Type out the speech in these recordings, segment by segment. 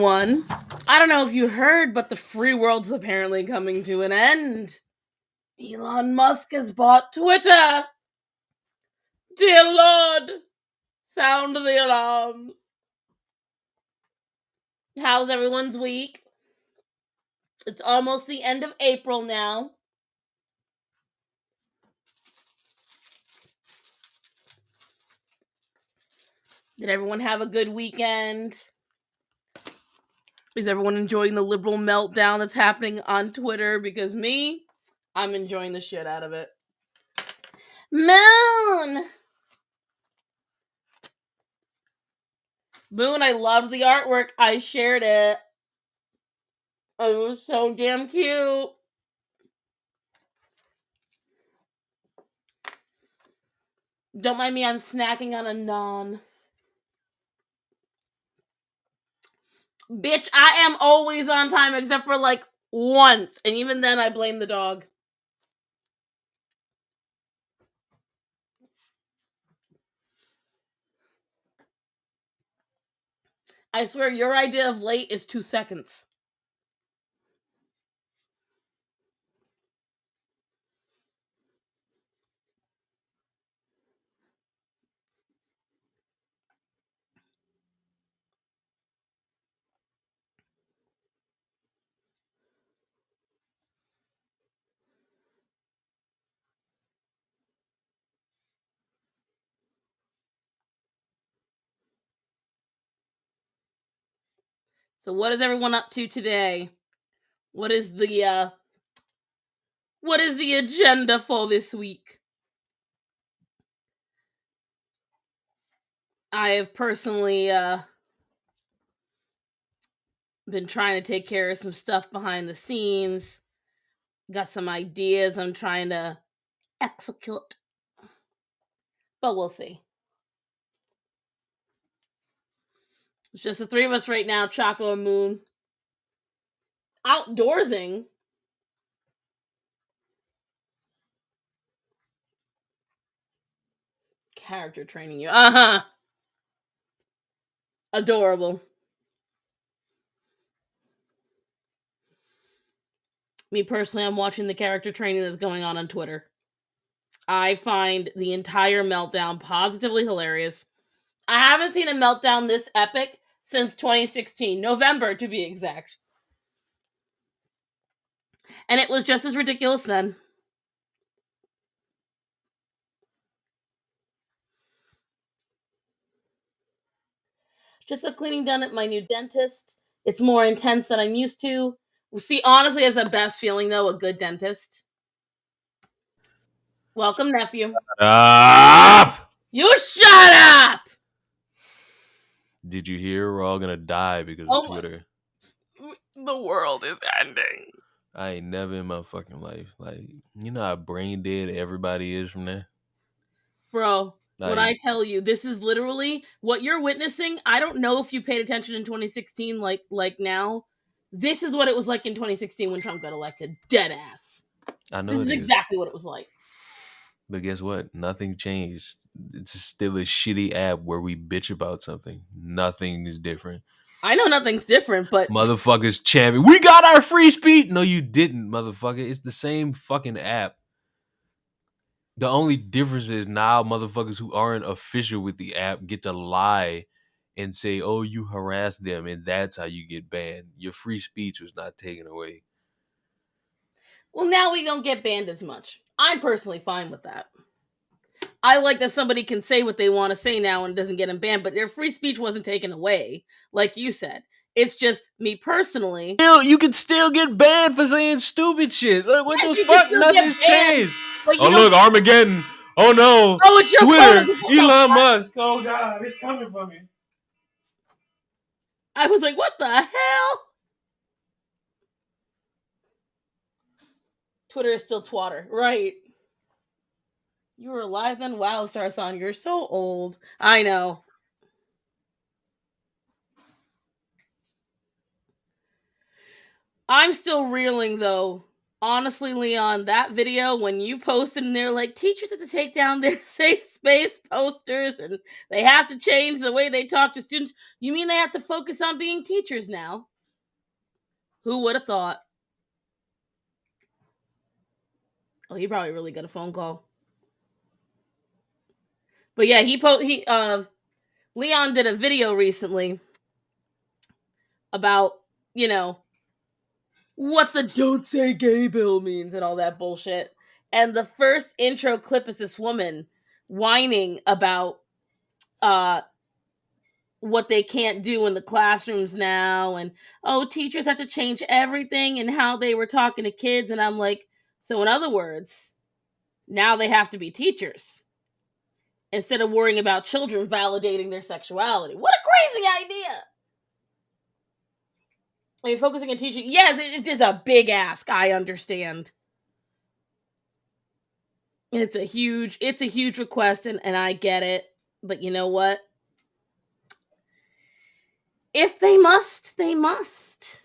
One. I don't know if you heard, but the free world's apparently coming to an end. Elon Musk has bought Twitter. Dear Lord, sound the alarms. How's everyone's week? It's almost the end of April now. Did everyone have a good weekend? Is everyone enjoying the liberal meltdown that's happening on Twitter? Because me, I'm enjoying the shit out of it. Moon, I loved the artwork. I shared it. It was so damn cute. Don't mind me, I'm snacking on a naan. Bitch, I am always on time except for like once. And even then I blame the dog. I swear your idea of late is 2 seconds. So what is everyone up to today? What is the agenda for this week? I have personally been trying to take care of some stuff behind the scenes. Got some ideas I'm trying to execute. But we'll see. It's just the three of us right now, Choco and Moon. Outdoorsing. Character training you. Adorable. Me personally, I'm watching the character training that's going on Twitter. I find the entire meltdown positively hilarious. I haven't seen a meltdown this epic since 2016, November to be exact. And it was just as ridiculous then. Just got cleaning done at my new dentist. It's more intense than I'm used to. See, honestly, it's the best feeling, though, a good dentist. Welcome, nephew. Up! You shut up! Did you hear? We're all gonna die because of Twitter. The world is ending. I ain't never in my fucking life. Like, you know how brain dead everybody is from there? Bro, when I Like, tell you, this is literally what you're witnessing. I don't know if you paid attention in 2016 like now. This is what it was like in 2016 when Trump got elected. Dead ass. I know This it is is. exactly what it was like. But guess what? Nothing changed. It's still a shitty app where we bitch about something. Nothing is different. I know nothing's different, but Motherfuckers champion. We got our free speech. No, you didn't, motherfucker. It's the same fucking app. The only difference is now motherfuckers who aren't official with the app get to lie and say, oh, you harassed them, and that's how you get banned. Your free speech was not taken away. well, now we don't get banned as much. I'm personally fine with that. I like that somebody can say what they want to say now and doesn't get them banned, but their free speech wasn't taken away, like you said. It's just me personally. You can still get banned for saying stupid shit. Like, what Yes, the you can fuck? still get Nothing's banned, changed. but you Oh, look, Armageddon. Oh, no. Oh, it's your Twitter. phone. Elon Musk. Oh, God. It's coming for me. I was like, what the hell? Twitter is still twatter. Right. You were alive then? Wow, Starson, you're so old. I know. I'm still reeling, though, Honestly, Leon, that video when you posted and they're like, teachers have to take down their safe space posters and they have to change the way they talk to students. You mean they have to focus on being teachers now? Who would have thought? Oh, he probably really got a phone call. But yeah, Leon did a video recently about, what the don't say gay bill means and all that bullshit. And the first intro clip is this woman whining about uh what they can't do in the classrooms now, and teachers have to change everything and how they were talking to kids. And I'm like, so in other words, now they have to be teachers instead of worrying about children validating their sexuality. What a crazy idea. Are you focusing on teaching? Yes, it is a big ask. I understand. It's a huge request, and I get it. But you know what? If they must, they must.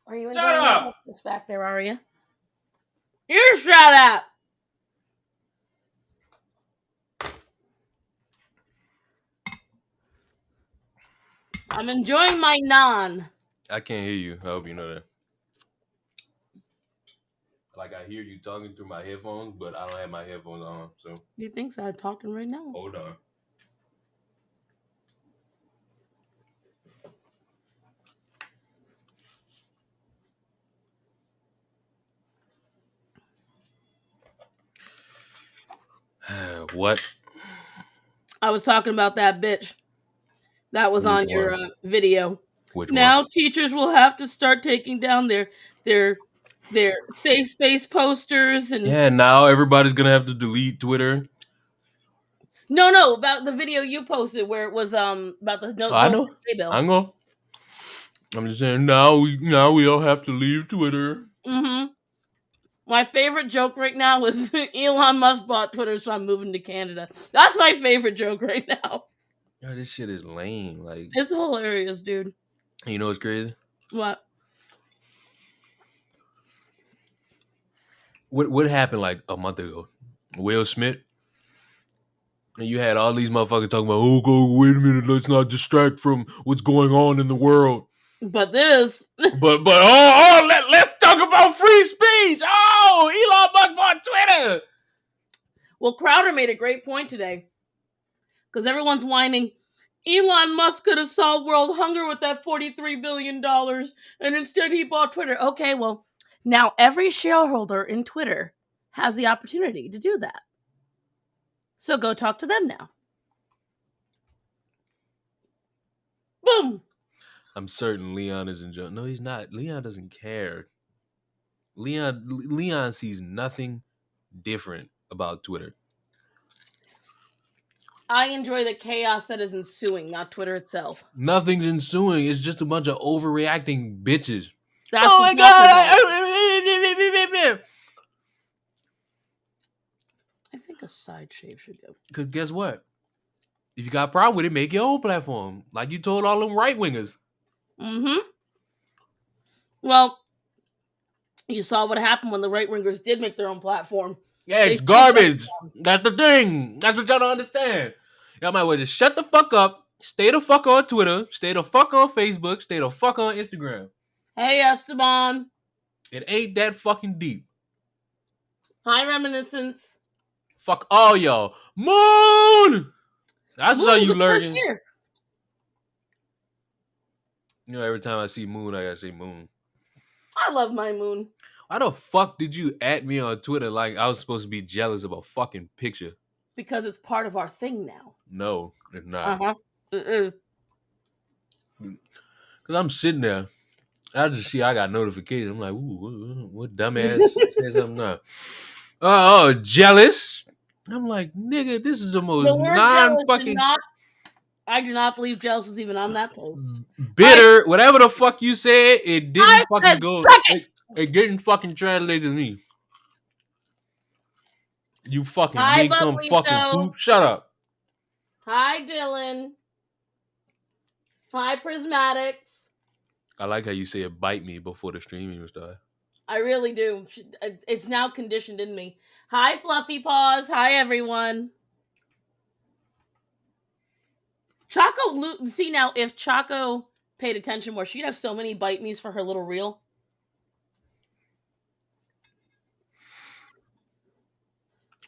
Are you enjoying up! this back there, are you? You shut up! I'm enjoying my naan. I can't hear you. I hope you know that. Like, I hear you talking through my headphones, but I don't have my headphones on, so. You think so? I'm talking right now. Hold on. What? I was talking about that bitch that was on your video. Which now one? Teachers will have to start taking down their safe space posters and Yeah, now everybody's gonna have to delete Twitter. No, about the video you posted where it was about the I know. Say bill. I know. I'm just saying now we all have to leave Twitter. Mm-hmm. My favorite joke right now is Elon Musk bought Twitter, so I'm moving to Canada. That's my favorite joke right now. Oh, this shit is lame. Like, it's hilarious, dude. You know what's crazy? What? What happened like a month ago? Will Smith? And you had all these motherfuckers talking about, oh, go, wait a minute, let's not distract from what's going on in the world. But this. let's talk about free speech. Oh, Elon Musk bought Twitter. Well, Crowder made a great point today. Because everyone's whining, Elon Musk could have solved world hunger with that $43 billion, and instead he bought Twitter. Okay, well, now every shareholder in Twitter has the opportunity to do that. So go talk to them now. Boom. I'm certain Leon is enjoying. No, he's not. Leon doesn't care. Leon sees nothing different about Twitter. I enjoy the chaos that is ensuing, not Twitter itself. Nothing's ensuing. It's just a bunch of overreacting bitches. That's oh my God! I think a side shave should go. Because guess what? If you got a problem with it, make your own platform. Like you told all them right-wingers. Mm-hmm. Well, you saw what happened when the right-wingers did make their own platform. Yeah, it's garbage. That's the thing. That's what y'all don't understand. Y'all might well just shut the fuck up, stay the fuck on Twitter, stay the fuck on Facebook, stay the fuck on Instagram. Hey, Esteban. It ain't that fucking deep. Hi, Reminiscence. Fuck all y'all. Moon! I saw you lurking. You know, every time I see Moon, I gotta say Moon. I love my Moon. Why the fuck did you at me on Twitter like I was supposed to be jealous of a fucking picture? Because it's part of our thing now. No, it's not. Uh-huh. It is. Because I'm sitting there. I just see I got notifications. I'm like, ooh, what dumbass says something now? Oh, jealous. I'm like, nigga, this is the most non-fucking... I do not believe jealous was even on that post. Bitter, whatever the fuck you said, it didn't fucking go... It didn't fucking translate to me. You fucking some fucking poop. Shut up. Hi, Dylan. Hi, Prismatics. I like how you say it bite me before the stream even started. I really do. It's now conditioned in me. Hi, Fluffy Paws. Hi, everyone. Choco, see now, if Choco paid attention more, she'd have so many bite me's for her little reel.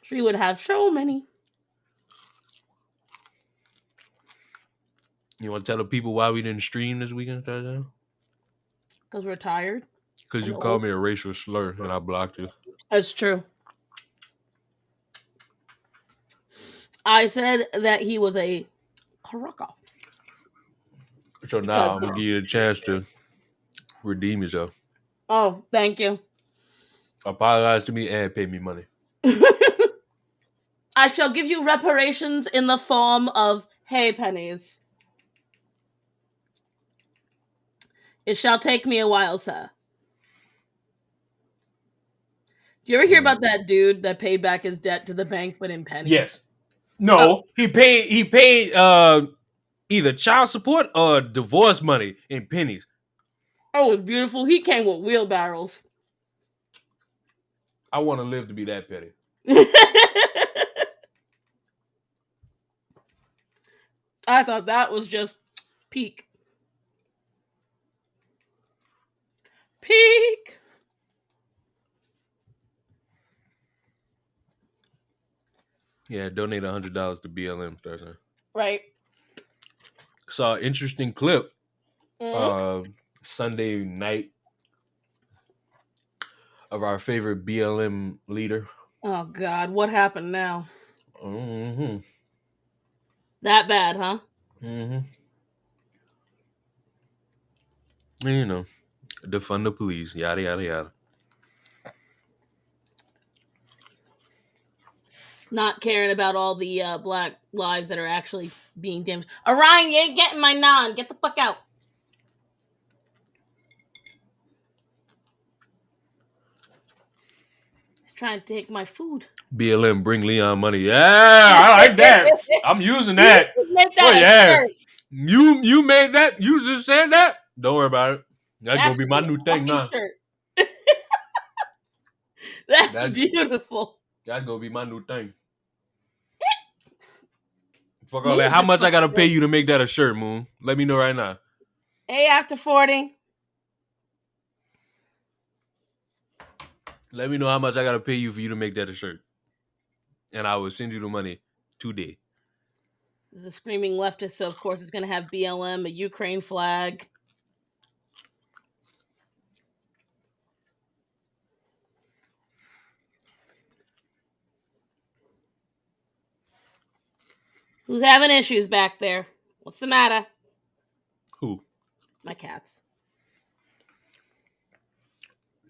She would have so many. You want to tell the people why we didn't stream this weekend, Tarzan? Because we're tired. Because you old. called me a racial slur and I blocked you. That's true. I said that he was a caraca. So now I'm going to give you a chance to redeem yourself. Oh, thank you. Apologize to me and pay me money. I shall give you reparations in the form of hay pennies. It shall take me a while, sir. Do you ever hear about that dude that paid back his debt to the bank but in pennies? Yes. No, he paid either child support or divorce money in pennies. Oh, it was beautiful. He came with wheelbarrows. I want to live to be that petty. I thought that was just peak. Peak. Yeah, donate $100 to BLM, Thursday. Right. Saw an interesting clip Sunday night of our favorite BLM leader. Oh, God. What happened now? Mm-hmm. That bad, huh? Mm-hmm. You know, defund the police, yada, yada, yada. Not caring about all the black lives that are actually being damaged. Orion, you ain't getting my naan. Get the fuck out. He's trying to take my food. BLM, bring Leon money. Yeah, I like that. I'm using that. Make that shirt. You made that. You just said that. Don't worry about it. That's gonna be my new thing now. That's beautiful. That's gonna be my new thing. Fuck all that. How much I gotta pay you to make that a shirt, Moon? Let me know right now. Hey, after 40. Let me know how much I gotta pay you for you to make that a shirt. And I will send you the money today. This is a screaming leftist, so of course it's gonna have BLM, a Ukraine flag. Who's having issues back there? What's the matter? Who? My cats.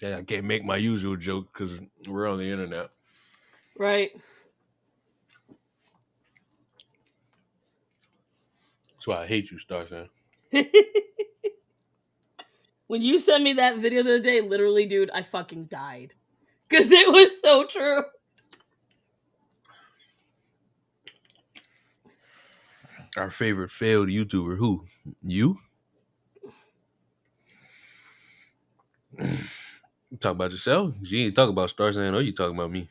Yeah, I can't make my usual joke because we're on the internet. Right. That's why I hate you, Star Sign. When you sent me that video the other day, literally, dude, I fucking died. Because it was so true. Our favorite failed YouTuber, who? You? You talk about yourself? You ain't talking about Star Sign or you talking about me?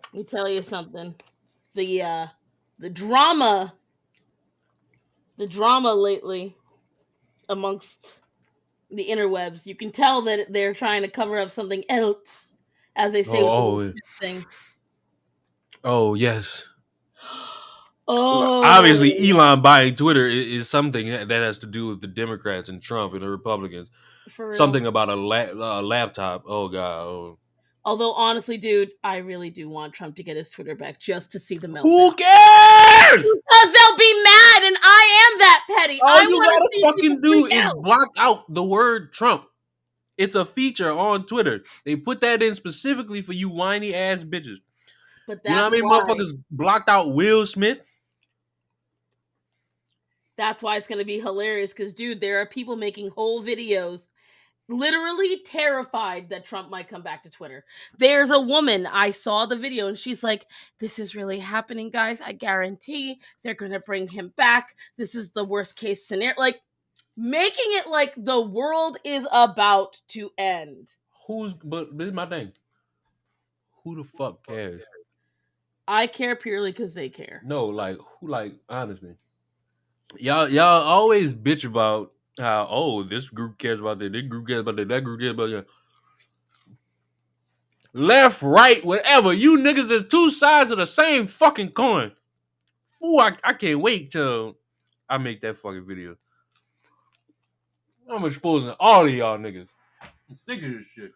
Let me tell you something. The drama lately amongst the interwebs, you can tell that they're trying to cover up something else, as they say with the thing. Oh, yes. Oh, obviously, Elon buying Twitter is something that has to do with the Democrats and Trump and the Republicans. For real. Something about a laptop. Oh, God. Oh. Although, honestly, dude, I really do want Trump to get his Twitter back just to see the meltdown. Who cares? Because they'll be mad, and I am that petty. All you gotta fucking do is block out the word Trump. It's a feature on Twitter. They put that in specifically for you whiny ass bitches. But you know how many motherfuckers blocked out Will Smith? That's why it's going to be hilarious because, dude, there are people making whole videos literally terrified that Trump might come back to Twitter. There's a woman, I saw the video, and she's like, this is really happening, guys. I guarantee they're going to bring him back. This is the worst case scenario. Like, making it like the world is about to end. But this is my thing. Who the fuck cares? I care purely because they care. No, like, honestly. Y'all always bitch about how, this group cares about that group cares about that group cares about that. Left, right, whatever. You niggas is two sides of the same fucking coin. Ooh, I can't wait till I make that fucking video. I'm exposing all of y'all niggas. I'm sick of this shit.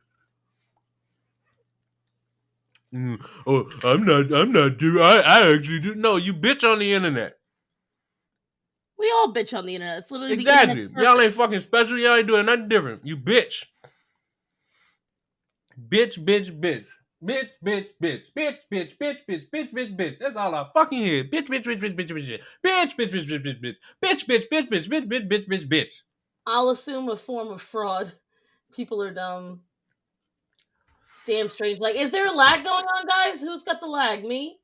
Oh, I'm not doing. I actually do. No, you bitch on the internet. We all bitch on the internet. It's literally Exactly. the internet. Y'all ain't fucking special. Y'all ain't doing nothing different. You bitch. Bitch. Bitch. That's all I fucking hear. Bitch. Bitch. I'll assume a form of fraud. People are dumb. Damn strange. Like, is there a lag going on, guys? Who's got the lag? Me?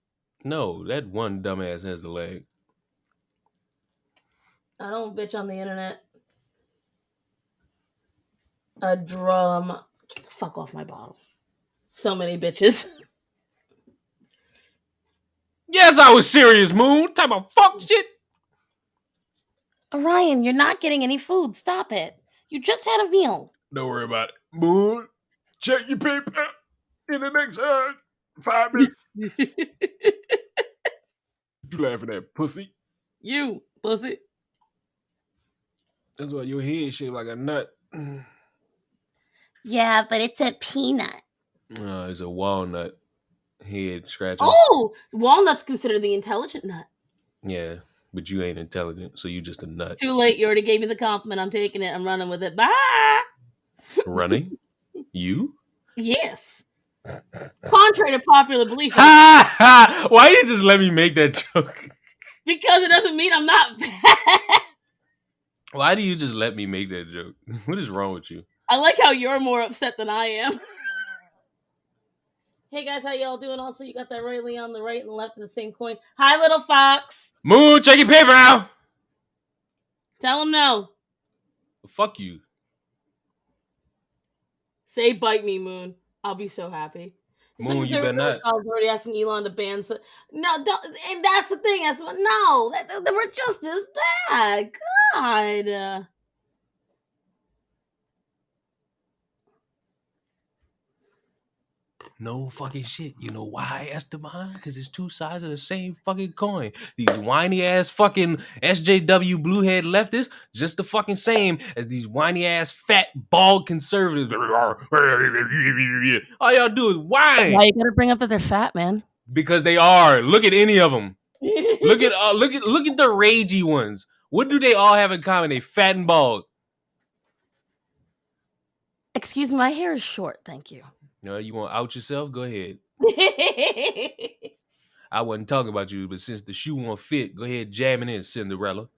No, that one dumbass has the leg. I don't bitch on the internet. A drum. Get the fuck off my bottle. So many bitches. Yes, I was serious, Moon. Type of fuck shit. Orion, you're not getting any food. Stop it. You just had a meal. Don't worry about it. Moon, check your paper in the next 5 minutes. You laughing at, pussy? You, pussy. That's why your head shaped like a nut. Yeah, but it's a peanut. It's a walnut head scratching. Oh, walnut's considered the intelligent nut. Yeah, but you ain't intelligent, so you just a nut. It's too late. You already gave me the compliment. I'm taking it. I'm running with it. Bye. Running? You? Yes. Contrary to popular belief. Why you just let me make that joke? Because it doesn't mean I'm not bad. Why do you just let me make that joke? What is wrong with you? I like how you're more upset than I am. Hey guys, how y'all doing? Also, you got that Riley on the right and left of the same coin. Hi, little fox. Moon, check your paper out. Tell him no. Fuck you. Say bite me, Moon. I'll be so happy. Moon, you better not. I was already asking Elon to ban. No, don't, and that's the thing. No, we're just as bad. God. No fucking shit. You know why, Esteban? Because it's two sides of the same fucking coin. These whiny ass fucking SJW bluehead leftists, just the fucking same as these whiny ass fat bald conservatives. All y'all do is whine. Why you gotta bring up that they're fat, man? Because they are. Look at any of them. Look at the ragey ones. What do they all have in common? They fat and bald. Excuse me, my hair is short. Thank you. No, you want to out yourself? Go ahead. I wasn't talking about you, but since the shoe won't fit, go ahead, jam it in, Cinderella.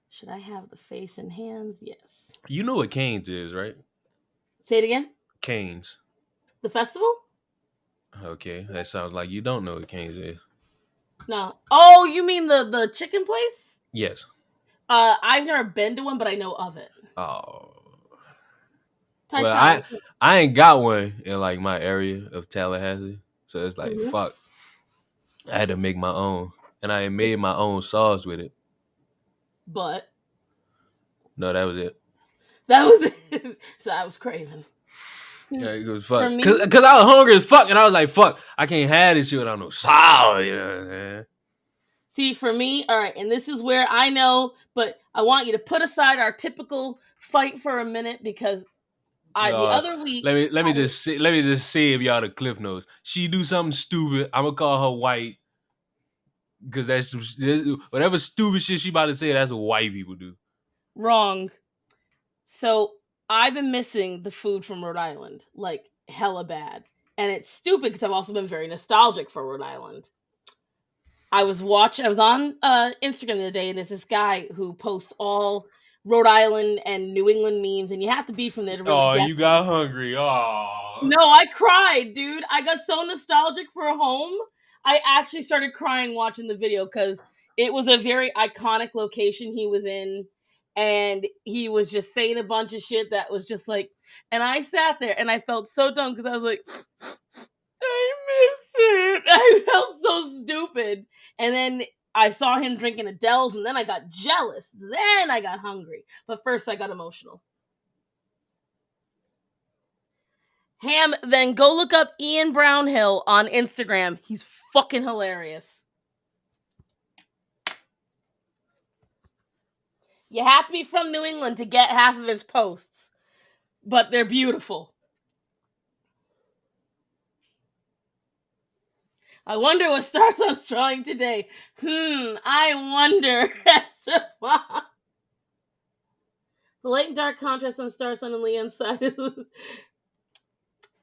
Should I have the face and hands? Yes. You know what Canes is, right? Say it again. Canes. The festival? Okay, that sounds like you don't know what Canes is. No. Oh, you mean the chicken place? Yes. I've never been to one, but I know of it. Oh. Tyshawn. Well, I ain't got one in like my area of Tallahassee, so it's like fuck. I had to make my own, and I made my own sauce with it. But no, that was it. That was it. So I was craving. Yeah, it was fuck. Cause I was hungry as fuck, and I was like, "Fuck, I can't have this shit without no sauce." You know what I'm saying? See, for me, all right, and this is where I know, but I want you to put aside our typical fight for a minute because the other week. Let me just see if y'all the Cliff Notes. She do something stupid, I'm gonna call her white because that's whatever stupid shit she about to say. That's what white people do. Wrong. So I've been missing the food from Rhode Island, like hella bad, and it's stupid because I've also been very nostalgic for Rhode Island. I was on Instagram the other day, and there's this guy who posts all Rhode Island and New England memes, and you have to be from there to really get. You got hungry. Oh. No, I cried, dude. I got so nostalgic for home. I actually started crying watching the video because it was a very iconic location he was in, and he was just saying a bunch of shit that was just like, and I sat there and I felt so dumb because I was like, I miss it. I felt so stupid. And then I saw him drinking Adele's, and then I got jealous. Then I got hungry. But first I got emotional. Ham, then go look up Ian Brownhill on Instagram. He's fucking hilarious. You have to be from New England to get half of his posts, but they're beautiful. I wonder what Star Sun's drawing today. I wonder. The light and dark contrast on Star Sun and Leanne's side.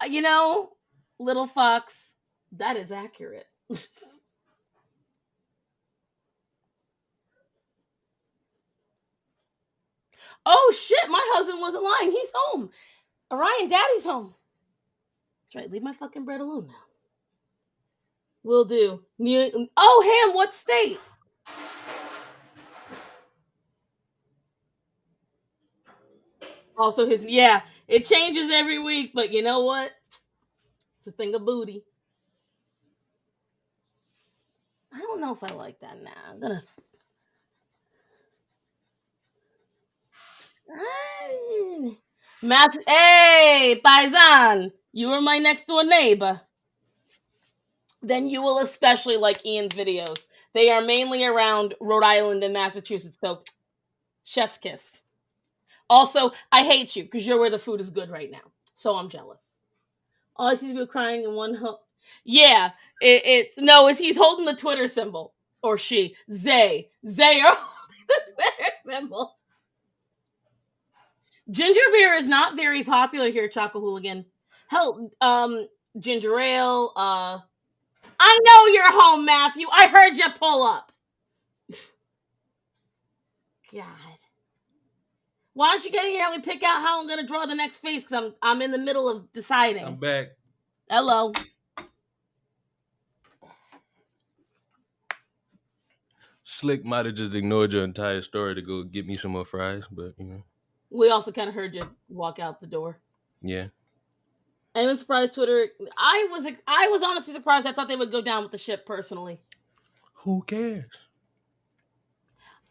You know, little fox, that is accurate. Oh shit, my husband wasn't lying. He's home. Orion, daddy's home. That's right, leave my fucking bread alone now. Will do. Oh, Ham, what state? Also it changes every week, but you know what? It's a thing of booty. I don't know if I like that now. I'm gonna. Hey, Paisan, you were my next door neighbor. Then you will especially like Ian's videos. They are mainly around Rhode Island and Massachusetts, so chef's kiss. Also, I hate you because you're where the food is good right now, so I'm jealous. All I see is people crying in one home. Yeah, he's holding the Twitter symbol. Or she. Zay are holding the Twitter symbol. Ginger beer is not very popular here, Choco Hooligan. Hell, ginger ale, I know you're home, Matthew. I heard you pull up. God. Why don't you get in here and we pick out how I'm going to draw the next face? Because I'm in the middle of deciding. I'm back. Hello. Slick might have just ignored your entire story to go get me some more fries, but you know. We also kind of heard you walk out the door. Yeah. I'm surprised Twitter. I was honestly surprised. I thought they would go down with the ship personally. Who cares?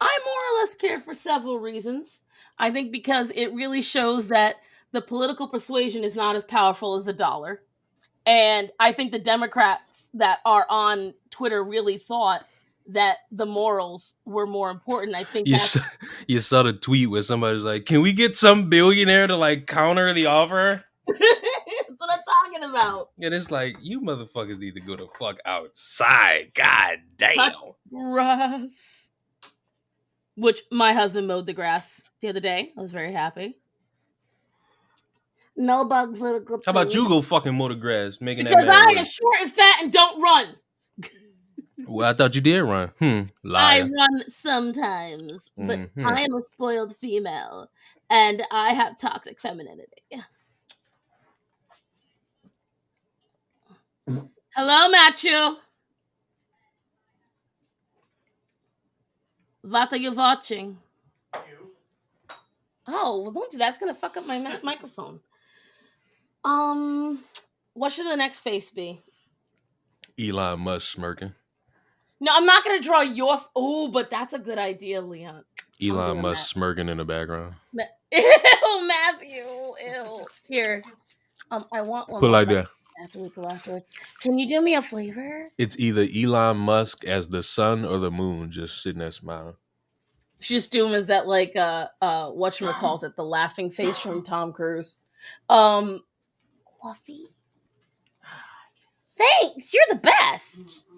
I more or less care for several reasons. I think because it really shows that the political persuasion is not as powerful as the dollar. And I think the Democrats that are on Twitter really thought that the morals were more important. I think you saw the tweet where somebody's like, "Can we get some billionaire to like counter the offer?" That's what I'm talking about. And it's like, you motherfuckers need to go the fuck outside. God damn. Grass. Which my husband mowed the grass the other day. I was very happy. No bugs are a good thing. How about you go fucking mow the grass? Because I am short and fat and don't run. Well, I thought you did run. I Liar. run sometimes, but I am a spoiled female, and I have toxic femininity. Hello, Matthew. What are you watching? Oh, well, don't do that. That's going to fuck up my microphone. What should the next face be? Elon Musk smirking. No, I'm not going to draw your... Oh, but that's a good idea, Leon. Elon Musk smirking in the background. Ew, Matthew. Ew. Here. I want one. Put like that. Afterwards. Can you do me a flavor? It's either Elon Musk as the sun or the moon just sitting there smiling. She just do him as that, like, whatchamacallit it, the laughing face from Tom Cruise. Coffee? Thanks, you're the best.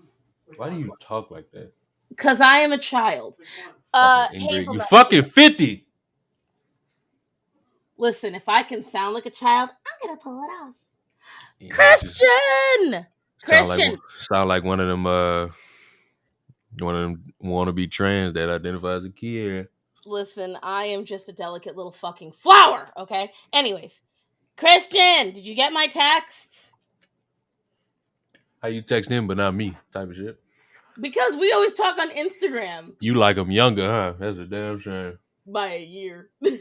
Why do you talk like that? Because I am a child. You're fucking 50. Listen, if I can sound like a child, I'm going to pull it off. Yeah, Christian! Sound like one of them wanna be trans that identify as a kid. Listen, I am just a delicate little fucking flower, okay? Anyways, Christian, did you get my text? How you text him but not me? Type of shit. Because we always talk on Instagram You like him younger, huh? That's a damn shame. by a year. What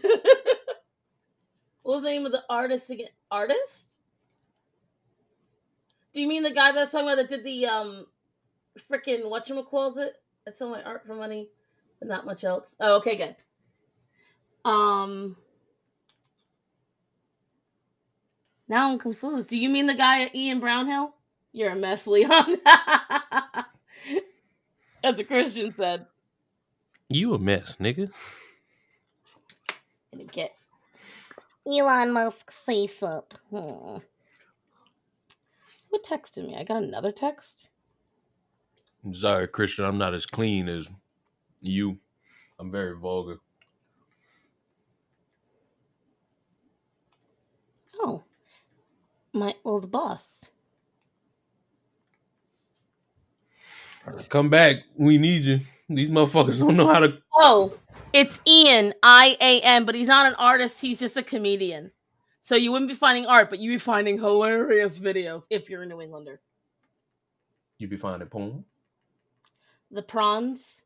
was the name of the artist again? Artist? Do you mean the guy that's talking about that did the freaking whatchamacallit? I sell my art for money, but not much else. Oh, okay, good. Now I'm confused. Do you mean the guy at Ian Brownhill? You're a mess, Leon. That's what Christian said. You a mess, nigga. Gonna get Elon Musk's face up. Who texted me? I got another text. I'm sorry, Christian. I'm not as clean as you. I'm very vulgar. Oh, my old boss. Come back. We need you. These motherfuckers don't know how to. Oh, it's Ian, IAN, but he's not an artist. He's just a comedian. So you wouldn't be finding art, but you'd be finding hilarious videos if you're a New Englander. You be finding porn. The prawns,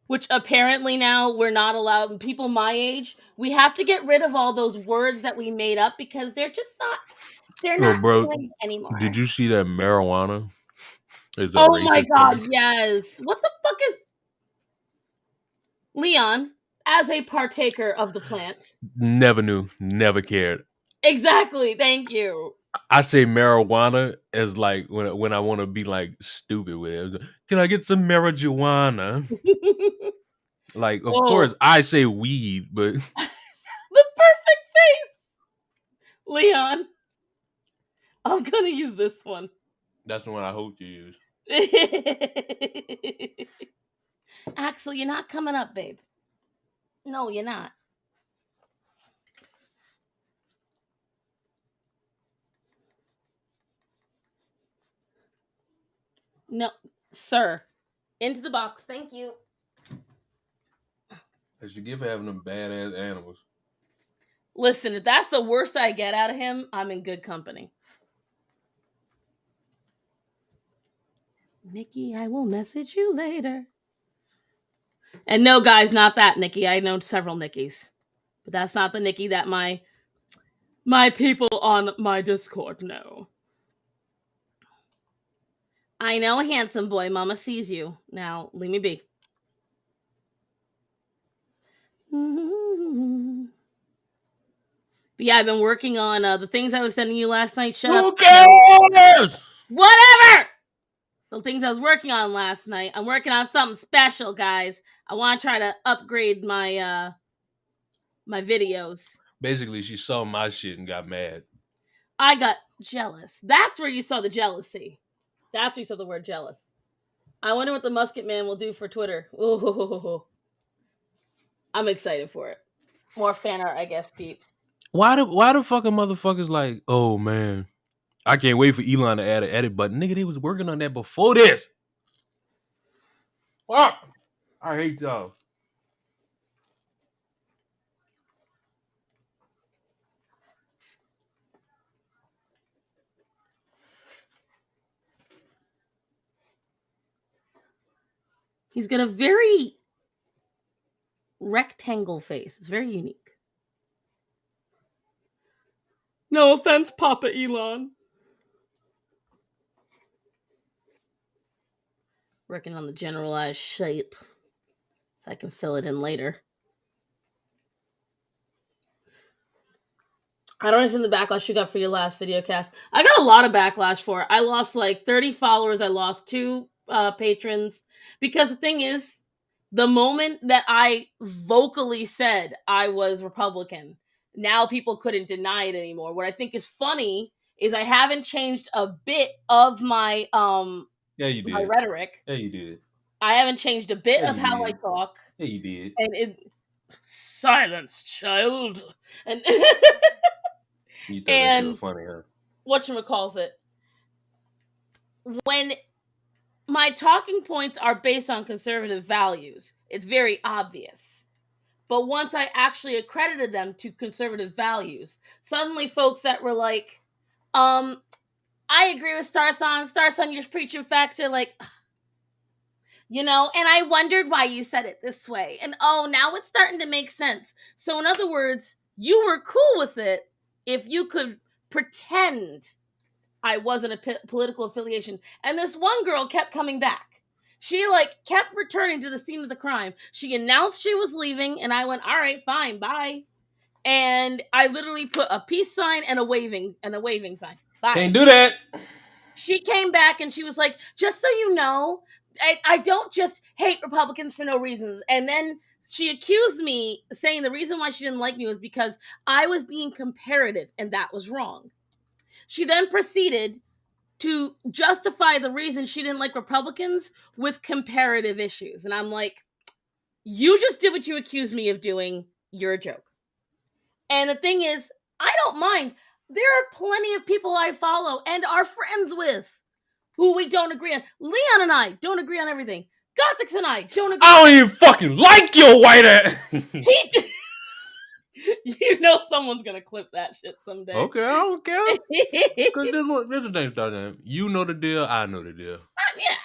which apparently now we're not allowed. People my age, we have to get rid of all those words that we made up because they're just not. They're not bro, anymore. did you see that marijuana is a Oh racist my god, thing? yes. What the fuck is Leon as a partaker of the plant? Never knew. Never cared. Exactly. Thank you. I say marijuana as like when I want to be like stupid with it. Can I get some marijuana? Like, of course, I say weed, but the perfect face, Leon. I'm gonna use this one. That's the one I hope you use. Axel, you're not coming up, babe. No, you're not. No, sir. Into the box. Thank you. I should give having them badass animals. Listen, if that's the worst I get out of him, I'm in good company. Nikki, I will message you later. And no, guys, not that Nikki. I know several Nikkis. But that's not the Nikki that my people on my Discord know. I know, handsome boy. Mama sees you. Now, leave me be. But yeah, I've been working on the things I was sending you last night. Shut up. Who cares? Whatever! The things I was working on last night. I'm working on something special, guys. I want to try to upgrade my my videos. Basically, she saw my shit and got mad. I got jealous. That's where you saw the jealousy. That's where you saw the word jealous. I wonder what the Musket Man will do for Twitter. Ooh. I'm excited for it. More fan art, I guess, peeps. Why the fucking motherfuckers like, oh man, I can't wait for Elon to add an edit button. Nigga, they was working on that before this. Fuck. I hate y'all. He's got a very rectangle face. It's very unique. No offense, Papa Elon. Working on the generalized shape so I can fill it in later. I don't understand the backlash you got for your last video cast. I got a lot of backlash for it. I lost like 30 followers. I lost 2 patrons. Because the thing is, the moment that I vocally said I was Republican, now people couldn't deny it anymore. What I think is funny is I haven't changed a bit of my Yeah, you did. my rhetoric. Yeah, you did. I haven't changed a bit Yeah, of you how did. I talk. Yeah, you did. And it silence, child. And You thought that shit was funny, huh? whatchamacallit, when my talking points are based on conservative values. It's very obvious. But once I actually accredited them to conservative values, suddenly folks that were like, I agree with Star Son, you're preaching facts. They're like, and I wondered why you said it this way. And now it's starting to make sense. So in other words, you were cool with it if you could pretend I wasn't a political affiliation. And this one girl kept coming back. She kept returning to the scene of the crime. She announced she was leaving, and I went, all right, fine, bye. And I literally put a peace sign and a waving sign. Bye. Can't do that. She came back and she was like, just so you know, I don't just hate Republicans for no reason. And then she accused me, saying the reason why she didn't like me was because I was being comparative, and that was wrong. She then proceeded to justify the reason she didn't like Republicans with comparative issues. And I'm like, you just did what you accused me of doing. You're a joke. And the thing is, I don't mind. There are plenty of people I follow and are friends with who we don't agree on. Leon and I don't agree on everything. Gothics and I don't agree. I don't even fucking like your white ass. He just, someone's gonna clip that shit someday. Okay, I don't care. Because there's a thing about that. You know the deal, I know the deal. Yeah.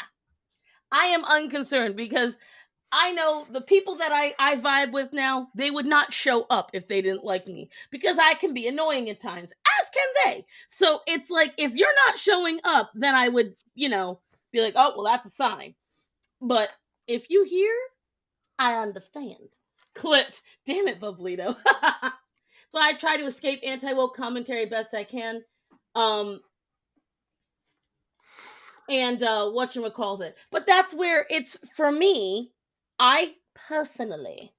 I am unconcerned because I know the people that I vibe with now, they would not show up if they didn't like me, because I can be annoying at times, as can they. So it's like, if you're not showing up, then I would, be like, oh, well, that's a sign. But if you hear, I understand. Clipped. Damn it, Bublito. So I try to escape anti-woke commentary best I can. And whatchamacallit. But that's where it's, for me, I personally,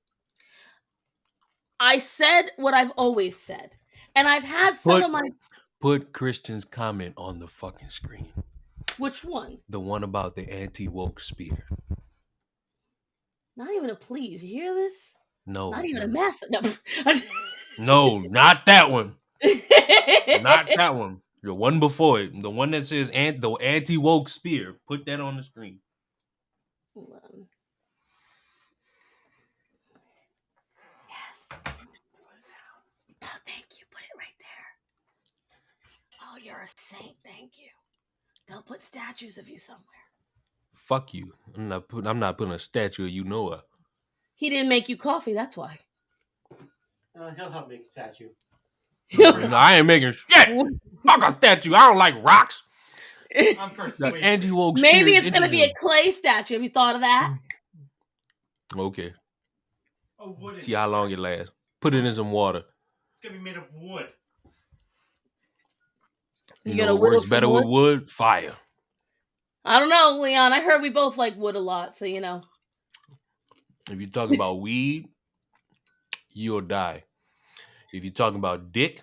I said what I've always said. And I've had some of my... Put Christian's comment on the fucking screen. Which one? The one about the anti-woke spear. Not even a please. You hear this? No. Not even a massive... No. No, not that one. Not that one. The one before it. The one that says the anti-woke spear. Put that on the screen. Hold on. Yes. Oh, thank you. Put it right there. Oh, you're a saint. Thank you. They'll put statues of you somewhere. Fuck you. I'm not putting a statue of you nowhere. He didn't make you coffee, that's why. He'll help make a statue. No, I ain't making shit. Fuck a statue. I don't like rocks. I'm persuaded. Anti-woke Maybe it's gonna be a clay statue. Have you thought of that? Okay. See how long it lasts. Put it in some water. It's gonna be made of wood. You know what works better with wood? Fire. I don't know, Leon. I heard we both like wood a lot, so If you're talking about weed, you'll die. If you're talking about dick,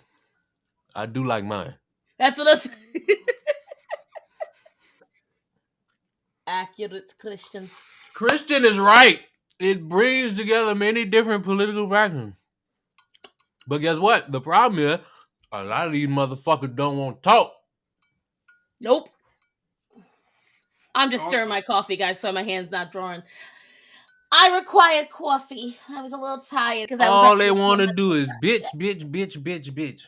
I do like mine. That's what I said. Accurate, Christian. Christian is right. It brings together many different political factions. But guess what? The problem is, a lot of these motherfuckers don't want to talk. Nope. I'm just stirring my coffee, guys, so my hand's not drawing. I required coffee. I was a little tired because all they want to do is bitch, bitch, bitch, bitch, bitch.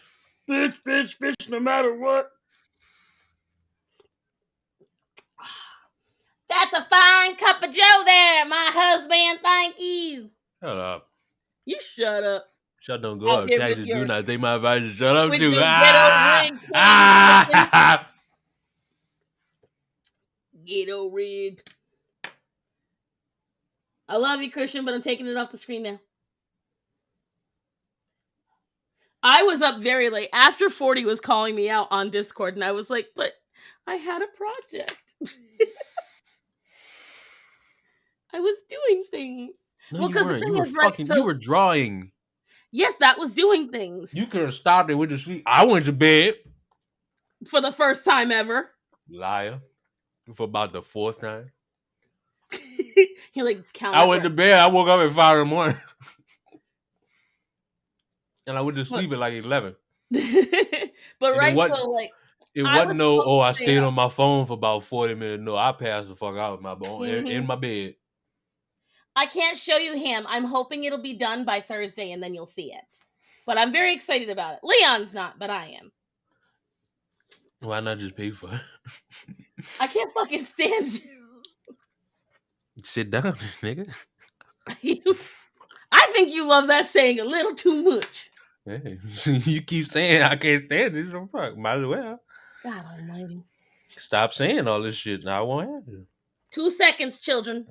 Bitch, bitch, bitch, no matter what. That's a fine cup of joe there, my husband. Thank you. Shut up. You shut up. Shut don't go up. Taxes do not take my advice to shut up too. Ghetto rig. I love you, Christian, but I'm taking it off the screen now. I was up very late. After 40 was calling me out on Discord, and I was like, but I had a project. I was doing things. No, well, you weren't. You were fucking, you were drawing. Yes, that was doing things. You could have stopped it with the sleep. I went to bed. For the first time ever. Liar. For about the fourth time. He counted. I went to bed. I woke up at 5 in the morning. And I went to sleep at 11. But right, so It I wasn't was no, supposed I to stay stayed up. on my phone for about 40 minutes. No, I passed the fuck out in my bone in Mhm. my bed. I can't show you him. I'm hoping it'll be done by Thursday and then you'll see it. But I'm very excited about it. Leon's not, but I am. Why not just pay for it? I can't fucking stand Sit down, nigga. you. I think you love that saying a little too much. Hey, you keep saying I can't stand this. No fuck. Might as well God almighty. stop saying all this shit. Now I won't have to. 2 seconds, children.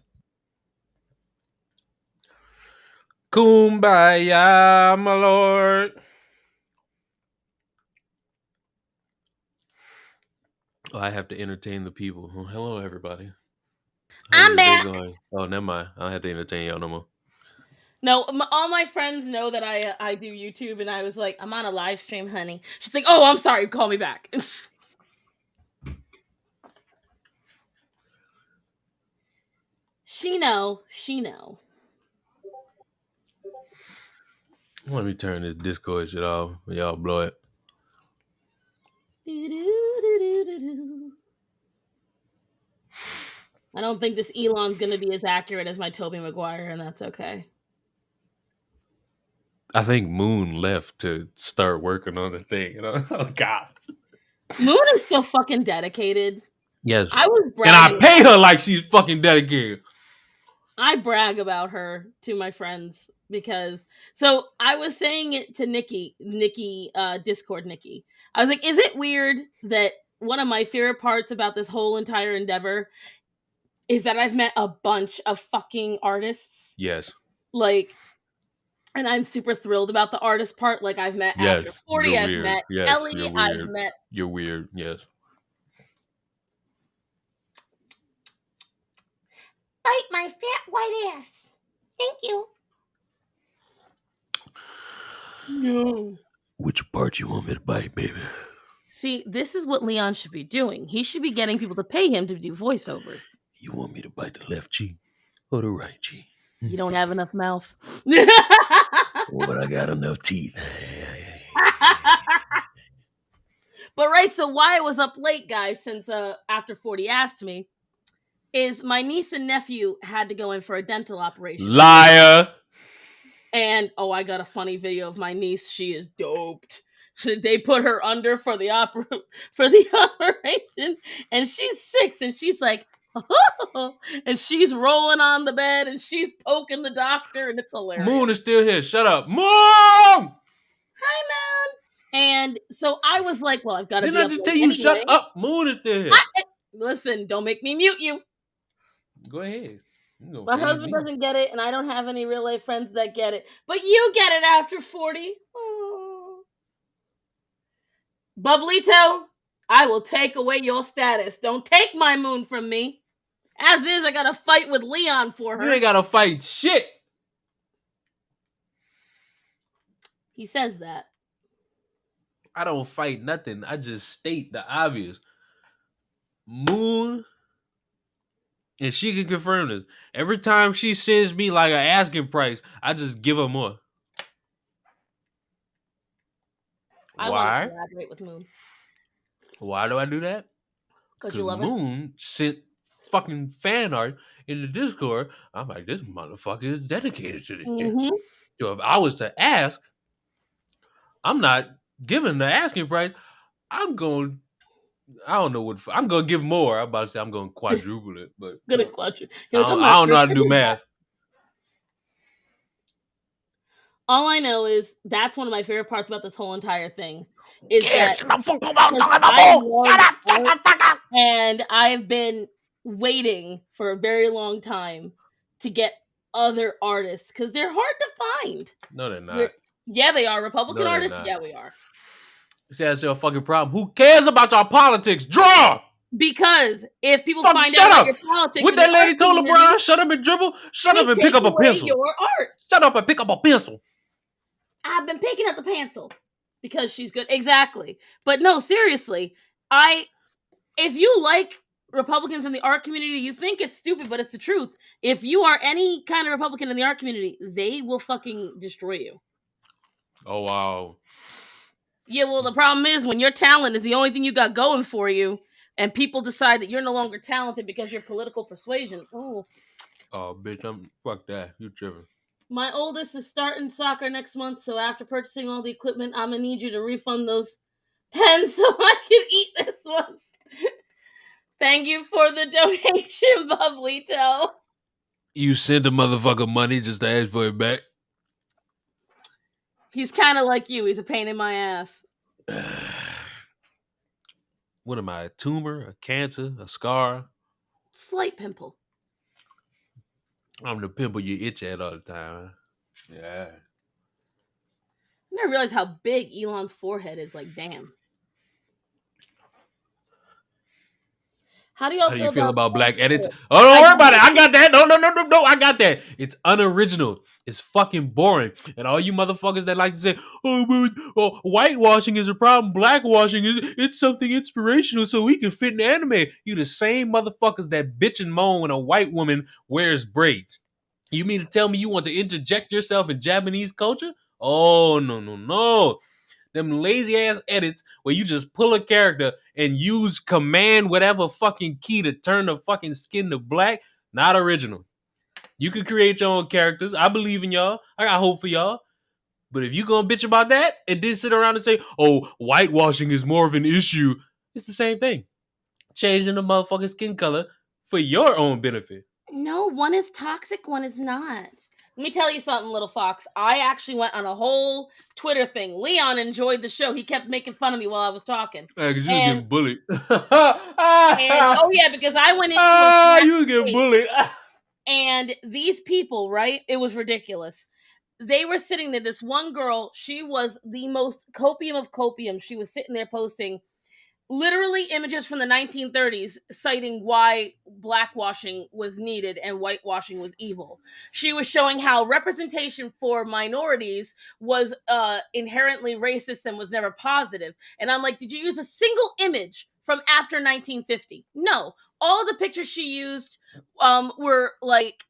Kumbaya, my lord. Oh, I have to entertain the people. Oh, hello, everybody. How's I'm your day back. going? Oh, never mind. I don't have to entertain y'all no more. No, all my friends know that I do YouTube, and I was like, I'm on a live stream, honey. She's like, oh, I'm sorry, call me back. She know. Let me turn this Discord shit off. Y'all blow it. I don't think this Elon's gonna be as accurate as my Tobey Maguire, and that's okay. I think Moon left to start working on the thing. You know? Oh God. Moon is so fucking dedicated. Yes. I was And I bragging. pay her like she's fucking dedicated. I brag about her to my friends because so I was saying it to Nikki, Discord Nikki. I was like, is it weird that one of my favorite parts about this whole entire endeavor is that I've met a bunch of fucking artists? Yes. Like, and I'm super thrilled about the artist part. Like, I've met Yes. After 40, You're I've weird. met Yes. Ellie, You're I've weird. met. You're weird. Yes. Bite my fat white ass. Thank you. No. Which part you want me to bite, baby? See, this is what Leon should be doing. He should be getting people to pay him to do voiceovers. You want me to bite the left cheek or the right cheek? You don't have enough mouth. Oh, but I got enough teeth. But right, so why I was up late, guys, since After 40 asked me, is my niece and nephew had to go in for a dental operation. Liar. And I got a funny video of my niece. She is doped. They put her under for the operation, and she's 6, and she's like, oh, and she's rolling on the bed, and she's poking the doctor, and it's hilarious. Moon is still here. Shut up, Mom. Hi, man. And so I was like, well, I've got to be Didn't I up just late tell you anyway. shut up? Moon is still here. Listen, don't make me mute you. Go ahead. My husband doesn't get it, and I don't have any real life friends that get it. But you get it after 40. Oh. Bublito, I will take away your status. Don't take my moon from me. As is, I got to fight with Leon for her. You ain't got to fight shit. He says that. I don't fight nothing. I just state the obvious. Moon, and she can confirm this. Every time she sends me like an asking price, I just give her more. I want to collaborate with Moon. Why do I do that? Because you love her. Moon sent fucking fan art in the Discord. I'm like, this motherfucker is dedicated to this shit. So if I was to ask, I'm not giving the asking price. I'm going. I don't know what. I'm going to give more. I'm about to say I'm going to quadruple it, but gonna quadruple. I don't know how to do math. All I know is that's one of my favorite parts about this whole entire thing. Is Yeah, that and I've been waiting for a very long time to get other artists because they're hard to find. No, they're not. Yeah, they are. Republican artists? Yeah, we are. See, that's your fucking problem. Who cares about your politics? Draw! Because if people find out about your politics... What that lady told LeBron, shut up and dribble? Shut up and pick up a pencil. Your art. Shut up and pick up a pencil. I've been picking up the pencil. Because she's good. Exactly. But no, seriously. If you like Republicans in the art community, you think it's stupid, but it's the truth. If you are any kind of Republican in the art community, they will fucking destroy you. Oh, wow. Yeah, well, the problem is when your talent is the only thing you got going for you, and people decide that you're no longer talented because your political persuasion. Ooh, Oh, bitch, fuck that. You tripping. my oldest is starting soccer next month, so after purchasing all the equipment, I'm gonna need you to refund those pens so I can eat this one. Thank you for the donation, Bubbly Toe. You sent a motherfucker money just to ask for it back? He's kind of like you. He's a pain in my ass. What am I, a tumor, a cancer, a scar? Slight pimple. I'm the pimple you itch at all the time. Huh? Yeah. I never realized how big Elon's forehead is. Like, damn. How do y'all How do you feel about about black edits? Oh, don't worry about it. I got that. No. I got that. It's unoriginal. It's fucking boring. And all you motherfuckers that like to say, oh, whitewashing is a problem. Blackwashing it's something inspirational so we can fit in anime. You the same motherfuckers that bitch and moan when a white woman wears braids. You mean to tell me you want to interject yourself in Japanese culture? Oh, no. Them lazy ass edits where you just pull a character and use command whatever fucking key to turn the fucking skin to black. Not original. You can create your own characters. I believe in y'all. I got hope for y'all. But if you gonna bitch about that and then sit around and say, oh, whitewashing is more of an issue, it's the same thing. Changing the motherfucking skin color for your own benefit. No, one is toxic, one is not. Let me tell you something, little fox. I actually went on a whole Twitter thing. Leon enjoyed the show. He kept making fun of me while I was talking. Yeah, because you was getting bullied. Oh yeah, because I went into you was getting bullied. And these people, right? It was ridiculous. They were sitting there. This one girl, she was the most copium of copium. She was sitting there posting literally images from the 1930s citing why blackwashing was needed and whitewashing was evil. She was showing how representation for minorities was inherently racist and was never positive. And I'm like, did you use a single image from after 1950? No. All the pictures she used were like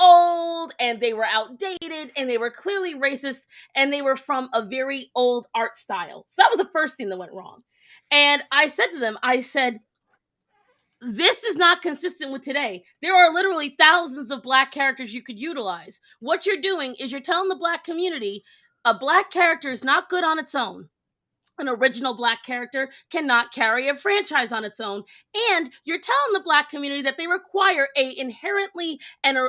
old and they were outdated and they were clearly racist and they were from a very old art style. So that was the first thing that went wrong. And I said to them, I said, this is not consistent with today. There are literally thousands of black characters you could utilize. What you're doing is you're telling the black community a black character is not good on its own. An original black character cannot carry a franchise on its own. And you're telling the black community that they require a inherently and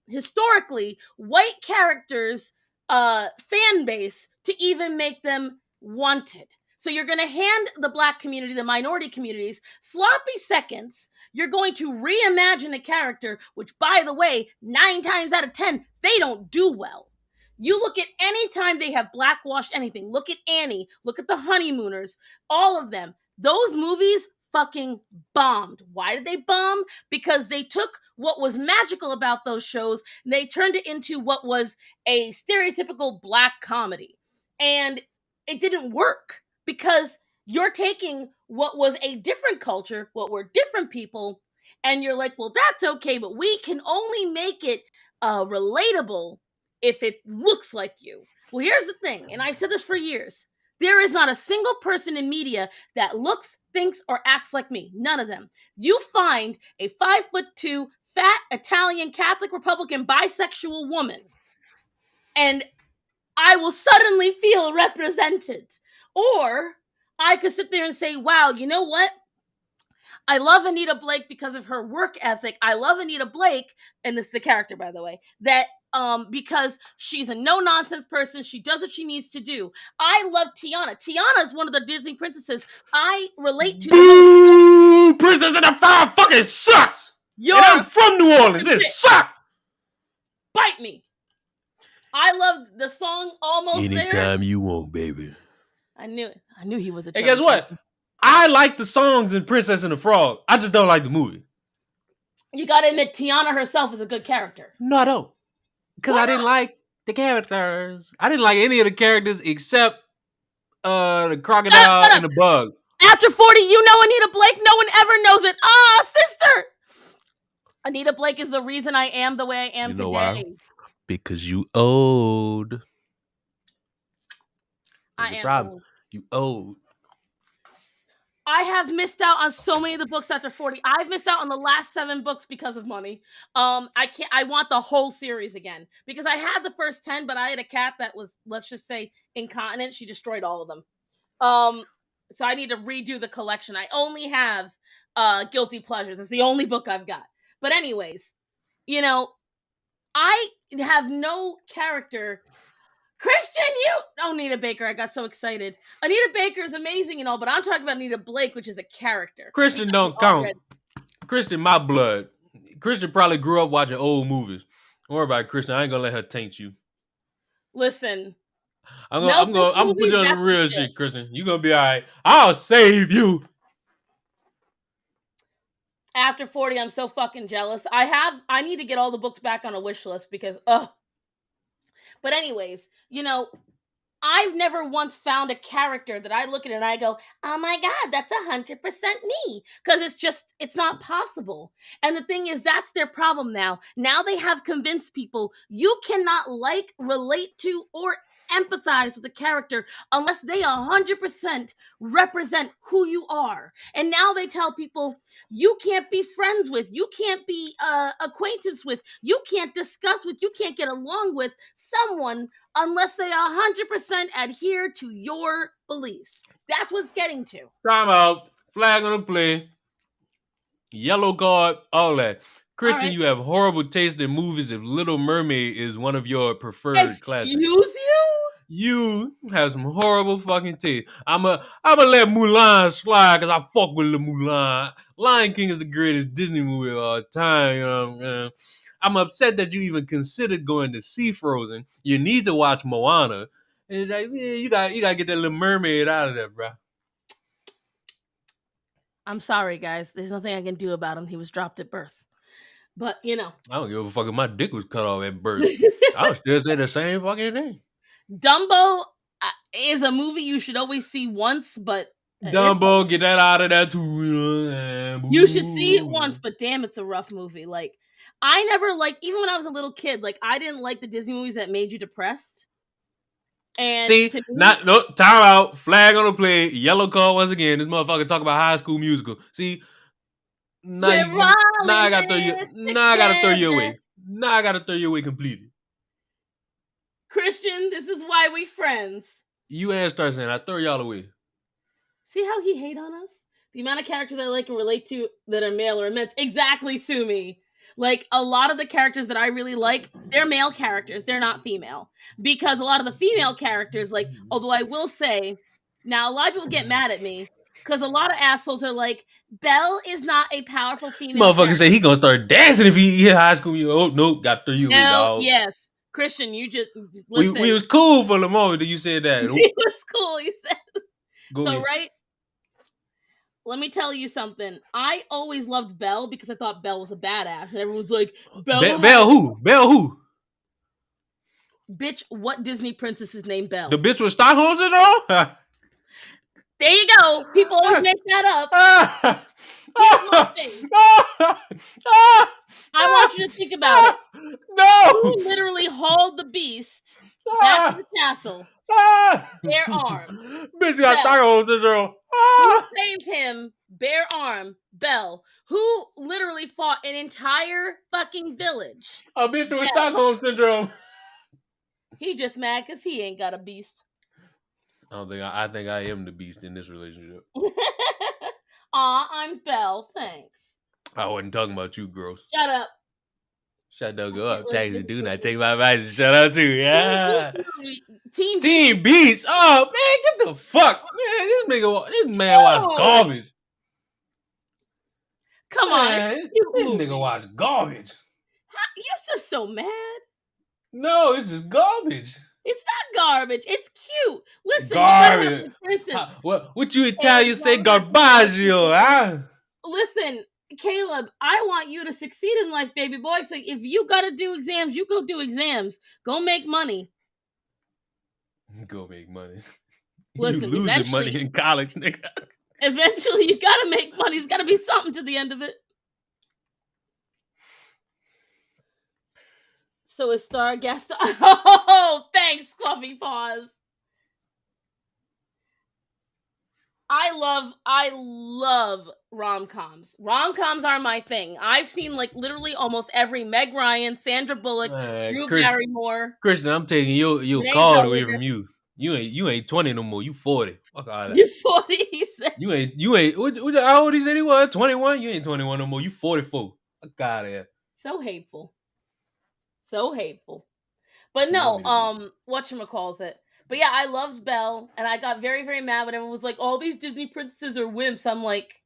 historically white characters fan base to even make them wanted. So you're going to hand the black community, the minority communities, sloppy seconds. You're going to reimagine a character, which, by the way, 9 times out of 10, they don't do well. You look at any time they have blackwashed anything. Look at Annie. Look at The Honeymooners. All of them. Those movies fucking bombed. Why did they bomb? Because they took what was magical about those shows and they turned it into what was a stereotypical black comedy. And it didn't work because you're taking what was a different culture, what were different people, and you're like, well, that's okay, but we can only make it relatable if it looks like you. Well, here's the thing, and I've said this for years. There is not a single person in media that looks, thinks, or acts like me. None of them. You find a 5'2", fat Italian Catholic Republican bisexual woman, and I will suddenly feel represented. Or I could sit there and say, wow, you know what? I love Anita Blake because of her work ethic. I love Anita Blake, and this is the character, by the way, that because she's a no-nonsense person. She does what she needs to do. I love Tiana. Tiana is one of the Disney princesses I relate to. Boo! Princess and the Fire fucking sucks! And I'm from New Orleans. It sucks! Bite me. I love the song Almost Anytime There. Anytime you want, baby. I knew it. I knew he was a Hey, guess what? I like the songs in Princess and the Frog. I just don't like the movie. You gotta admit, Tiana herself is a good character. No, I don't. Because I didn't like the characters. I didn't like any of the characters except the crocodile and the bug. After 40, you know Anita Blake? No one ever knows it. Ah, sister! Anita Blake is the reason I am the way I am today. Why? Because you old. That's I your am problem. old. You old. I have missed out on so many of the books after 40. I've missed out on the last 7 books because of money. I want the whole series again because I had the first 10, but I had a cat that was, let's just say, incontinent. She destroyed all of them. So I need to redo the collection. I only have Guilty Pleasures. It's the only book I've got. But anyways, you know, I have no character. Christian, Anita Baker. I got so excited. Anita Baker is amazing and all, but I'm talking about Anita Blake, which is a character. Christian don't count. Christian, my blood. Christian probably grew up watching old movies. Don't worry about it, Christian. I ain't gonna let her taint you. Listen, I'm Mel gonna Brooks put movies, you on some that's real the shit, Christian. You gonna be all right. I'll save you. After 40, I'm so fucking jealous. I need to get all the books back on a wish list because, ugh. But anyways, I've never once found a character that I look at and I go, oh my God, that's 100% me. Because it's not possible. And the thing is, that's their problem now. Now they have convinced people you cannot relate to, or empathize with a character unless they 100% represent who you are. And now they tell people you can't be friends with, you can't be acquaintance with, you can't discuss with, you can't get along with someone unless they 100% adhere to your beliefs. That's what's getting to. Time out. Flag on the play. Yellow card. All that. Christian, All right. you have horrible taste in movies if Little Mermaid is one of your preferred classics. Excuse you? You have some horrible fucking taste. I'ma let Mulan slide because I fuck with the Mulan. Lion King is the greatest Disney movie of all time. You know what I'm saying? I'm upset that you even considered going to see Frozen. You need to watch Moana. And it's like, yeah, you gotta get that Little Mermaid out of there, bro. I'm sorry, guys. There's nothing I can do about him. He was dropped at birth. But, I don't give a fuck if my dick was cut off at birth. I would still say the same fucking thing. Dumbo is a movie you should always see once, but Dumbo, get that out of there too. You should see it once, but damn, it's a rough movie. Like, I never liked, even when I was a little kid, like, I didn't like the Disney movies that made you depressed. And see, time out, flag on the play, yellow card once again. This motherfucker talk about High School Musical. See, now I gotta throw you away. Now I gotta throw you away completely. Christian, this is why we friends. You and start saying I throw y'all away. See how he hate on us? The amount of characters I like and relate to that are male are immense. Exactly, Sumi. Like, a lot of the characters that I really like, they're male characters. They're not female. Because a lot of the female characters, like, although I will say, now a lot of people get mad at me, because a lot of assholes are like, Belle is not a powerful female Motherfucker say he gonna start dancing if he hit High School Musical. Oh, nope, got to throw you away, dog. Yes. Christian, you just, listen. We was cool for the moment that you said that. It was cool, he said. Go so, ahead. right? Let me tell you something. I always loved Belle because I thought Belle was a badass. And everyone's like, Belle who? Belle who? Bitch, what Disney princess is named Belle? The bitch with Stockholm syndrome? There you go. People always make that up. Here's my thing. I want you to think about it. No! Who literally hauled the beast back to the castle? Bare armed. Bitch got Stockholm syndrome. Who saved him? Bare arm. Belle. Who literally fought an entire fucking village? A bitch with Stockholm syndrome. He just mad because he ain't got a beast. I think I am the beast in this relationship. Aw, I'm Belle. Thanks. I wasn't talking about you, girls. Shut up. Shut up. Taxi, do not take my advice and shut up too. Yeah. Team Beast. Oh man, get the fuck. Man, this man watch garbage. Come on. This nigga watch garbage. You're just so mad. No, it's just garbage. It's not garbage. It's cute. Listen, garbage. What you Italians say, garbaggio, huh? Listen, Caleb, I want you to succeed in life, baby boy. So if you gotta do exams, you go do exams. Go make money. Go make money. Listen, you losing money in college, nigga. Eventually, you gotta make money. There's gotta be something to the end of it. So is Star guest? Oh, thanks, Coffee Paws. I love rom-coms. Rom-coms are my thing. I've seen like literally almost every Meg Ryan, Sandra Bullock, Drew Chris, Barrymore, Christian, I'm taking your Renee call away Zellweger. from you. You ain't 20 no more. You 40. Fuck all that. You're 40. You ain't how old is anyone? 21? You ain't 21 no more. You 44. Fuck out of here. So hateful. So hateful. But What you want no, me to whatchamacalls it. But yeah, I loved Belle, and I got very, very mad when everyone was like, all these Disney princesses are wimps. I'm like,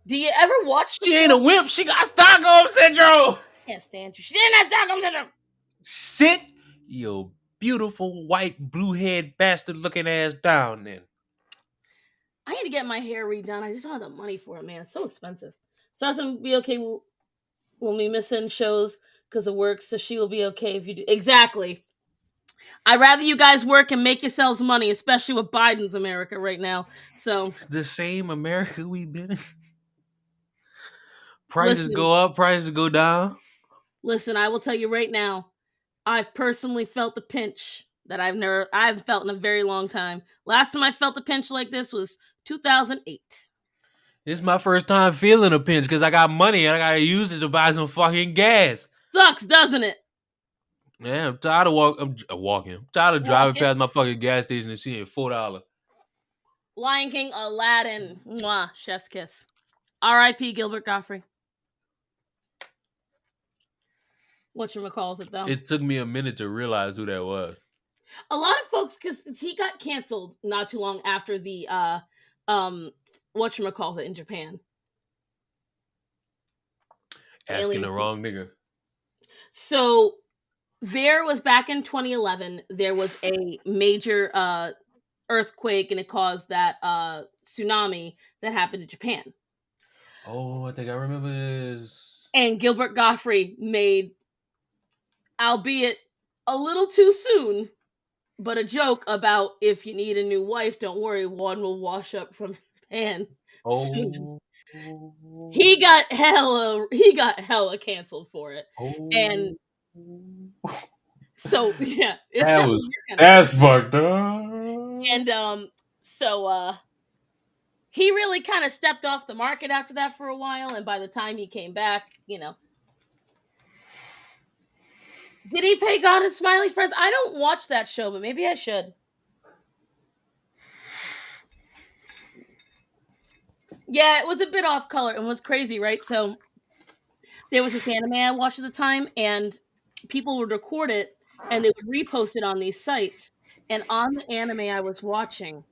do you ever watch the She ain't a wimp. She got Stockholm syndrome. Can't stand you. She didn't have Stockholm syndrome. Sit your beautiful white blue head bastard looking ass down then. I need to get my hair redone. I just don't have the money for it, man. It's so expensive. So I was gonna be okay when we missing shows because of work. So she will be okay if you do. Exactly. I'd rather you guys work and make yourselves money, especially with Biden's America right now. So The same America we've been in. Prices listen, go up, prices go down. listen. I will tell you right now. I've personally felt the pinch that I haven't felt in a very long time. Last time I felt a pinch like this was 2008. This is my first time feeling a pinch because I got money and I gotta use it to buy some fucking gas. Sucks, doesn't it? Yeah, I'm tired of walking. I'm tired of driving Walking. past my fucking gas station and seeing $4. Lion King, Aladdin, mwah, chef's kiss. R.I.P. Gilbert Gottfried. Whatchamacalls it though? It took me a minute to realize who that was. A lot of folks, because he got canceled not too long after the whatchamacalls it in Japan. Asking the wrong nigga. So there was back in 2011, there was a major earthquake and it caused that tsunami that happened in Japan. Oh, I think I remember this. And Gilbert Gottfried made, albeit a little too soon, but a joke about if you need a new wife, don't worry, one will wash up from Japan soon. He got hella canceled for it. And so yeah, that's fucked up. And so he really kind of stepped off the market after that for a while, and by the time he came back, you know. Did he pay God and Smiley Friends? I don't watch that show, but maybe I should. Yeah, it was a bit off color and was crazy, right? So there was this anime I watched at the time, and people would record it and they would repost it on these sites. And on the anime I was watching,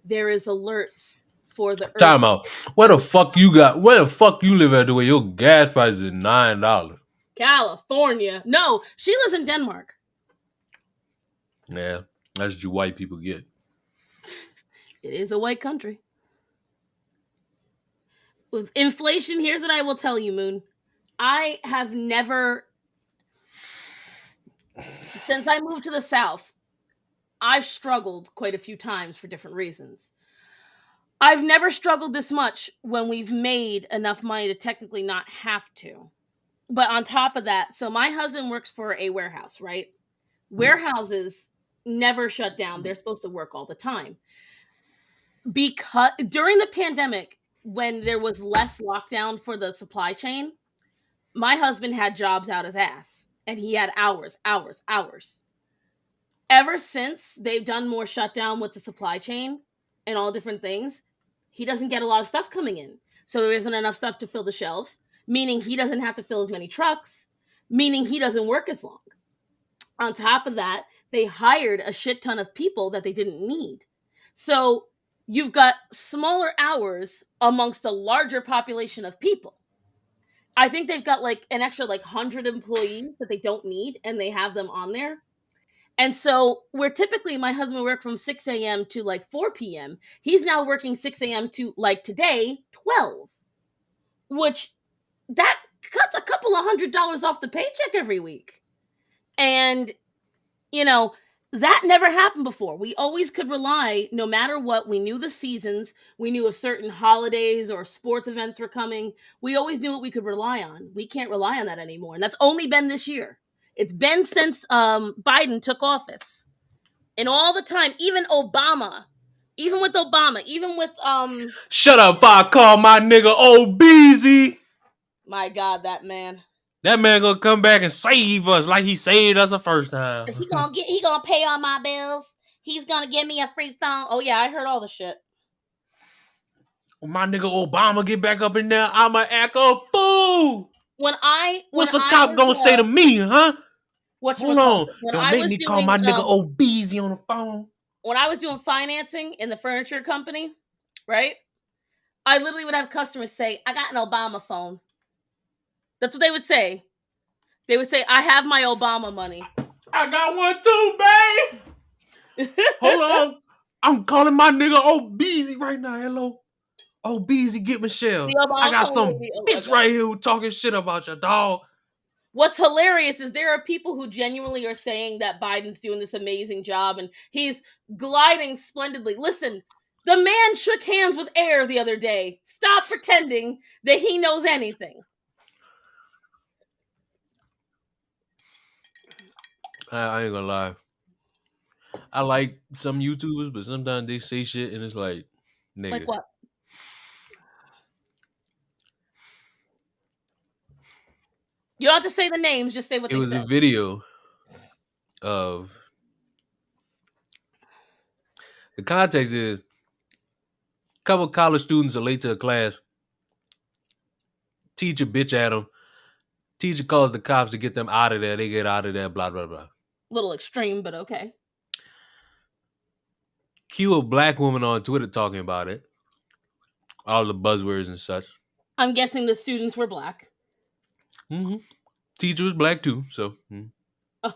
there is alerts for the earth. Time out. Where the fuck you live at the way your gas price is $9? California. No, she lives in Denmark. Yeah, that's what you white people get. It is a white country. With inflation, here's what I will tell you, Moon. I have never, since I moved to the South, I've struggled quite a few times for different reasons. I've never struggled this much when we've made enough money to technically not have to. But on top of that, so my husband works for a warehouse, right? Warehouses never shut down. They're supposed to work all the time. Because during the pandemic, when there was less lockdown for the supply chain, my husband had jobs out his ass and he had hours. Ever since they've done more shutdown with the supply chain and all different things, he doesn't get a lot of stuff coming in. So there isn't enough stuff to fill the shelves, meaning he doesn't have to fill as many trucks, meaning he doesn't work as long. On top of that, they hired a shit ton of people that they didn't need. So you've got smaller hours amongst a larger population of people. I think they've got like an extra like 100 employees that they don't need, and they have them on there. And so where typically my husband worked from 6 a.m. to like 4 p.m., he's now working 6 a.m. to like today, 12, which that cuts a couple of $100 off the paycheck every week. And, you know, that never happened before. We always could rely, no matter what, we knew the seasons, we knew if certain holidays or sports events were coming. We always knew what we could rely on. We can't rely on that anymore. And that's only been this year. It's been since Biden took office. And all the time, even Obama Even with Obama, even with Shut up if I call my nigga Obeezy. my God, that man. That man gonna come back and save us like he saved us the first time. He gonna pay all my bills. He's gonna give me a free phone. Oh yeah, I heard all the shit. When my nigga Obama get back up in there, I'ma act a fool. What's a cop gonna say to me, huh? Hold on. When Don't I make was me call doing my nigga Obeezy on the phone. when I was doing financing in the furniture company, right? I literally would have customers say, "I got an Obama phone." That's what they would say. They would say, "I have my Obama money." I got one too, babe. Hold on. I'm calling my nigga Obeezy right now. Hello. Obeezy, get Michelle. The Obama I got phone some would be, bitch right here who talking shit about your dog. What's hilarious is there are people who genuinely are saying that Biden's doing this amazing job and he's gliding splendidly. Listen, the man shook hands with air the other day. Stop pretending that he knows anything. I ain't gonna lie. I like some YouTubers, but sometimes they say shit and it's like, nigga. Like what? You don't have to say the names, just say what It they was said. a video of the context is a couple of college students are late to a class. Teacher bitch at them. Teacher calls the cops to get them out of there. They get out of there, blah, blah, blah. Little extreme, but okay. Cue a black woman on Twitter talking about it. All the buzzwords and such. I'm guessing the students were black. Mm-hmm. Teacher was black too, so. Oh.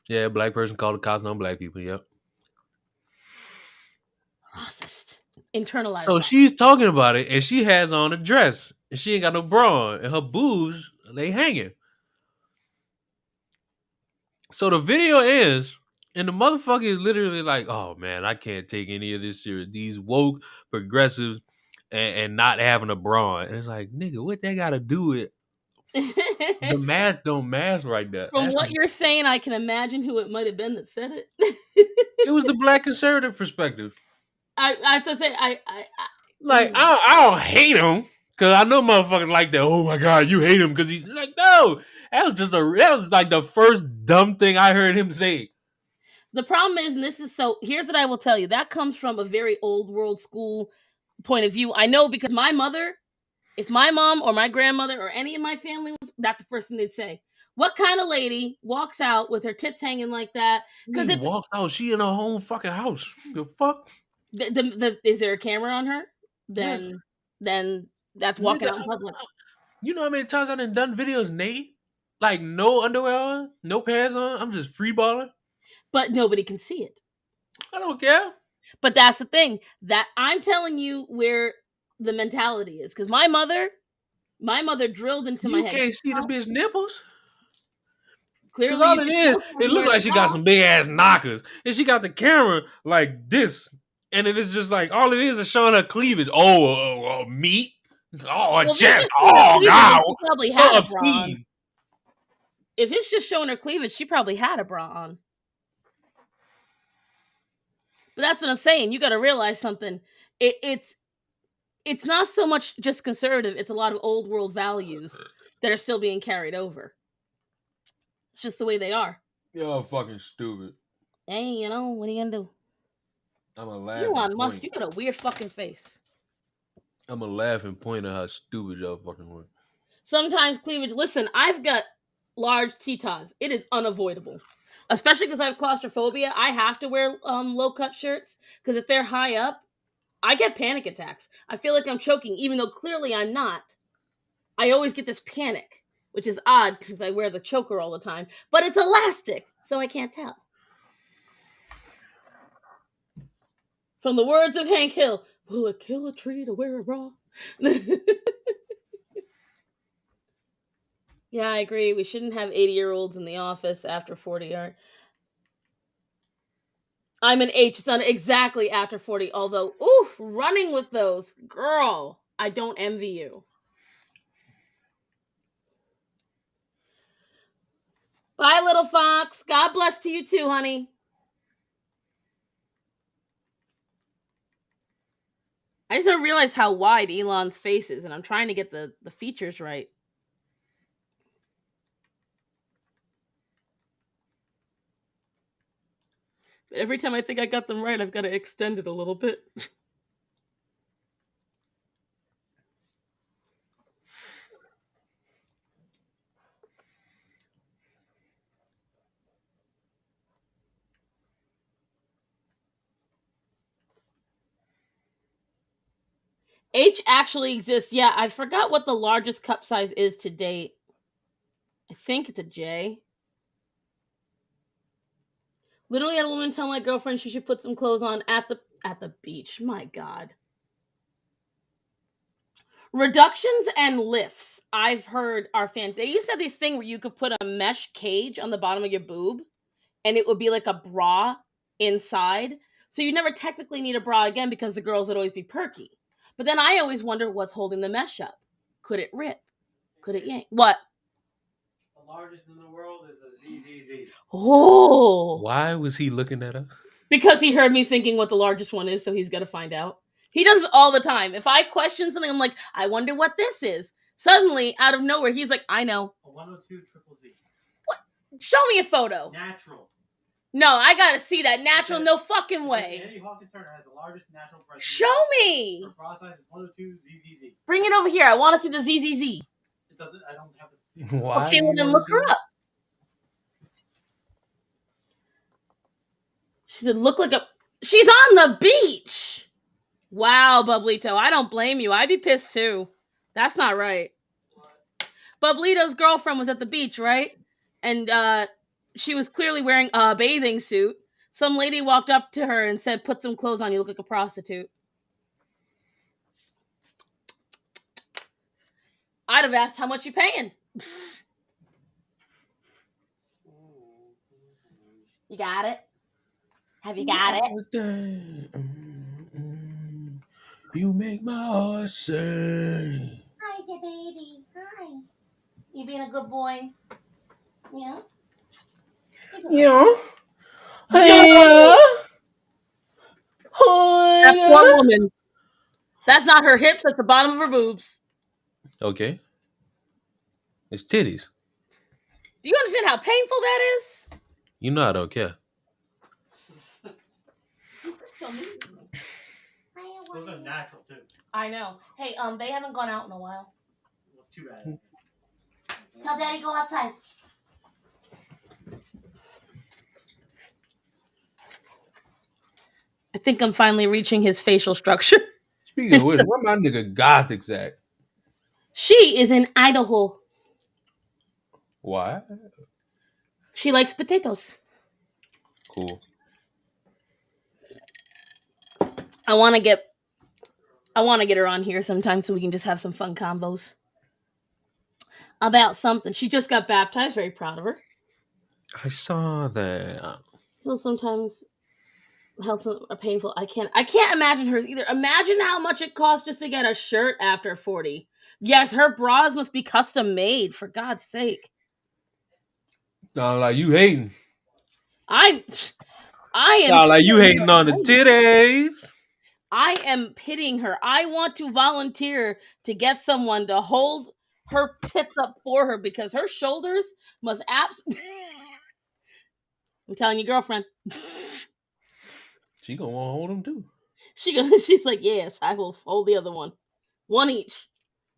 Yeah, black person called the cops on black people, yep. Racist. Internalized. So she's talking about it, and she has on a dress, and she ain't got no bra on, and her boobs, they hanging. So the video ends, and the motherfucker is literally like, oh man, I can't take any of this serious. These woke progressives and not having a bra on. And it's like, nigga, what they gotta do with the mask don't mask right there. From what you're saying, I can imagine who it might have been that said it. It was the black conservative perspective. I I don't hate him because I know motherfuckers like that. Oh my god, you hate him because he's like, no, that was like the first dumb thing I heard him say. The problem is, and here's what I will tell you. That comes from a very old world school point of view. I know because my mother, if my mom or my grandmother or any of my family was, that's the first thing they'd say. What kind of lady walks out with her tits hanging like that? Because it walks out, she in her own fucking house. The fuck? Is there a camera on her? Then that's walking out in public. You know how many times I done videos naked? Like no underwear on, no pants on. I'm just free balling. But nobody can see it. I don't care. But that's the thing. That I'm telling you where the mentality is. Because my mother drilled into my head. You can't see the bitch nipples. Clearly, all it is, it looks like she got some big ass knockers, and she got the camera like this, and it is just like all it is showing her cleavage. Meat. Oh, chest. Oh, God. So obscene. If it's just showing her cleavage, she probably had a bra on. But that's what I'm saying. You got to realize something. It's not so much just conservative. It's a lot of old world values that are still being carried over. It's just the way they are. You're fucking stupid. Hey, what are you gonna do? I'm a laugh. Elon Musk, you got a weird fucking face. I'm a laugh and point at how stupid y'all fucking were. Sometimes cleavage. Listen, I've got large titas. It is unavoidable, especially because I have claustrophobia. I have to wear low cut shirts because if they're high up, I get panic attacks. I feel like I'm choking, even though clearly I'm not. I always get this panic, which is odd because I wear the choker all the time. But it's elastic, so I can't tell. From the words of Hank Hill, will it kill a tree to wear a bra? Yeah, I agree. We shouldn't have 80-year-olds in the office after 40. I'm an H. It's not exactly after 40. Although, running with those. Girl, I don't envy you. Bye, little fox. God bless to you too, honey. I just don't realize how wide Elon's face is, and I'm trying to get the features right. But every time I think I got them right, I've got to extend it a little bit. H actually exists. Yeah, I forgot what the largest cup size is to date. I think it's a J. Literally had a woman tell my girlfriend she should put some clothes on at the beach. My God. Reductions and lifts, I've heard are fan. They used to have this thing where you could put a mesh cage on the bottom of your boob, and it would be like a bra inside. So you never technically need a bra again because the girls would always be perky. But then I always wonder what's holding the mesh up. Could it rip? Could it yank? What? The largest in the world is a ZZZ. Oh. Why was he looking that up? Because he heard me thinking what the largest one is, so he's got to find out. He does it all the time. If I question something, I'm like, I wonder what this is. Suddenly, out of nowhere, he's like, I know. A 102 triple Z. What? Show me a photo. Natural. No, I gotta see that. Natural, no fucking way. Eddie Hawkins Turner has the largest natural breast. Show me. Her bra size is 102 ZZZ. Bring it over here. I want to see the ZZZ. It doesn't. I don't have the. Why? Okay, well then look her up. She said, look like a... She's on the beach. Wow, Bublito. I don't blame you. I'd be pissed too. That's not right. Bublito's girlfriend was at the beach, right? And she was clearly wearing a bathing suit. Some lady walked up to her and said, put some clothes on. You look like a prostitute. I'd have asked how much you paying. You got it? Have you got it? You make my heart sing. Hi, dear baby. Hi. You being a good boy? Yeah? Yeah. Yeah. Hey. That poor woman. That's not her hips. That's the bottom of her boobs. Okay. It's titties. Do you understand how painful that is? You know I don't care. Those are natural too. I know. Hey, they haven't gone out in a while. Well, too bad. Tell Daddy go outside. I think I'm finally reaching his facial structure. Speaking of which, where my nigga Gothic at? She is in Idaho. Why? She likes potatoes. Cool. I want to get her on here sometime so we can just have some fun combos about something. She just got baptized. Very proud of her. I saw that. Well, sometimes health are painful. I can't imagine hers either. Imagine how much it costs just to get a shirt after 40. Yes, her bras must be custom made, for God's sake. Sound like you hating. I am. Sound like you hating on the titties. I am pitying her. I want to volunteer to get someone to hold her tits up for her because her shoulders must absolutely. I'm telling you, girlfriend. She gonna want to hold them too. She's like, yes, I will hold the other one. One each.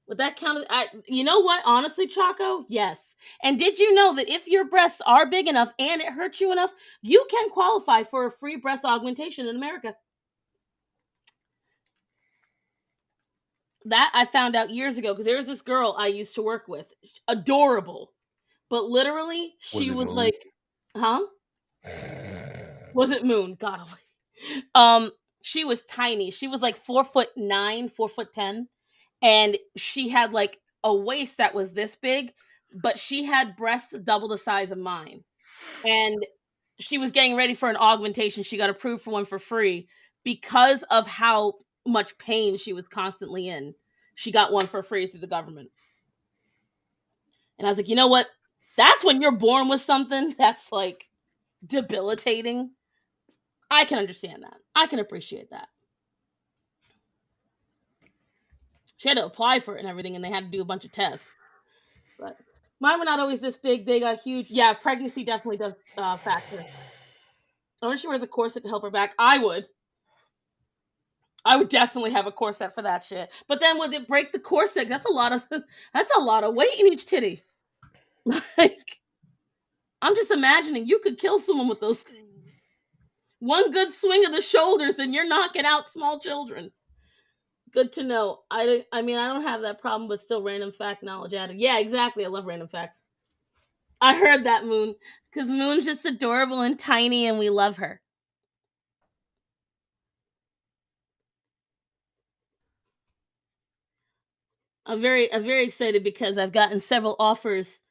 Would that count? You know what? Honestly, Choco, yes. And did you know that if your breasts are big enough and it hurts you enough, you can qualify for a free breast augmentation in America? That I found out years ago because there was this girl I used to work with. Adorable. But literally, she was like, huh? Was it Moon? God almighty. She was tiny. She was like 4'9", 4'10", and she had like a waist that was this big, but she had breasts double the size of mine. And she was getting ready for an augmentation. She got approved for one for free because of how much pain she was constantly in. She got one for free through the government. And I was like, you know what? That's when you're born with something that's like debilitating. I can understand that. I can appreciate that. She had to apply for it and everything, and they had to do a bunch of tests. But mine were not always this big. They got huge. Yeah, pregnancy definitely does factor. I wish she wears a corset to help her back. I would definitely have a corset for that shit. But then would it break the corset? That's a lot of weight in each titty. Like, I'm just imagining you could kill someone with those things. One good swing of the shoulders and you're knocking out small children. Good to know. I mean, I don't have that problem, but still random fact knowledge added. Yeah, exactly. I love random facts. I heard that, Moon. Because Moon's just adorable and tiny and we love her. I'm very excited because I've gotten several offers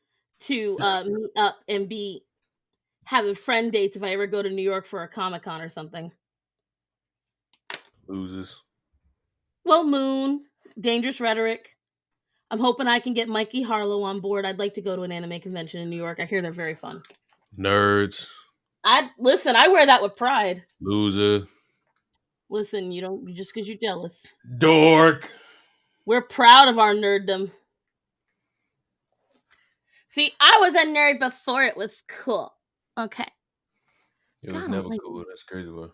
to meet up and be having friend dates if I ever go to New York for a Comic-Con or something. Loses. Well, Moon, Dangerous Rhetoric. I'm hoping I can get Mikey Harlow on board. I'd like to go to an anime convention in New York. I hear they're very fun. Nerds. I wear that with pride. Loser. Listen, you don't just because you're jealous. Dork. We're proud of our nerddom. See, I was a nerd before it was cool. Okay. It was never cool. That's crazy, bro.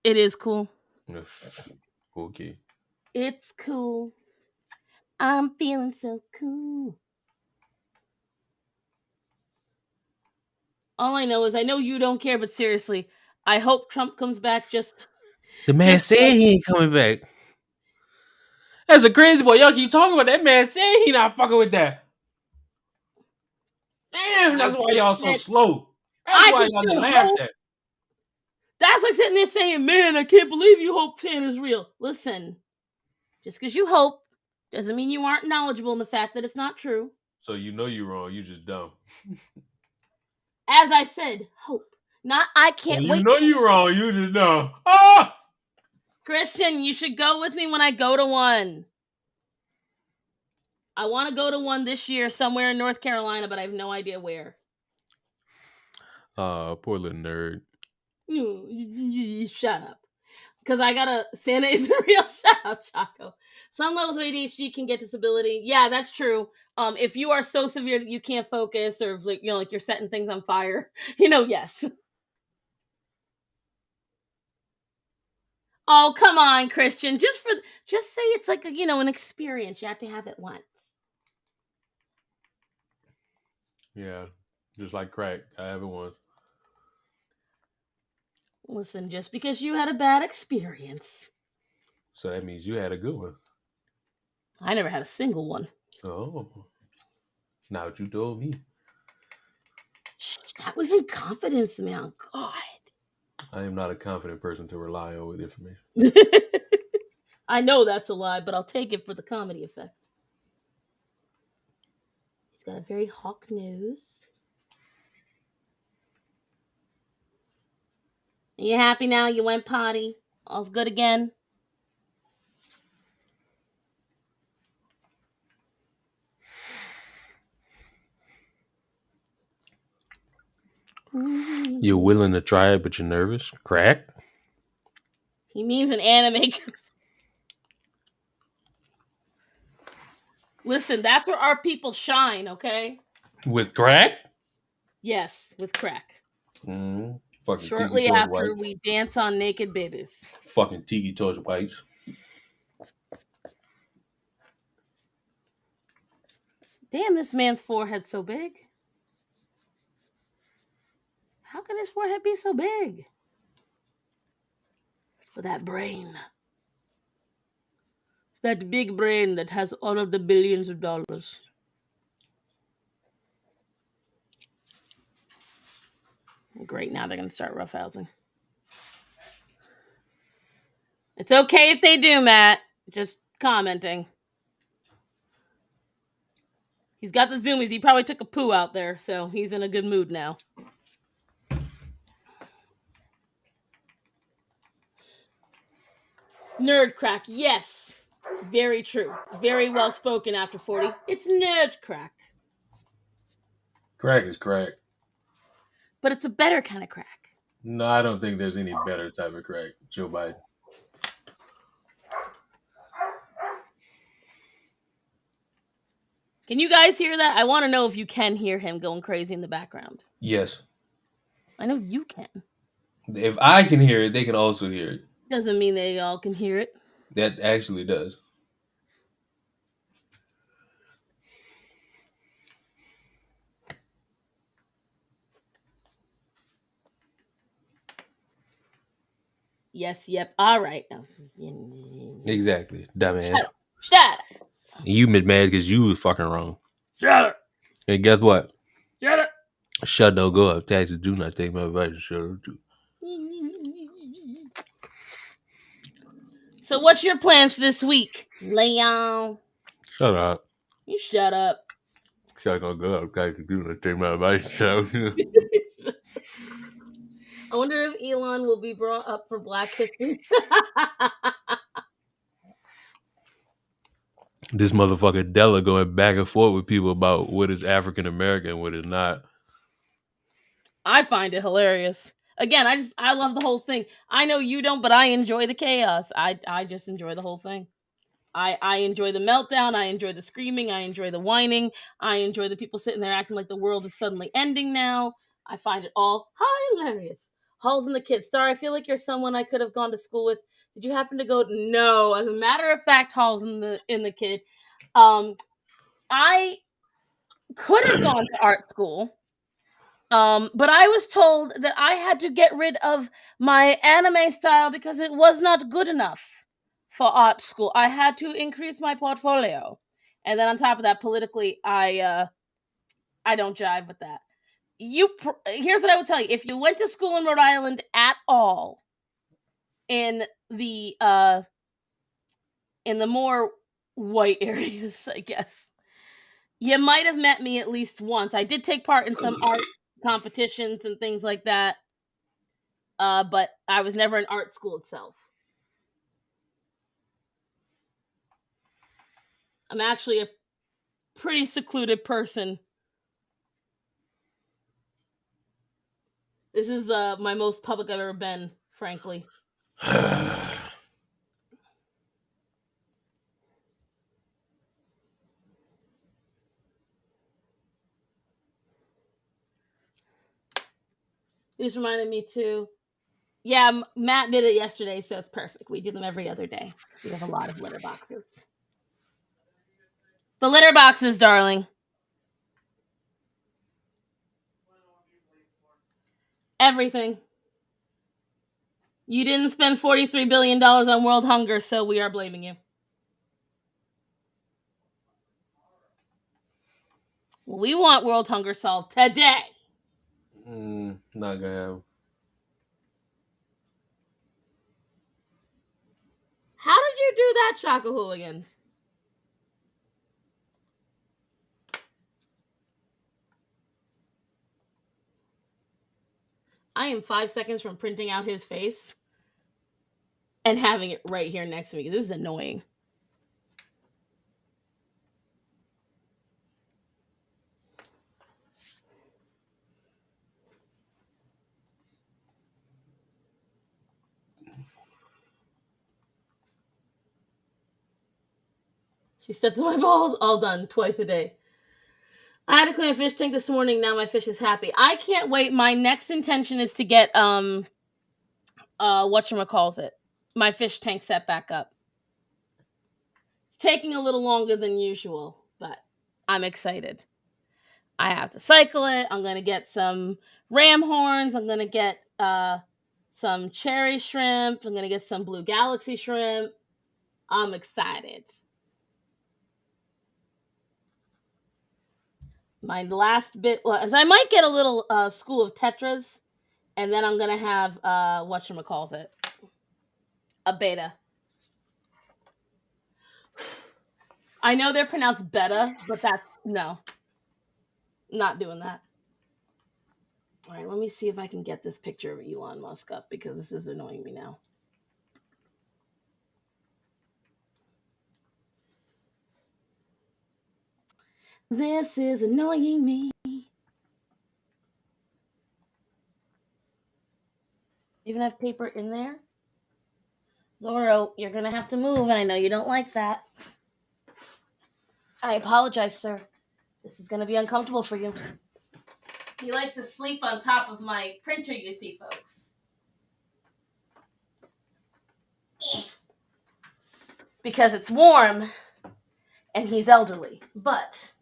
It is cool. Okay. It's cool. I'm feeling so cool. All I know is I know you don't care, but seriously, I hope Trump comes back just... The man said he ain't coming back. That's a crazy boy. Y'all keep talking about that man saying he not fucking with that. Damn, that's why y'all so slow. That's why y'all didn't laugh at. That's like sitting there saying, man, I can't believe you hope Santa's real. Listen, just because you hope doesn't mean you aren't knowledgeable in the fact that it's not true. So you know you're wrong. You just dumb. As I said, hope. Not I can't wait. You know you're wrong. You just dumb. Ah! Christian, you should go with me when I go to one. I want to go to one this year somewhere in North Carolina, but I have no idea where. Poor little nerd. Shut up. Because I got Santa is real. Shut up, Chaco. Some levels of ADHD can get disability. Yeah, that's true. If you are so severe that you can't focus, or like you're setting things on fire, yes. Oh, come on, Christian. Just say it's like an experience. You have to have it once. Yeah, just like crack. I have it once. Listen, just because you had a bad experience. So that means you had a good one. I never had a single one. Oh. Now what you told me. Shh, that was in confidence, man. God. I am not a confident person to rely on with information. I know that's a lie, but I'll take it for the comedy effect. He's got a very hawk nose. Are you happy now? You went potty? All's good again? You're willing to try it, but you're nervous? Crack? He means an anime. Listen, that's where our people shine, okay? With crack? Yes, with crack. Fucking shortly after we dance on naked babies. Fucking tiki torch whites. Damn, this man's forehead's so big. How can his forehead be so big? For that brain. That big brain that has all of the billions of dollars. Great, now they're going to start roughhousing. It's okay if they do, Matt. Just commenting. He's got the zoomies. He probably took a poo out there, so he's in a good mood now. Nerd crack, yes. Very true. Very well spoken after 40. It's nerd crack. Crack is crack. But it's a better kind of crack. No, I don't think there's any better type of crack. Joe Biden. Can you guys hear that? I want to know if you can hear him going crazy in the background. Yes. I know you can. If I can hear it, they can also hear it. Doesn't mean they all can hear it. That actually does. Yes, yep. All right. Exactly. Dumbass. Shut up. You mad because you was fucking wrong. Shut up. And guess what? Shut up. Shut no go up. Taxes do not take my advice. Shut up. So what's your plans for this week, Leon? Shut up. You shut up. Shut no go up. Taxes do not take my advice. Shut up. I wonder if Elon will be brought up for Black History. This motherfucker Della going back and forth with people about what is African American and what is not. I find it hilarious. Again, I love the whole thing. I know you don't, but I enjoy the chaos. I just enjoy the whole thing. I enjoy the meltdown. I enjoy the screaming. I enjoy the whining. I enjoy the people sitting there acting like the world is suddenly ending now. I find it all hilarious. Halls and the kids. Star, I feel like you're someone I could have gone to school with. Did you happen to go? No. As a matter of fact, Halls and the kid. I could have gone to art school. But I was told that I had to get rid of my anime style because it was not good enough for art school. I had to increase my portfolio. And then on top of that, politically, I don't jive with that. Here's what I would tell you. If you went to school in Rhode Island at all, in the more white areas, I guess, you might have met me at least once. I did take part in some art competitions and things like that. But I was never in art school itself. I'm actually a pretty secluded person. This is my most public I've ever been, frankly. This reminded me too. Yeah, Matt did it yesterday, so it's perfect. We do them every other day. We have a lot of litter boxes. The litter boxes, darling. Everything. You didn't spend $43 billion on world hunger, so we are blaming you. Well, we want world hunger solved today. Not gonna happen. How did you do that, Chaka Hooligan? I am 5 seconds from printing out his face and having it right here next to me. This is annoying. She stepped on my balls. All done. Twice a day. I had to clean a fish tank this morning. Now my fish is happy. I can't wait. My next intention is to get whatchamacallit, my fish tank set back up. It's taking a little longer than usual, but I'm excited. I have to cycle it. I'm gonna get some ram horns. I'm gonna get some cherry shrimp. I'm gonna get some blue galaxy shrimp. I'm excited. My last bit was I might get a little school of tetras, and then I'm gonna have whatchamacallit, a beta. I know they're pronounced beta, but that's no, not doing that. All right, let me see if I can get this picture of Elon Musk up because this is annoying me now. This is annoying me. Even have paper in there? Zorro, you're gonna have to move, and I know you don't like that. I apologize, sir. This is going to be uncomfortable for you. He likes to sleep on top of my printer, you see, folks. Because it's warm and he's elderly. But,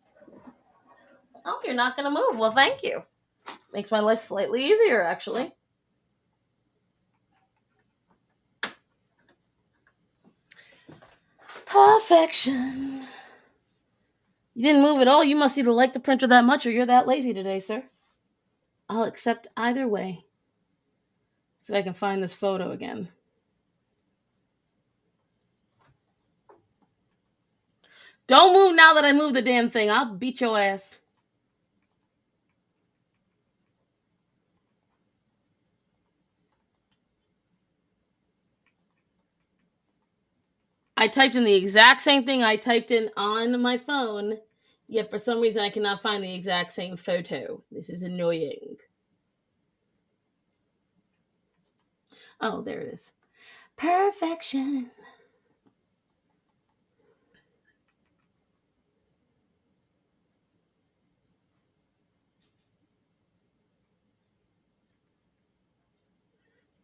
oh, you're not going to move. Well, thank you. Makes my life slightly easier, actually. Perfection. You didn't move at all. You must either like the printer that much or you're that lazy today, sir. I'll accept either way. So I can find this photo again. Don't move now that I moved the damn thing. I'll beat your ass. I typed in the exact same thing I typed in on my phone, yet for some reason I cannot find the exact same photo. This is annoying. Oh, there it is. Perfection.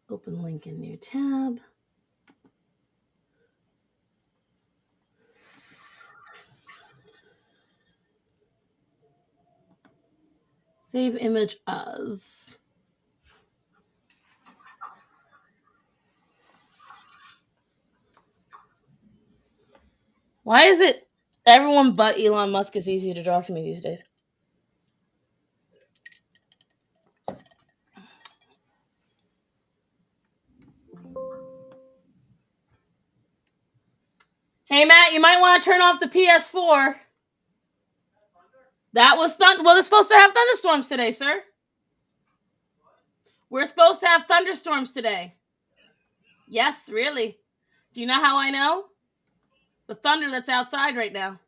Open link in new tab. Save image as. Why is it everyone but Elon Musk is easy to draw for me these days? Hey, Matt, you might want to turn off the PS4. That was well, they're supposed to have thunderstorms today, sir. We're supposed to have thunderstorms today. Yes, really. Do you know how I know? The thunder that's outside right now.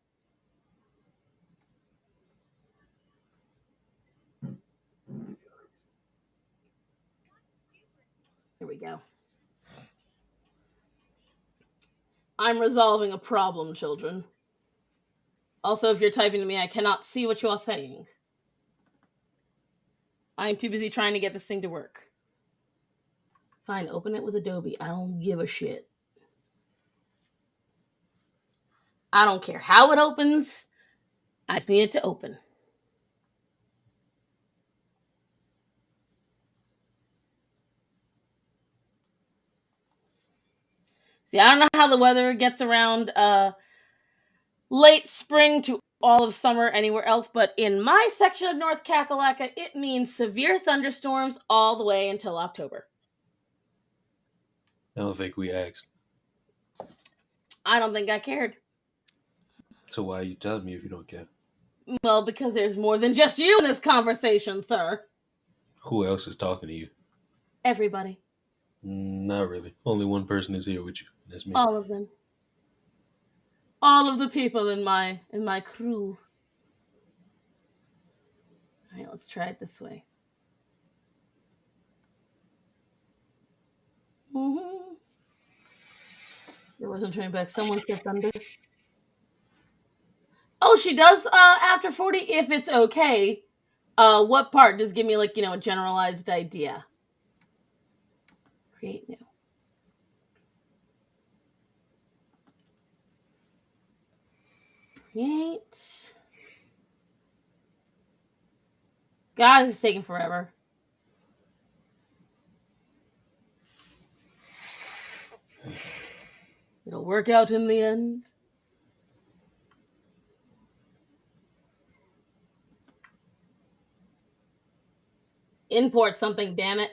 Here we go. I'm resolving a problem, children. Also, if you're typing to me, I cannot see what you are saying. I'm too busy trying to get this thing to work. Fine, open it with Adobe. I don't give a shit. I don't care how it opens. I just need it to open. See, I don't know how the weather gets around late spring to all of summer anywhere else, but in my section of North Kakalaka, it means severe thunderstorms all the way until October. I don't think we asked. I don't think I cared. So why are you telling me if you don't care? Well, because there's more than just you in this conversation, sir. Who else is talking to you? Everybody. Not really. Only one person is here with you. That's me. All of them. All of the people in my crew. All right, let's try it this way. Mm-hmm. There wasn't turning back. Someone said thunder. Oh, she does after 40 if it's okay. What part? Just give me like, a generalized idea. Create new. Create. Guys, it's taking forever. It'll work out in the end. Import something, damn it.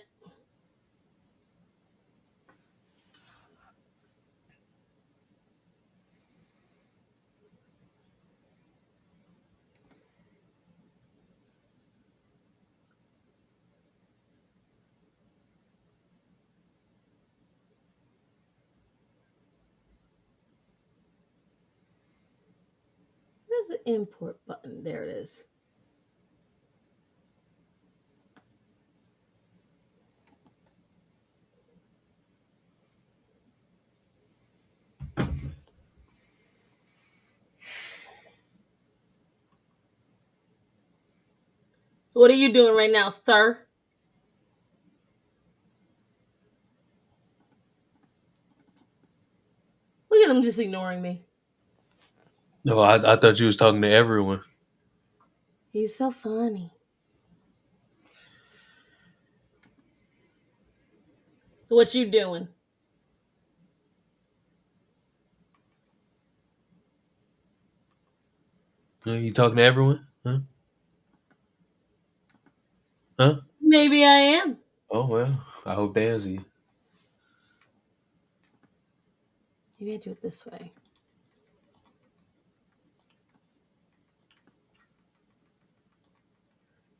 Where's the import button? There it is. So what are you doing right now, sir? Look at him just ignoring me. No, I thought you was talking to everyone. He's so funny. So what you doing? You talking to everyone? Huh? Huh? Maybe I am. Oh well. I hope they answer you. Maybe I do it this way.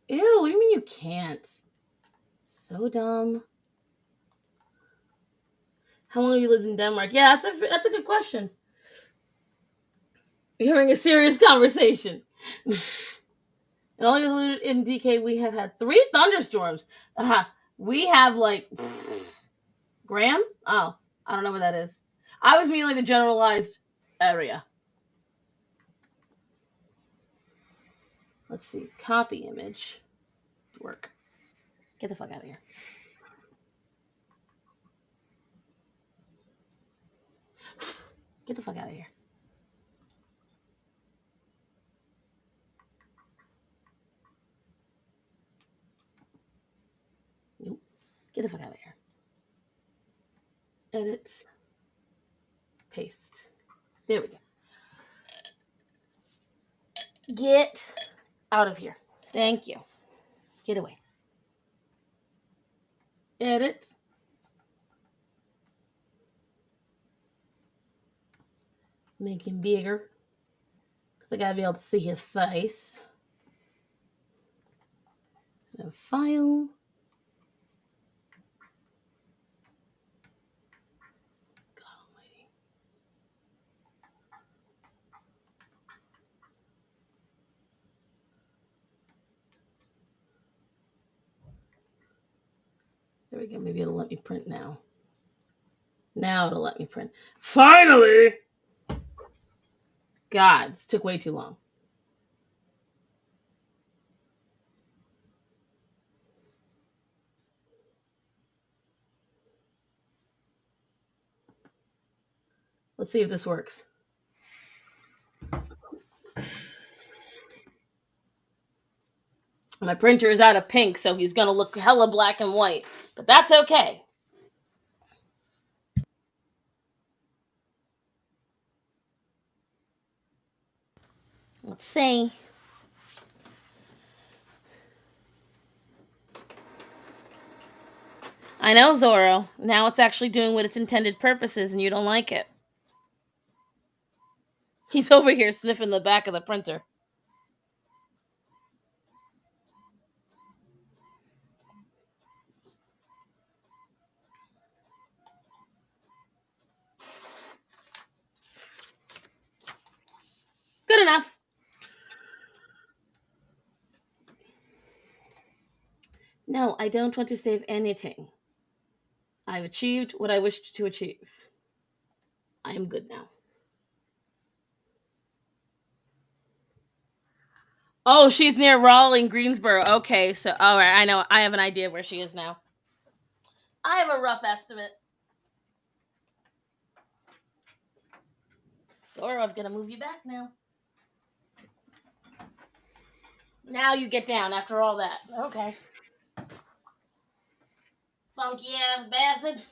Ew, what do you mean you can't? So dumb. How long have you lived in Denmark? Yeah, that's a good question. We're having a serious conversation. And only lived in DK, we have had 3 thunderstorms. We have like Graham? Oh, I don't know what that is. I was meaning like the generalized area. Let's see. Copy image. Work. Get the fuck out of here. Get the fuck out of here. Nope. Get the fuck out of here. Edit. Paste. There we go. Get out of here. Thank you. Get away. Edit. Make him bigger. Because I gotta be able to see his face. And file. Golly. There we go. Maybe it'll let me print now. Now it'll let me print. Finally! God, this took way too long. Let's see if this works. My printer is out of pink, so he's gonna look hella black and white. But that's okay. Let's see. I know, Zorro. Now it's actually doing what its intended purpose is, and you don't like it. He's over here sniffing the back of the printer. Good enough. No, I don't want to save anything. I've achieved what I wished to achieve. I am good now. Oh, she's near Raleigh, Greensboro. Okay, so all right, I know. I have an idea where she is now. I have a rough estimate. Zorro, I'm gonna move you back now. Now you get down after all that. Okay. Funky ass bastard.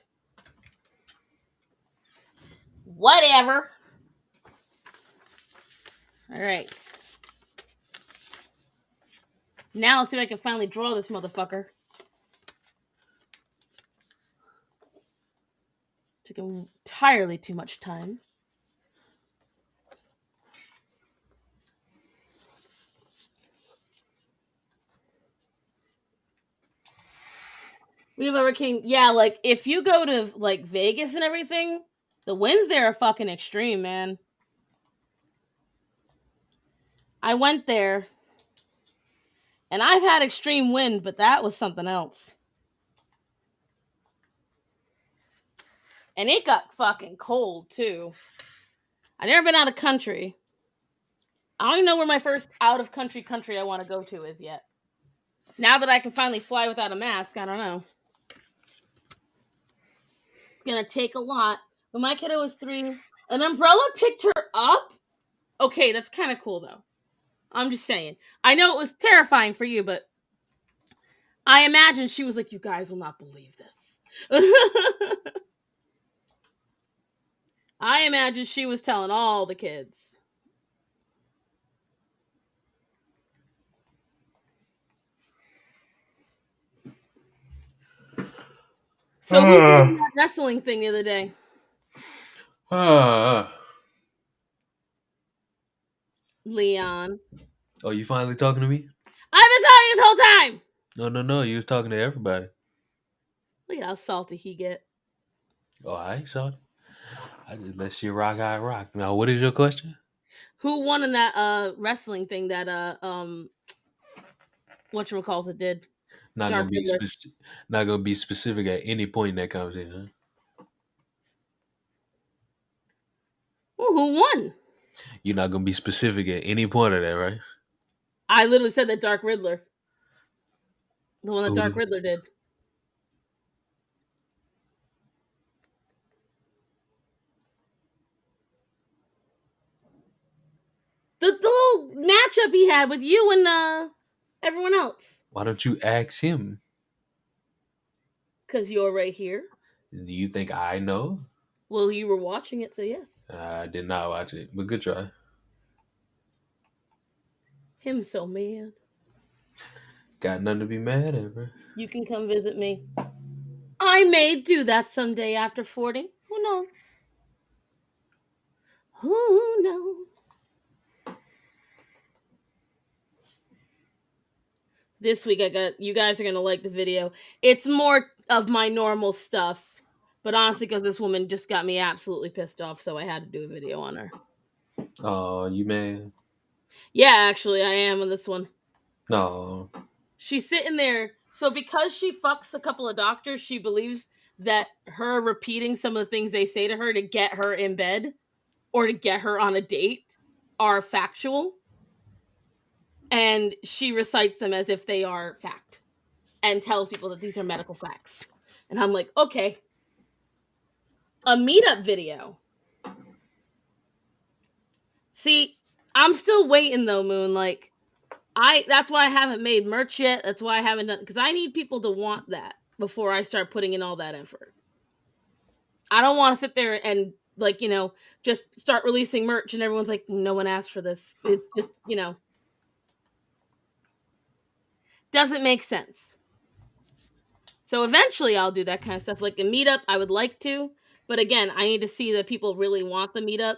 Whatever. All right. Now let's see if I can finally draw this motherfucker. Took entirely too much time. We have a hurricane. Yeah, like if you go to like Vegas and everything, the winds there are fucking extreme, man. I went there and I've had extreme wind, but that was something else. And it got fucking cold too. I've never been out of country. I don't even know where my first out of country I want to go to is yet. Now that I can finally fly without a mask, I don't know. Gonna take a lot. When my kiddo was 3, an umbrella picked her up. Okay, that's kind of cool though. I'm just saying. I know it was terrifying for you, but I imagine she was like, "You guys will not believe this." I imagine she was telling all the kids. So who did that wrestling thing the other day? Leon. Oh, you finally talking to me? I've been talking this whole time. No. You was talking to everybody. Look at how salty he get. Oh, I ain't sorry. I just let shit rock, I rock. Now, what is your question? Who won in that wrestling thing that whatchamacallit did? Not Dark gonna be Riddler. not gonna be specific at any point in that conversation. Well, who won? You're not gonna be specific at any point of that, right? I literally said that Dark Riddler. The one that Who Dark did? Riddler did. The little matchup he had with you and everyone else. Why don't you ask him? Because you're right here. Do you think I know? Well, you were watching it, so yes. I did not watch it, but good try. Him so mad. Got nothing to be mad at, bro. You can come visit me. I may do that someday after 40. Who knows? Who knows? This week you guys are going to like the video. It's more of my normal stuff. But honestly, because this woman just got me absolutely pissed off, so I had to do a video on her. Oh, you mad? Yeah, actually, I am on this one. No. She's sitting there. So because she fucks a couple of doctors, she believes that her repeating some of the things they say to her to get her in bed or to get her on a date are factual. And she recites them as if they are fact and tells people that these are medical facts. And I'm like, okay. A meetup video. See, I'm still waiting though, Moon. Like, that's why I haven't made merch yet. That's why I haven't done, because I need people to want that before I start putting in all that effort. I don't want to sit there and like, just start releasing merch and everyone's like, no one asked for this. It just, doesn't make sense. So eventually I'll do that kind of stuff. Like a meetup, I would like to, but again, I need to see that people really want the meetup.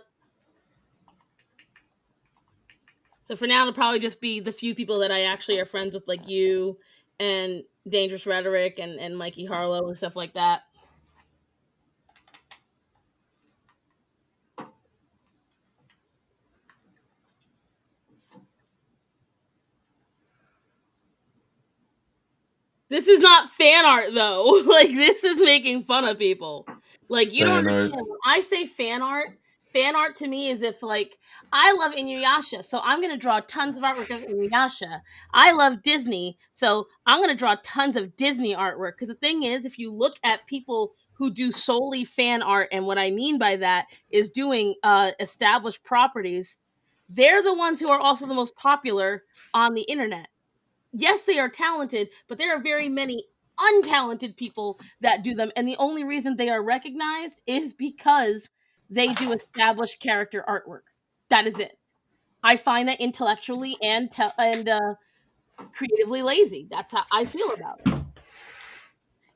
So for now, it'll probably just be the few people that I actually are friends with, like you and Dangerous Rhetoric and Mikey Harlow and stuff like that. This is not fan art, though. Like, this is making fun of people. Like, you don't understand. When I say fan art to me is if, like, I love Inuyasha, so I'm going to draw tons of artwork of Inuyasha. I love Disney, so I'm going to draw tons of Disney artwork. Because the thing is, if you look at people who do solely fan art, and what I mean by that is doing established properties, they're the ones who are also the most popular on the internet. Yes, they are talented, but there are very many untalented people that do them. And the only reason they are recognized is because they do established character artwork. That is it. I find that intellectually and creatively lazy. That's how I feel about it.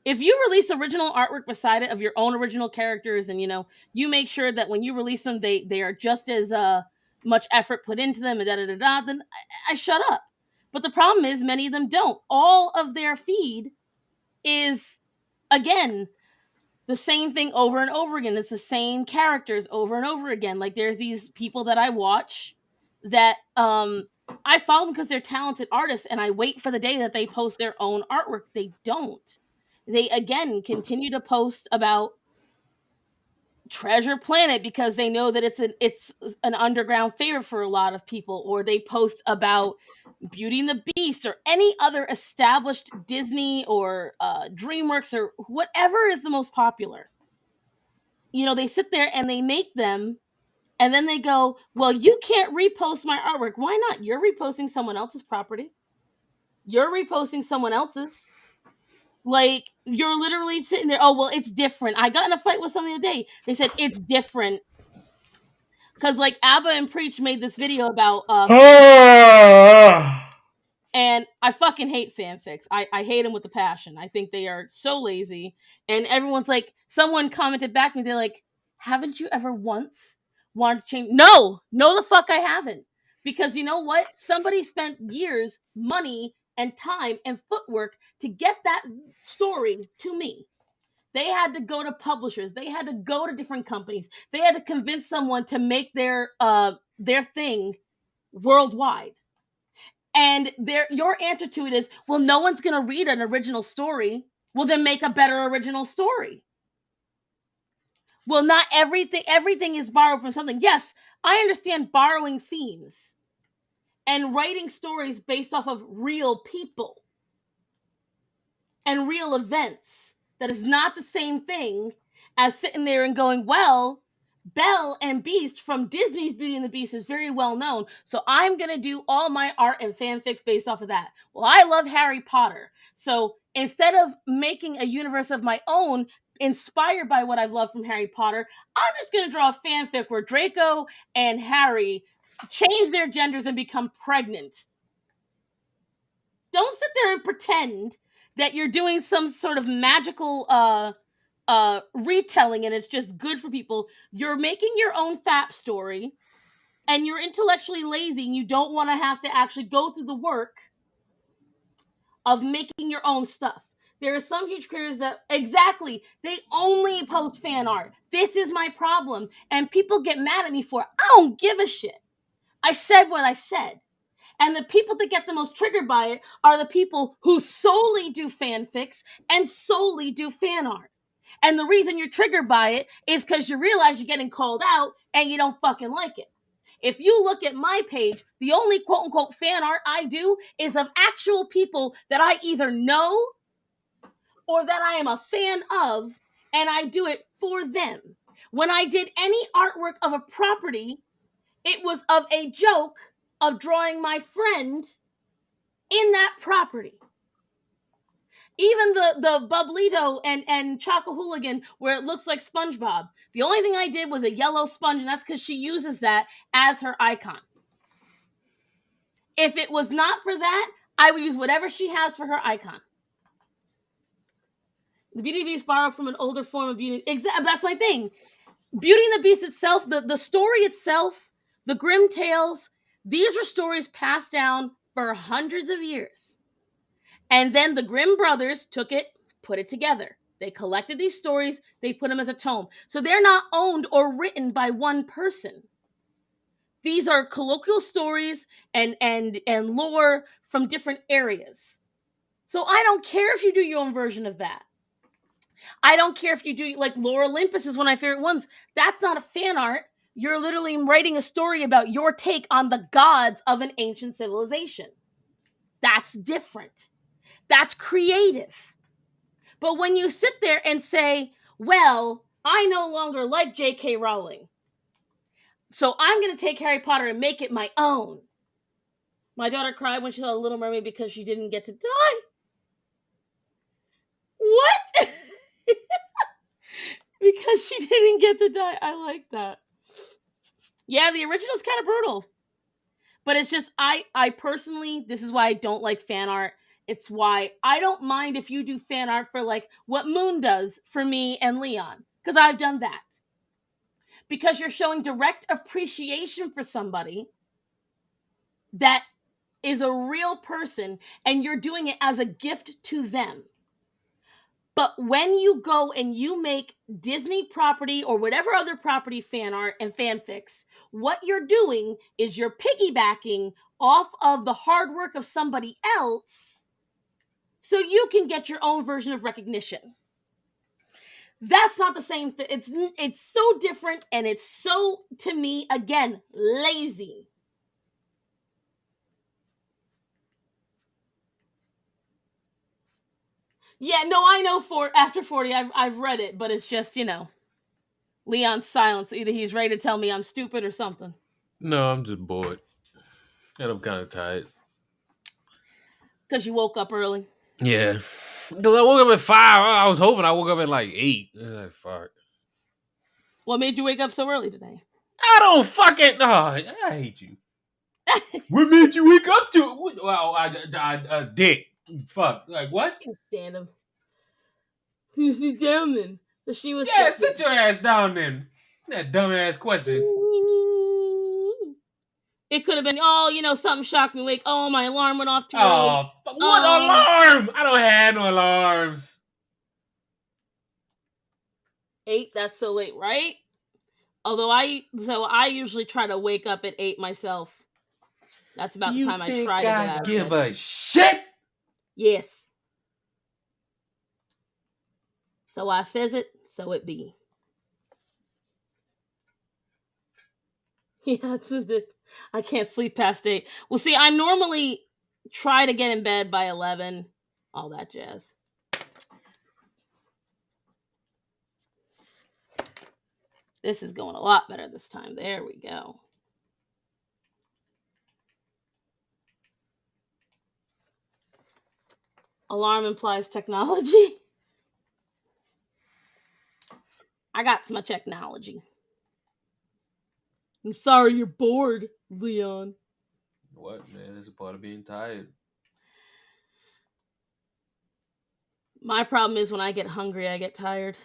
If you release original artwork beside it of your own original characters and, you make sure that when you release them, they are just as much effort put into them and da-da-da-da, then I shut up. But the problem is many of them don't. All of their feed is, again, the same thing over and over again. It's the same characters over and over again. Like, there's these people that I watch that I follow them because they're talented artists, and I wait for the day that they post their own artwork. They don't. They, again, continue to post about Treasure Planet because they know that it's an underground favorite for a lot of people, or they post about Beauty and the Beast or any other established Disney or DreamWorks or whatever is the most popular. You know, they sit there and they make them, and then they go, well, you can't repost my artwork. Why not? You're reposting someone else's property. You're reposting someone else's. Like, you're literally sitting there, oh, well, it's different. I got in a fight with someone the other day. They said, it's different. Because, like, Abba and Preach made this video about and I fucking hate fanfics. I hate them with a passion. I think they are so lazy. And everyone's like, someone commented back to me, they're like, haven't you ever once wanted to change? No, the fuck I haven't. Because you know what? Somebody spent years, money, and time and footwork to get that story to me. They had to go to publishers. They had to go to different companies. They had to convince someone to make their thing worldwide. And your answer to it is, well, no one's going to read an original story. Well, then make a better original story. Well, not everything is borrowed from something. Yes, I understand borrowing themes and writing stories based off of real people and real events. That is not the same thing as sitting there and going, well, Belle and Beast from Disney's Beauty and the Beast is very well known, so I'm going to do all my art and fanfics based off of that. Well, I love Harry Potter, so instead of making a universe of my own inspired by what I've loved from Harry Potter, I'm just going to draw a fanfic where Draco and Harry change their genders and become pregnant. Don't sit there and pretend that you're doing some sort of magical retelling and it's just good for people. You're making your own fap story and you're intellectually lazy and you don't want to have to actually go through the work of making your own stuff. There are some huge creators that, exactly, they only post fan art. This is my problem. And people get mad at me for it. I don't give a shit. I said what I said. And the people that get the most triggered by it are the people who solely do fanfics and solely do fan art. And the reason you're triggered by it is because you realize you're getting called out and you don't fucking like it. If you look at my page, the only quote unquote fan art I do is of actual people that I either know or that I am a fan of, and I do it for them. When I did any artwork of a property, it was of a joke of drawing my friend in that property. Even the Bublito and Choco Hooligan, where it looks like SpongeBob. The only thing I did was a yellow sponge, and that's because she uses that as her icon. If it was not for that, I would use whatever she has for her icon. The Beauty and the Beast borrowed from an older form of beauty. That's my thing. Beauty and the Beast itself, the story itself, the Grimm tales, these were stories passed down for hundreds of years. And then the Grimm brothers took it, put it together. They collected these stories, they put them as a tome. So they're not owned or written by one person. These are colloquial stories and lore from different areas. So I don't care if you do your own version of that. I don't care if you do, like, Lore Olympus is one of my favorite ones. That's not a fan art. You're literally writing a story about your take on the gods of an ancient civilization. That's different. That's creative. But when you sit there and say, well, I no longer like J.K. Rowling, so I'm going to take Harry Potter and make it my own. My daughter cried when she saw Little Mermaid because she didn't get to die. What? Because she didn't get to die. I like that. Yeah, the original's kind of brutal. But it's just, I personally, this is why I don't like fan art. It's why I don't mind if you do fan art for, like, what Moon does for me and Leon. Because I've done that. Because you're showing direct appreciation for somebody that is a real person and you're doing it as a gift to them. But when you go and you make Disney property or whatever other property fan art and fanfics, what you're doing is you're piggybacking off of the hard work of somebody else so you can get your own version of recognition. That's not the same thing. It's so different, and it's so, to me, again, lazy. Yeah, no, I know. After 40, I've read it, but it's just, Leon's silence. Either he's ready to tell me I'm stupid or something. No, I'm just bored. And I'm kind of tired. Because you woke up early. Yeah. Because I woke up at 5. I was hoping I woke up at like 8. Like, fuck. What made you wake up so early today? I don't fucking. Oh, I hate you. What made you wake up to it? Well, I dick. Fuck. Like, what? I can't stand him. You sit down then. So she was. Yeah, sit your ass down then. That dumbass question. It could have been, something shocked me. Like, my alarm went off too early. Oh, what alarm? I don't have no alarms. 8, that's so late, right? Although I usually try to wake up at 8 myself. That's about the time I try to get out of bed. Give a shit? Yes. So I says it, so it be. Yeah, I can't sleep past 8. Well, see, I normally try to get in bed by 11. All that jazz. This is going a lot better this time. There we go. Alarm implies technology. I got some technology. I'm sorry you're bored, Leon. What, man? That's a part of being tired. My problem is when I get hungry, I get tired.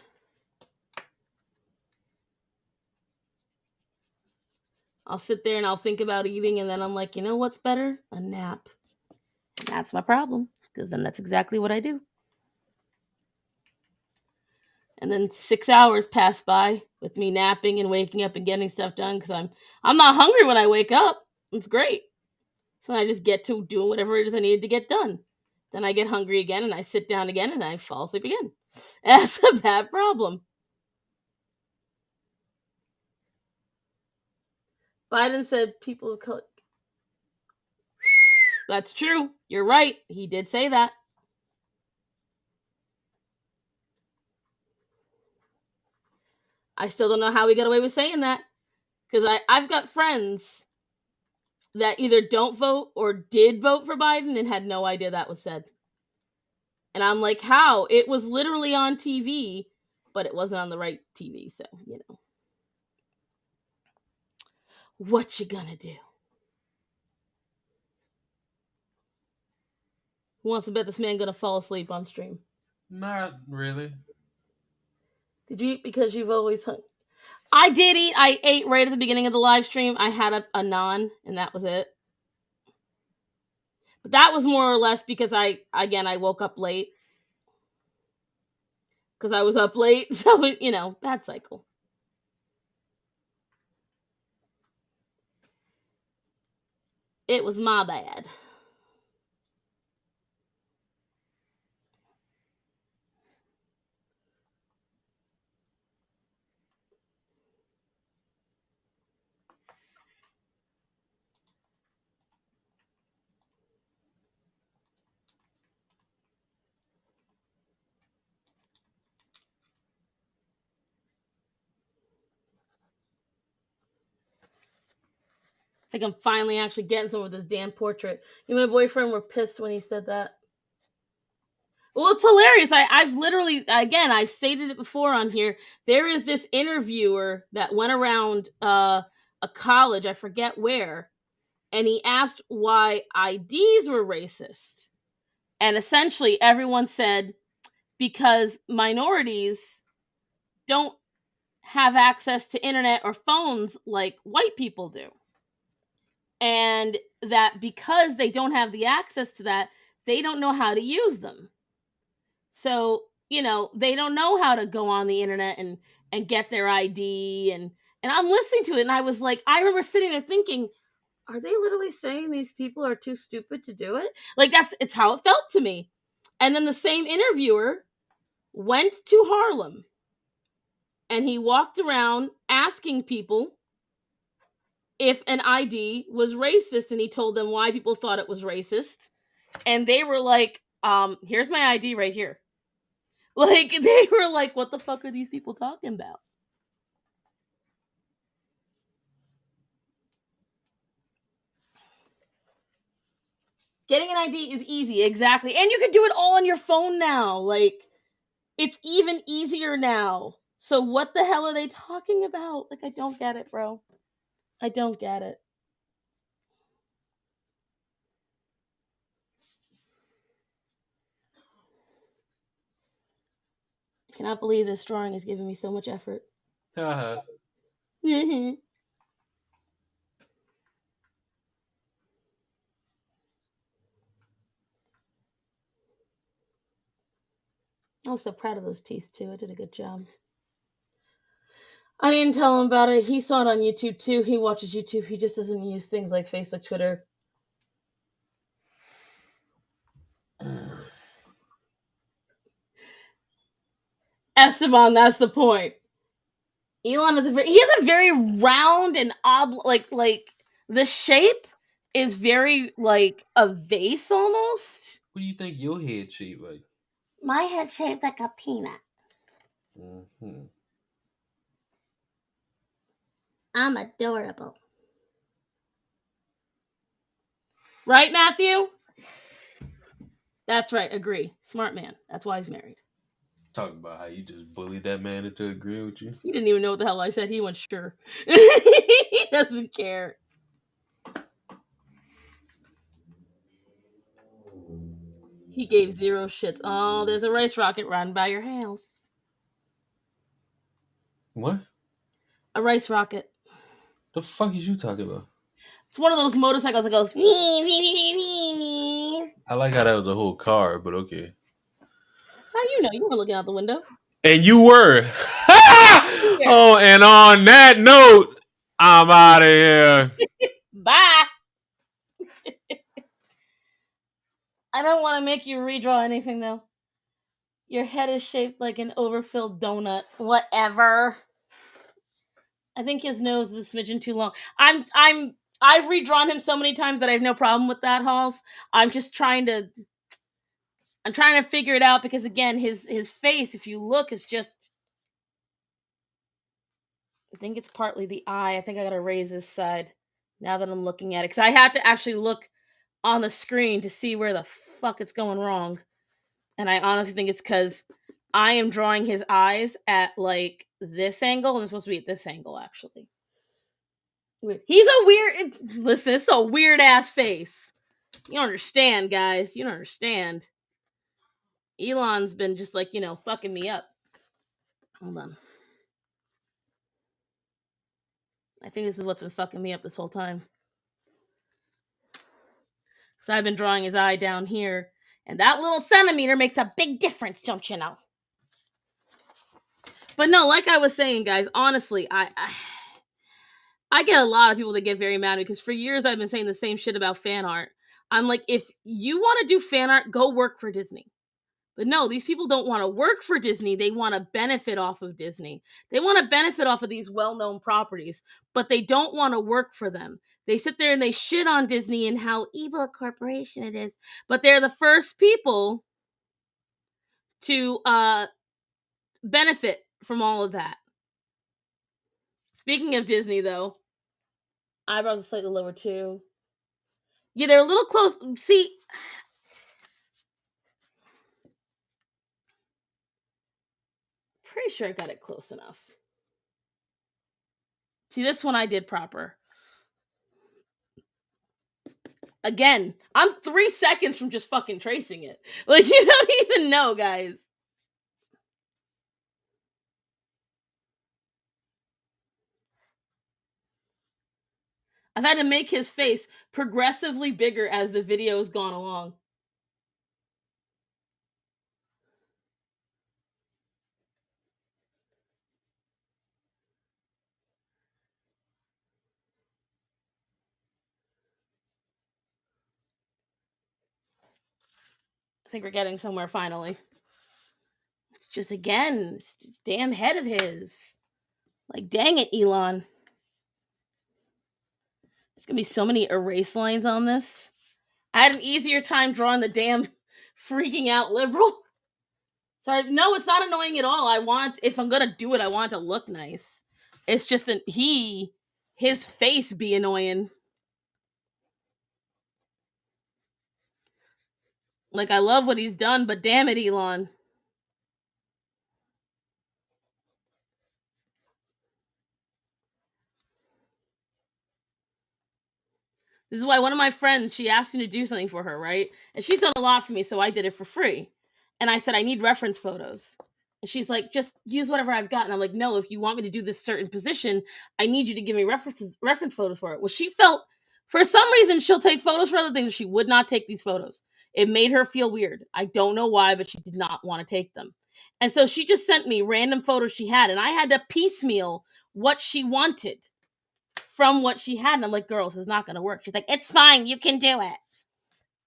I'll sit there and I'll think about eating, and then I'm like, you know what's better? A nap. And that's my problem, because then that's exactly what I do. And then 6 hours pass by with me napping and waking up and getting stuff done, because I'm not hungry when I wake up. It's great. So I just get to doing whatever it is I needed to get done. Then I get hungry again, and I sit down again, and I fall asleep again. That's a bad problem. Biden said people of color. That's true. You're right. He did say that. I still don't know how we got away with saying that. Because I've got friends that either don't vote or did vote for Biden and had no idea that was said. And I'm like, how? It was literally on TV, but it wasn't on the right TV. So, what you gonna do? Who wants to bet this man gonna fall asleep on stream? Not really. Did you eat because you've always hung? I did eat. I ate right at the beginning of the live stream. I had a naan, and that was it. But that was more or less because I woke up late. Because I was up late. So, bad cycle. It was my bad. I think I'm finally actually getting some of this damn portrait. You and my boyfriend were pissed when he said that. Well, it's hilarious. I've literally, again, I've stated it before on here. There is this interviewer that went around a college, I forget where, and he asked why IDs were racist. And essentially everyone said, because minorities don't have access to internet or phones like white people do. And that because they don't have the access to that, they don't know how to use them. So, they don't know how to go on the internet and get their ID. And I'm listening to it, and I was like, I remember sitting there thinking, are they literally saying these people are too stupid to do it? Like, it's how it felt to me. And then the same interviewer went to Harlem and he walked around asking people if an ID was racist, and he told them why people thought it was racist, and they were like, here's my ID right here. Like, they were like, what the fuck are these people talking about? Getting an ID is easy, exactly. And you can do it all on your phone now. Like, it's even easier now. So what the hell are they talking about? Like, I don't get it, bro. I don't get it. I cannot believe this drawing is giving me so much effort. I was so proud of those teeth, too. I did a good job. I didn't tell him about it. He saw it on YouTube, too. He watches YouTube. He just doesn't use things like Facebook, Twitter. Esteban, that's the point. Elon is he has a very round and like the shape is very like a vase almost. What do you think your head shaped like? My head shaped like a peanut. Mm-hmm. I'm adorable. Right, Matthew? That's right. Agree. Smart man. That's why he's married. Talking about how you just bullied that man into agreeing with you. He didn't even know what the hell I said. He went, sure. He doesn't care. He gave zero shits. Oh, there's a rice rocket riding by your house. What? A rice rocket. The fuck is you talking about? It's one of those motorcycles that goes. I like how that was a whole car, but okay. How do you know? You were looking out the window. And you were. Oh, and on that note, I'm out of here. Bye. I don't want to make you redraw anything, though. Your head is shaped like an overfilled donut. Whatever. I think his nose is a smidgen too long. I've redrawn him so many times that I have no problem with that, Halls. I'm trying to figure it out because, again, his face, if you look, is just... I think it's partly the eye. I think I gotta raise this side now that I'm looking at it. Because I had to actually look on the screen to see where the fuck it's going wrong. And I honestly think it's because I am drawing his eyes at, like, this angle. And it's supposed to be at this angle, actually. He's a weird... Listen, it's a weird-ass face. You don't understand, guys. You don't understand. Elon's been just, like, fucking me up. Hold on. I think this is what's been fucking me up this whole time. Because I've been drawing his eye down here. And that little centimeter makes a big difference, don't you know? But no, like I was saying, guys, honestly, I get a lot of people that get very mad at me because for years I've been saying the same shit about fan art. I'm like, if you want to do fan art, go work for Disney. But no, these people don't want to work for Disney. They want to benefit off of Disney. They want to benefit off of these well-known properties, but they don't want to work for them. They sit there and they shit on Disney and how evil a corporation it is. But they're the first people to benefit from all of that. Speaking of Disney, though, eyebrows are slightly lower, too. Yeah, they're a little close. See... Pretty sure I got it close enough. See, this one I did proper. Again, I'm 3 seconds from just fucking tracing it. Like, you don't even know, guys. I've had to make his face progressively bigger as the video has gone along. I think we're getting somewhere finally. It's just, again, it's this damn head of his. Like, dang it, Elon. There's gonna be so many erase lines on this. I had an easier time drawing the damn freaking out liberal. Sorry, no, it's not annoying at all. If I'm gonna do it, I want it to look nice. It's just his face be annoying. Like, I love what he's done, but damn it, Elon. This is why one of my friends, she asked me to do something for her, right? And she's done a lot for me, so I did it for free. And I said, I need reference photos. And she's like, just use whatever I've got. And I'm like, no, if you want me to do this certain position, I need you to give me reference photos for it. Well, she felt, for some reason, she'll take photos for other things. She would not take these photos. It made her feel weird. I don't know why, but she did not want to take them. And so she just sent me random photos she had, and I had to piecemeal what she wanted from what she had. And I'm like, girls, it's not going to work. She's like, it's fine. You can do it.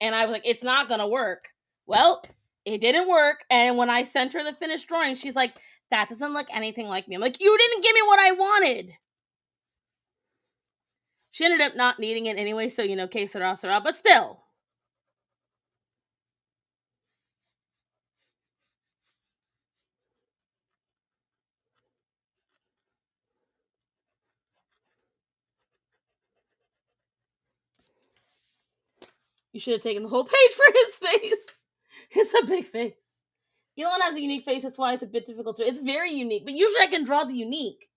And I was like, it's not going to work. Well, it didn't work. And when I sent her the finished drawing, she's like, that doesn't look anything like me. I'm like, you didn't give me what I wanted. She ended up not needing it anyway. So, que sera, sera, but still. You should have taken the whole page for his face. It's a big face. Elon has a unique face. That's why it's a bit difficult to. It's very unique. But usually I can draw the unique.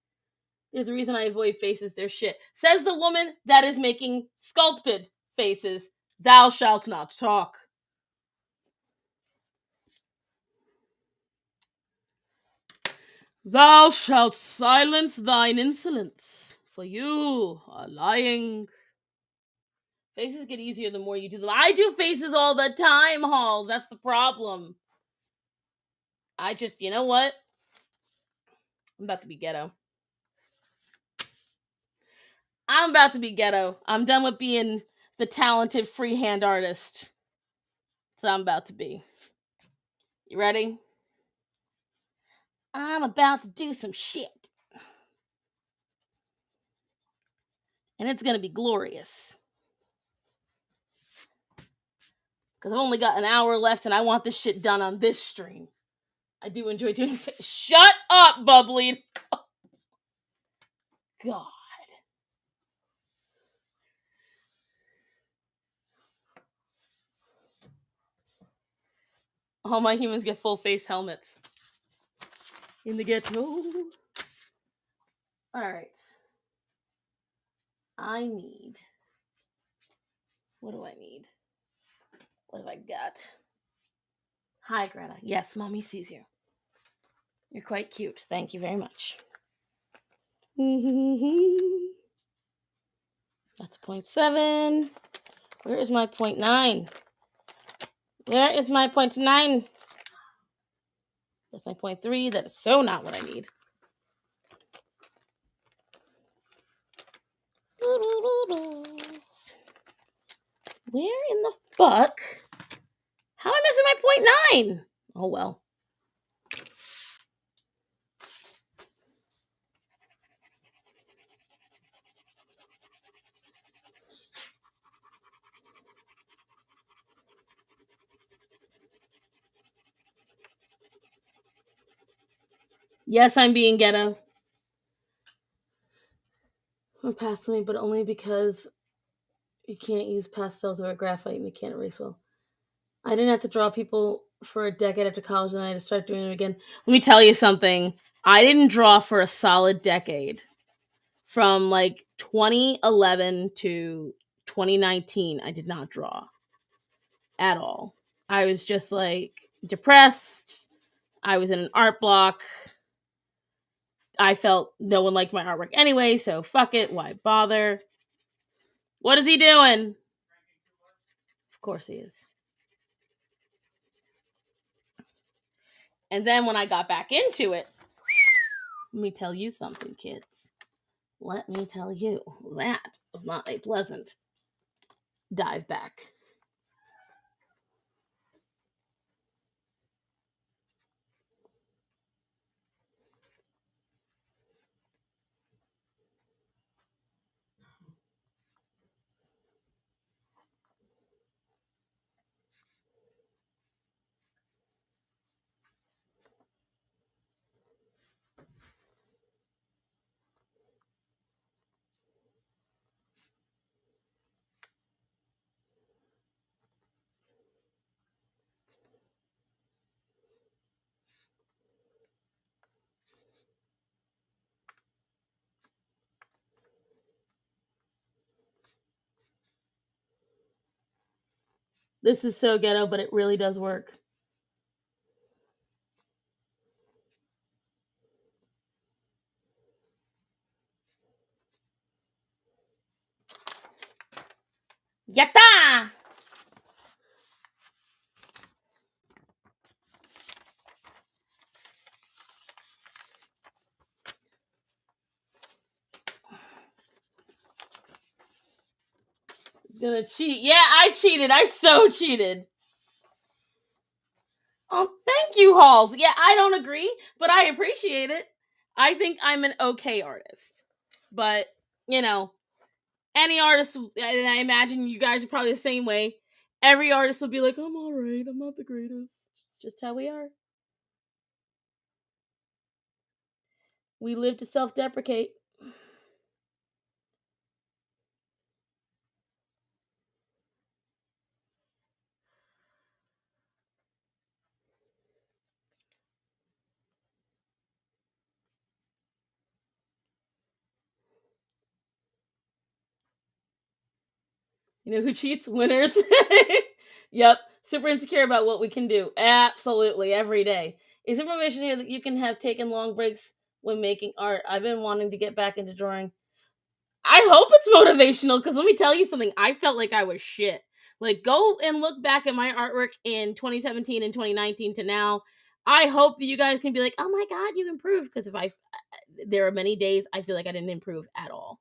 There's a reason I avoid faces. They're shit. Says the woman that is making sculpted faces. Thou shalt not talk. Thou shalt silence thine insolence, for you are lying. Faces get easier the more you do them. I do faces all the time, Halls. That's the problem. I just, you know what? I'm about to be ghetto. I'm done with being the talented freehand artist. So I'm about to be. You ready? I'm about to do some shit. And it's going to be glorious. Because I've only got an hour left and I want this shit done on this stream. I do enjoy doing it. Shut up, Bubbly. Oh, God. All my humans get full face helmets. In the ghetto. Alright. What do I need? What have I got? Hi, Greta. Yes, Mommy sees you. You're quite cute. Thank you very much. That's 0.7. Where is my 0.9? Where is my 0.9? That's my 0.3. That is so not what I need. Where in the fuck? How am I missing my 0.9? Oh, well. Yes, I'm being ghetto. Or pastel, but only because you can't use pastels or graphite and you can't erase well. I didn't have to draw people for a decade after college, and I had to start doing it again. Let me tell you something. I didn't draw for a solid decade. From like 2011 to 2019, I did not draw at all. I was just like depressed. I was in an art block. I felt no one liked my artwork anyway, so fuck it. Why bother? What is he doing? Of course he is. And then when I got back into it, let me tell you something, kids. Let me tell you, that was not a pleasant dive back. This is so ghetto, but it really does work. Yatta! Gonna cheat. Yeah, I cheated. I so cheated. Oh, thank you, Halls. Yeah, I don't agree, but I appreciate it. I think I'm an okay artist. But, you know, any artist, and I imagine you guys are probably the same way, every artist will be like, I'm alright, I'm not the greatest. It's just how we are. We live to self-deprecate. You know who cheats? Winners. Yep. Super insecure about what we can do. Absolutely. Every day. Is information here that you can have taken long breaks when making art? I've been wanting to get back into drawing. I hope it's motivational, because let me tell you something. I felt like I was shit. Like, go and look back at my artwork in 2017 and 2019 to now. I hope that you guys can be like, oh my God, you improved. Because there are many days I feel like I didn't improve at all.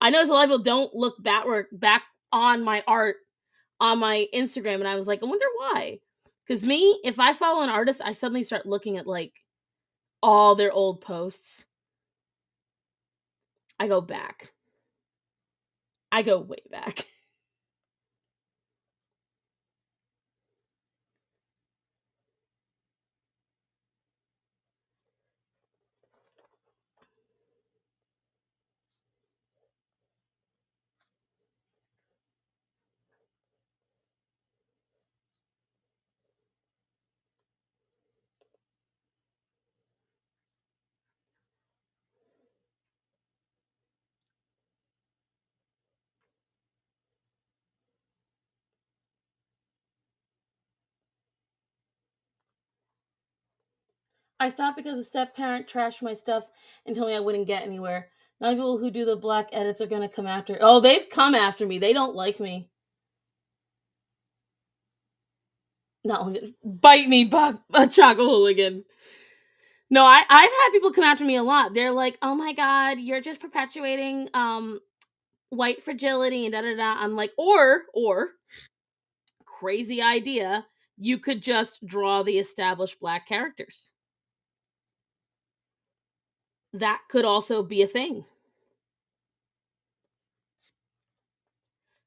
I notice a lot of people don't look back on my art on my Instagram, and I was like, I wonder why. Because me, if I follow an artist, I suddenly start looking at like all their old posts. I go back. I go way back. I stopped because a step parent trashed my stuff and told me I wouldn't get anywhere. Now the people who do the black edits are gonna come after. Oh, they've come after me. They don't like me. Not only bite me, a choco hooligan. No, I've had people come after me a lot. They're like, "Oh my God, you're just perpetuating white fragility and da da da." I'm like, or crazy idea, you could just draw the established black characters. That could also be a thing.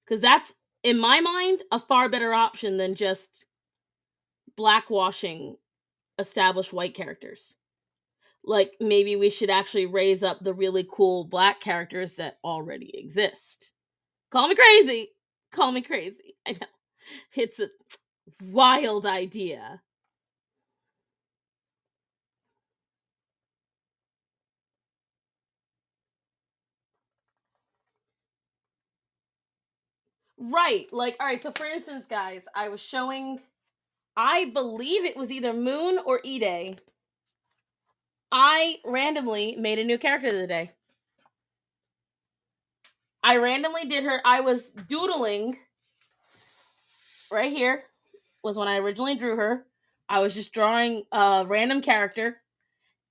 Because that's, in my mind, a far better option than just blackwashing established white characters. Like, maybe we should actually raise up the really cool black characters that already exist. Call me crazy. Call me crazy. I know. It's a wild idea. Right. Like, all right, so for instance, guys, I was showing, I believe it was either Moon or Ide. I randomly made a new character of the day. I randomly did her. I was doodling. Right here was when I originally drew her. I was just drawing a random character.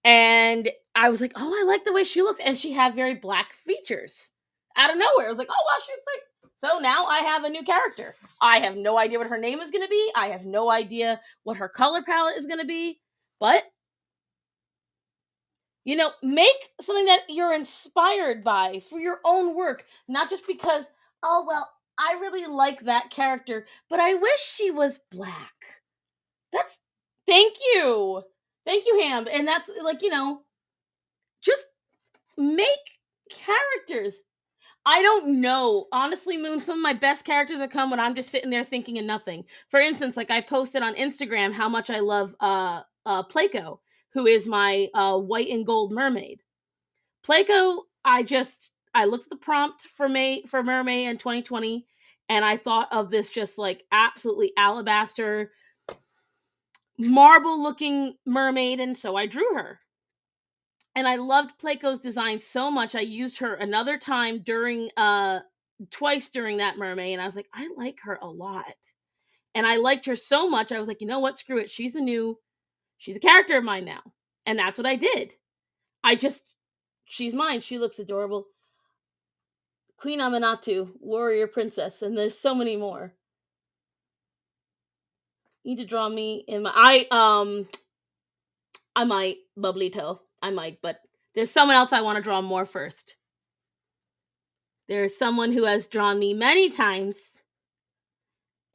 And I was like, oh, I like the way she looks. And she had very black features. Out of nowhere. I was like, oh, wow, she's like. So now I have a new character. I have no idea what her name is going to be. I have no idea what her color palette is going to be. But, you know, make something that you're inspired by for your own work. Not just because, oh, well, I really like that character, but I wish she was black. That's, thank you. Thank you, Ham. And that's like, you know, just make characters. I don't know. Honestly, Moon, some of my best characters have come when I'm just sitting there thinking of nothing. For instance, like I posted on Instagram how much I love Placo, who is my white and gold mermaid. Placo, I looked at the prompt for mermaid in 2020, And I thought of this just like absolutely alabaster, marble looking mermaid. And so I drew her. And I loved Pleiko's design so much. I used her another time twice during that mermaid. And I was like, I like her a lot. And I liked her so much. I was like, you know what? Screw it. She's a character of mine now. And that's what I did. She's mine. She looks adorable. Queen Amanatu, warrior princess, and there's so many more. You need to draw me in my I might, bubbly toe. I might, but there's someone else I want to draw more first. There's someone who has drawn me many times,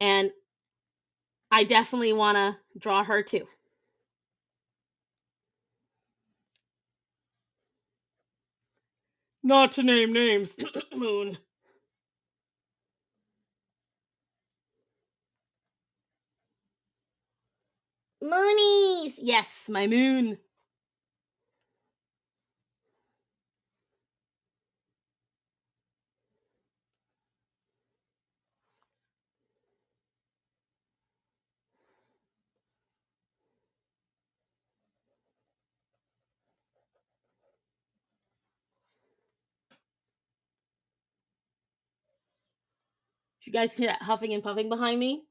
and I definitely want to draw her too. Not to name names. Moon. Moonies! Yes, my moon. You guys hear that huffing and puffing behind me?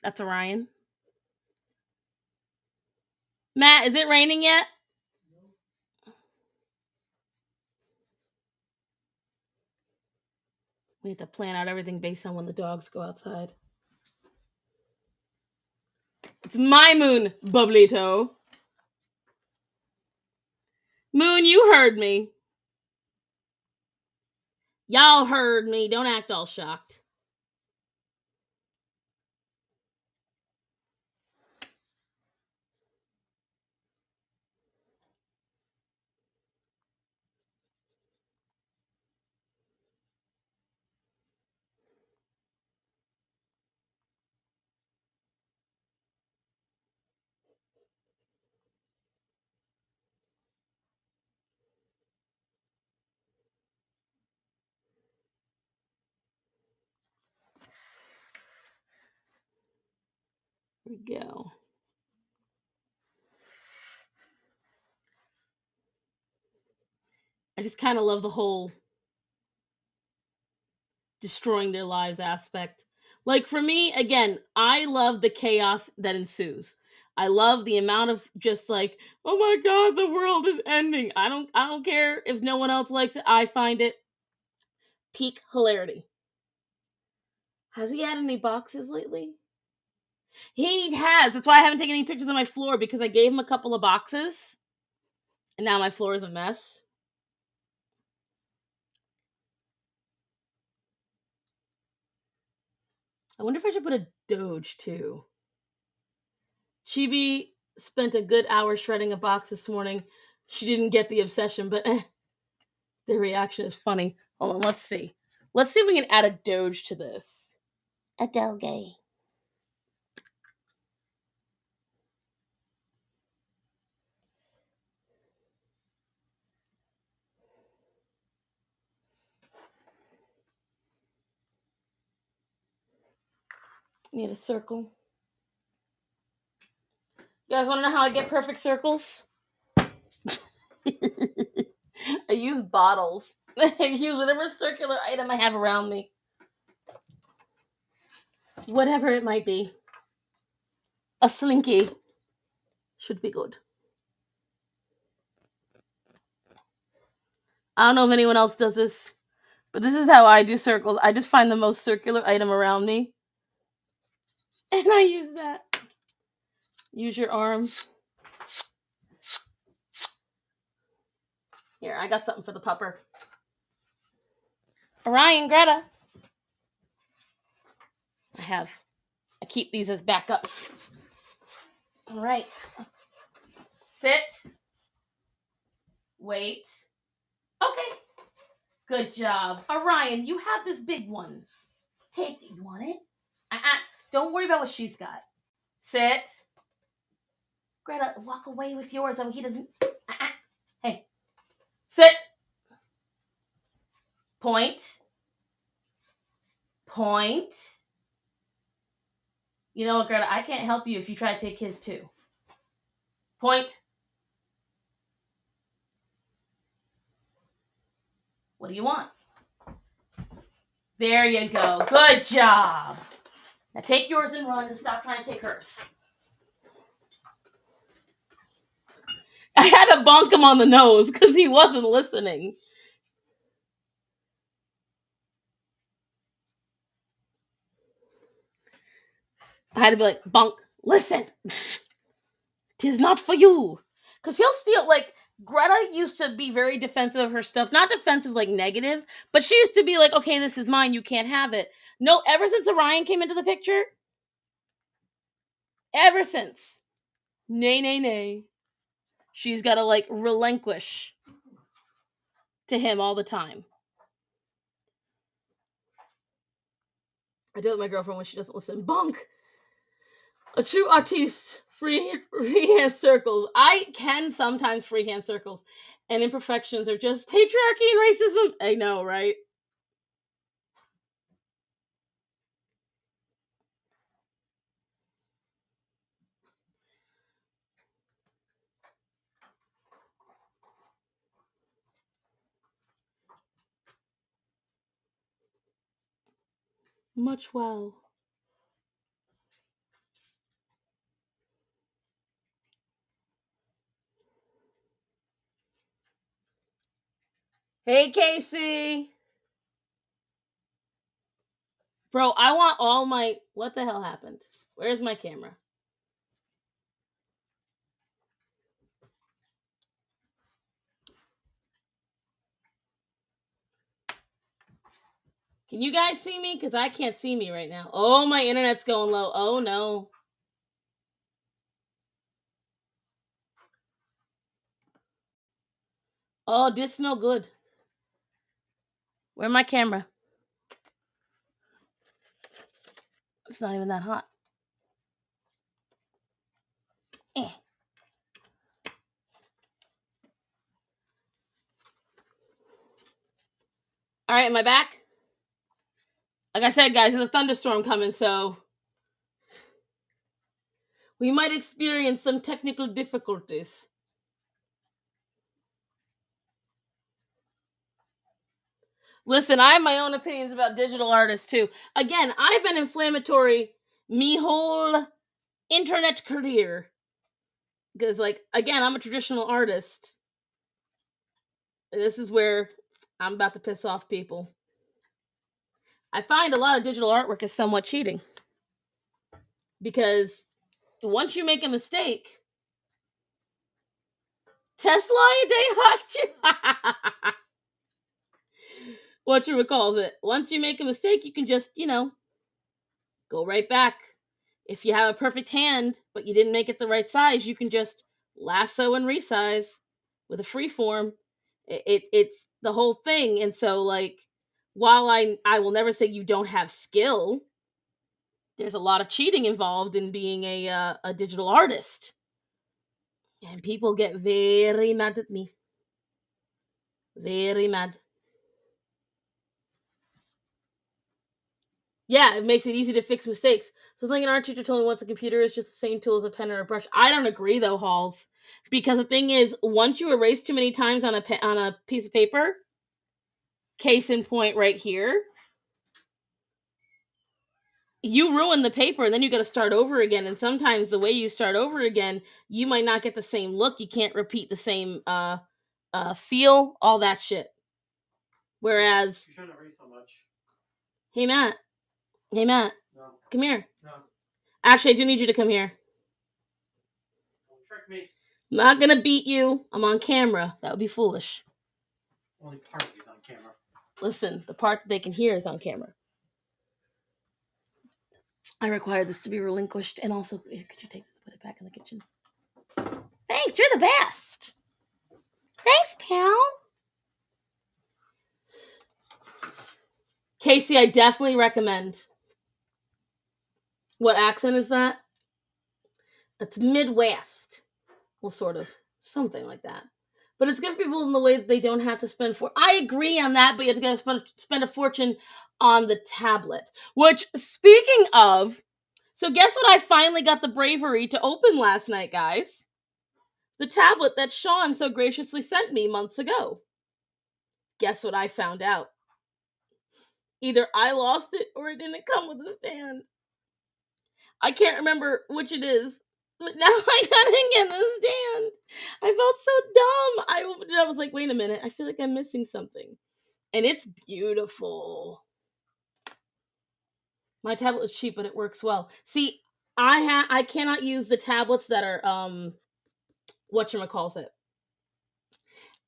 That's Orion. Matt, is it raining yet? We have to plan out everything based on when the dogs go outside. It's my moon, bubbly toe. Moon, you heard me. Y'all heard me. Don't act all shocked. Here we go. I just kind of love the whole destroying their lives aspect. Like for me, again, I love the chaos that ensues. I love the amount of just like, oh my god, the world is ending. I don't care if no one else likes it. I find it peak hilarity. Has he had any boxes lately? He has. That's why I haven't taken any pictures of my floor, because I gave him a couple of boxes. And now my floor is a mess. I wonder if I should put a Doge too. Chibi spent a good hour shredding a box this morning. She didn't get the obsession, but the reaction is funny. Hold on, let's see. Let's see if we can add a Doge to this. A Doge. Need a circle. You guys want to know how I get perfect circles? I use bottles. I use whatever circular item I have around me. Whatever it might be. A slinky should be good. I don't know if anyone else does this, but this is how I do circles. I just find the most circular item around me, and I use that. Use your arm. Here, I got something for the pupper. Orion, Greta. I keep these as backups. All right. Sit. Wait. Okay. Good job. Orion, you have this big one. Take it. You want it? Don't worry about what she's got. Sit. Greta, walk away with yours so he doesn't... Hey. Sit. Point. Point. You know what, Greta? I can't help you if you try to take his too. Point. What do you want? There you go. Good job. Now take yours and run and stop trying to take hers. I had to bonk him on the nose because he wasn't listening. I had to be like, bonk, listen. 'Tis not for you. Because he'll steal, like, Greta used to be very defensive of her stuff. Not defensive, like, negative. But she used to be like, okay, this is mine. You can't have it. No, ever since Orion came into the picture. Ever since. Nay, nay, nay. She's got to, like, relinquish to him all the time. I do it with my girlfriend when she doesn't listen. Bonk! A true artiste. Freehand circles. I can sometimes freehand circles. And imperfections are just patriarchy and racism. I know, right? Much well. Hey, Casey. Bro, I want all my... What the hell happened? Where's my camera? Can you guys see me? Because I can't see me right now. Oh, my internet's going low. Oh, no. Oh, this no good. Where's my camera? It's not even that hot. Eh. All right, am I back? Like I said, guys, there's a thunderstorm coming, so we might experience some technical difficulties. Listen, I have my own opinions about digital artists, too. Again, I've been inflammatory me whole internet career. Because, like, again, I'm a traditional artist. This is where I'm about to piss off people. I find a lot of digital artwork is somewhat cheating. Because once you make a mistake, Tesla a day what you recalls it. Once you make a mistake, you can just, go right back. If you have a perfect hand, but you didn't make it the right size, you can just lasso and resize with a free form. It's the whole thing. And so, like, while I will never say you don't have skill, there's a lot of cheating involved in being a digital artist. And people get very mad at me. Very mad. Yeah, it makes it easy to fix mistakes. So it's like an art teacher told me once a computer is just the same tool as a pen or a brush. I don't agree, though, Halls. Because the thing is, once you erase too many times on a piece of paper, case in point right here, you ruin the paper and then you got to start over again. And sometimes the way you start over again, you might not get the same look. You can't repeat the same feel, all that shit. Whereas... You shouldn't erase so much. Hey, Matt. No. Come here. No. Actually, I do need you to come here. Don't trick me. I'm not gonna beat you. I'm on camera. That would be foolish. Only part of you's on camera. Listen, the part that they can hear is on camera. I require this to be relinquished, and also, could you take this, put it back in the kitchen? Thanks, you're the best. Thanks, pal. Casey, I definitely recommend. What accent is that? It's Midwest. Well, sort of. Something like that. But it's good for people in the way that they don't have to spend I agree on that, but you have to spend a fortune on the tablet. Which, speaking of, so guess what I finally got the bravery to open last night, guys? The tablet that Sean so graciously sent me months ago. Guess what I found out? Either I lost it or it didn't come with a stand. I can't remember which it is. But now I gotta get the stand. I felt so dumb. I opened it. I was like, wait a minute. I feel like I'm missing something. And it's beautiful. My tablet is cheap, but it works well. See, I cannot use the tablets that are whatchamacallit,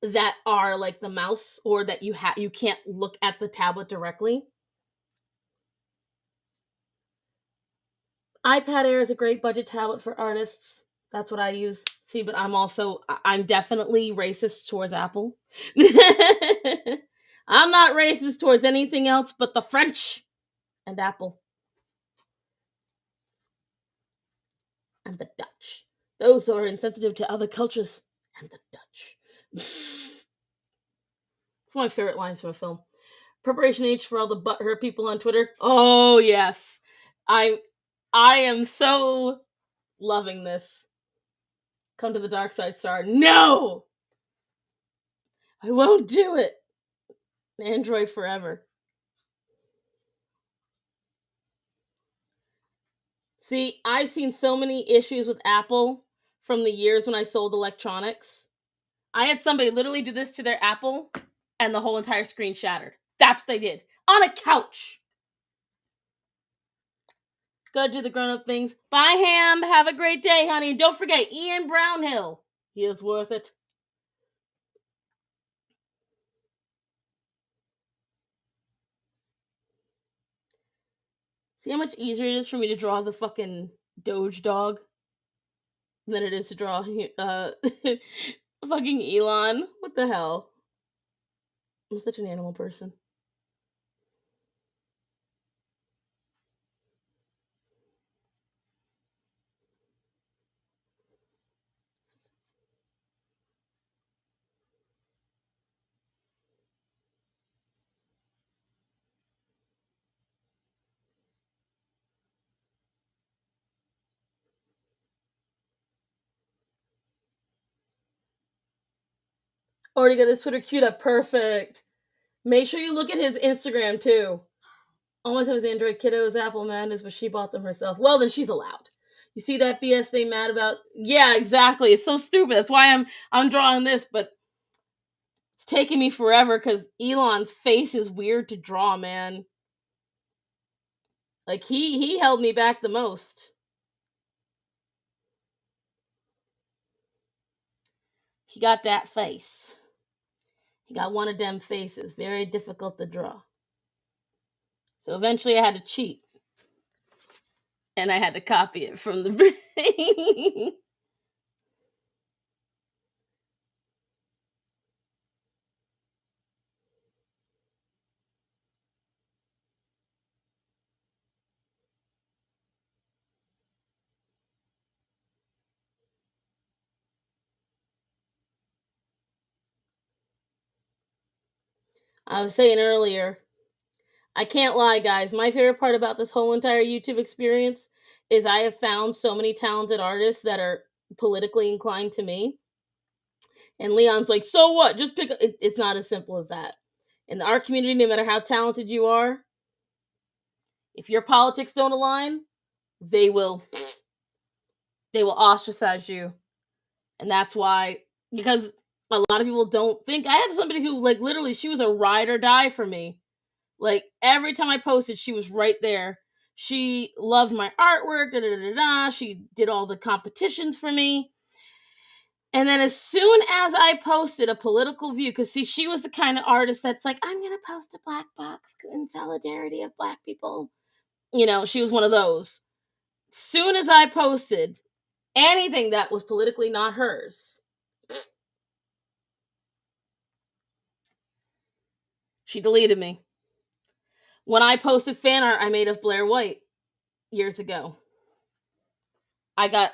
that are like the mouse, or that you can't look at the tablet directly. iPad Air is a great budget tablet for artists. That's what I use. See, but I'm definitely racist towards Apple. I'm not racist towards anything else but the French and Apple. And the Dutch. Those who are insensitive to other cultures. And the Dutch. It's one of my favorite lines from a film. Preparation H for all the butthurt people on Twitter. Oh, yes. I am so loving this. Come to the dark side, Star. No! I won't do it. Android forever. See, I've seen so many issues with Apple from the years when I sold electronics. I had somebody literally do this to their Apple, and the whole entire screen shattered. That's what they did. On a couch. Gotta do the grown-up things. Bye, Ham. Have a great day, honey. And don't forget, Ian Brownhill. He is worth it. See how much easier it is for me to draw the fucking Doge dog than it is to draw fucking Elon. What the hell? I'm such an animal person. Already got his Twitter queued up. Perfect. Make sure you look at his Instagram too. Almost have his Android kiddos, Apple Madness, but she bought them herself. Well, then she's allowed. You see that BS they mad about? Yeah, exactly. It's so stupid. That's why I'm drawing this, but it's taking me forever because Elon's face is weird to draw, man. Like he held me back the most. He got that face. He got one of them faces. Very difficult to draw. So eventually I had to cheat. And I had to copy it from the brain. I was saying earlier, I can't lie, guys. My favorite part about this whole entire YouTube experience is I have found so many talented artists that are politically inclined to me. And Leon's like, so what? Just pick. It's not as simple as that. In our community, no matter how talented you are, if your politics don't align, they will ostracize you. And that's why, because a lot of people don't think. I have somebody who, like, literally, she was a ride or die for me. Like, every time I posted, she was right there. She loved my artwork, She did all the competitions for me. And then as soon as I posted a political view, because, see, she was the kind of artist that's like, I'm going to post a black box in solidarity of black people. You know, she was one of those. Soon as I posted anything that was politically not hers, she deleted me. When I posted fan art I made of Blair White years ago, I got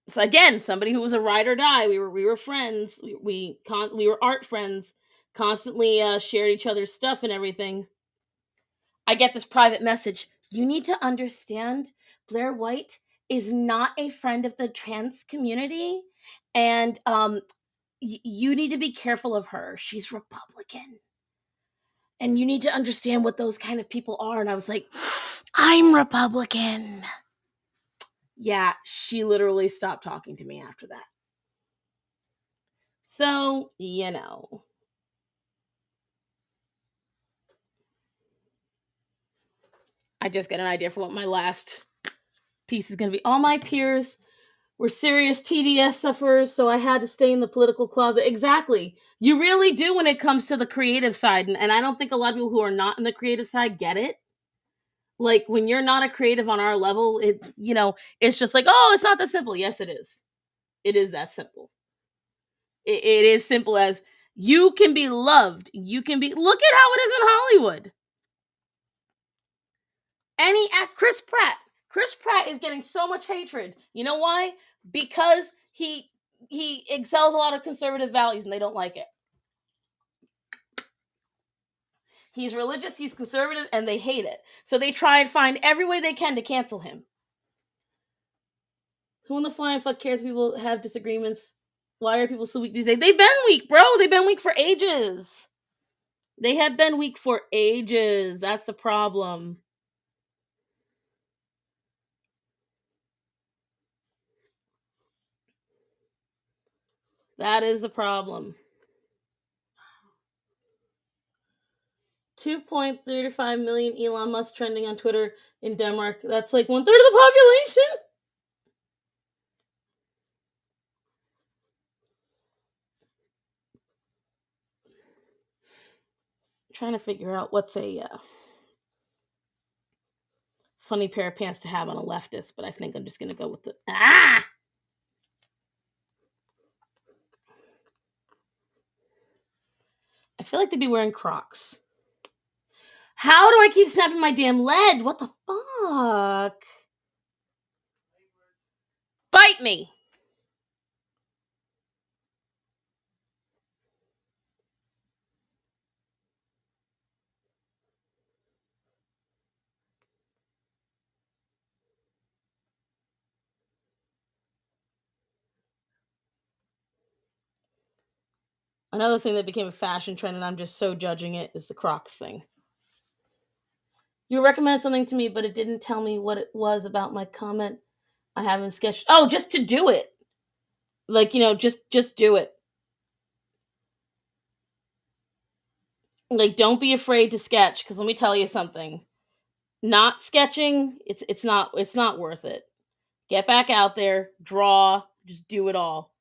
So again, somebody who was a ride or die. We were friends. We were art friends. Constantly shared each other's stuff and everything. I get this private message. You need to understand, Blair White is not a friend of the trans community, and you need to be careful of her. She's Republican, and you need to understand what those kind of people are. And I was like, I'm Republican. Yeah, she literally stopped talking to me after that. So, you know. I just got an idea for what my last piece is going to be. All my peers were serious TDS sufferers, so I had to stay in the political closet. Exactly. You really do when it comes to the creative side. And I don't think a lot of people who are not in the creative side get it. Like, when you're not a creative on our level, it's just like, oh, it's not that simple. Yes, it is. It is that simple. It is simple as you can be loved. You can be, look at how it is in Hollywood. Chris Pratt is getting so much hatred. You know why? Because he excels a lot of conservative values and they don't like it. He's religious, he's conservative, and they hate it. So they try and find every way they can to cancel him. Who in the flying fuck cares if people have disagreements? Why are people so weak these days? They've been weak, bro. They've been weak for ages. They have been weak for ages. That's the problem. That is the problem. 2.35 million Elon Musk trending on Twitter in Denmark. That's like 1/3 of the population. I'm trying to figure out what's a funny pair of pants to have on a leftist, but I think I'm just going to go with the... I feel like they'd be wearing Crocs. How do I keep snapping my damn leg? What the fuck? Bite me. Another thing that became a fashion trend, and I'm just so judging it, is the Crocs thing. You recommended something to me, but it didn't tell me what it was about my comment. I haven't sketched. Oh, just to do it. Like, just do it. Like, don't be afraid to sketch, because let me tell you something. Not sketching, it's not worth it. Get back out there, draw, just do it all.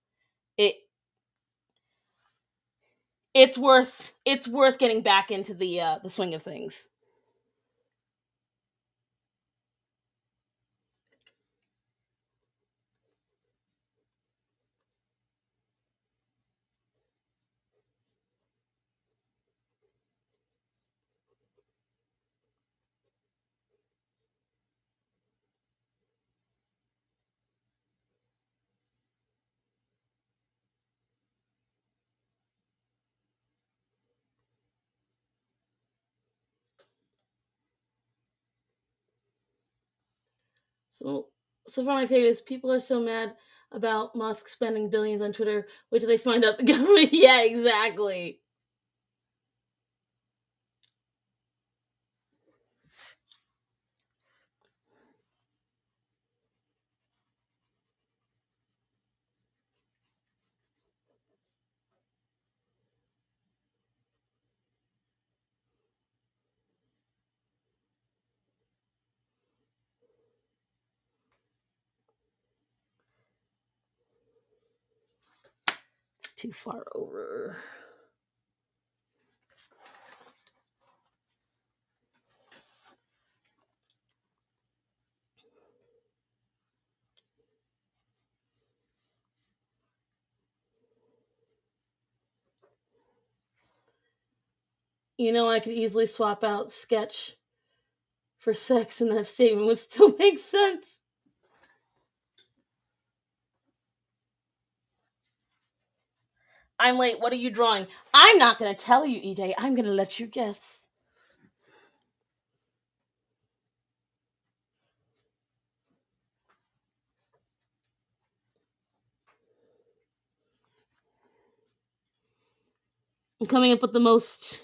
It's worth getting back into the swing of things. So far my favorites, people are so mad about Musk spending billions on Twitter. Wait till they find out the government. Yeah, exactly. It's too far over. I could easily swap out sketch for sex, and that statement would still make sense. I'm late. What are you drawing? I'm not going to tell you, EJ. I'm going to let you guess. I'm coming up with the most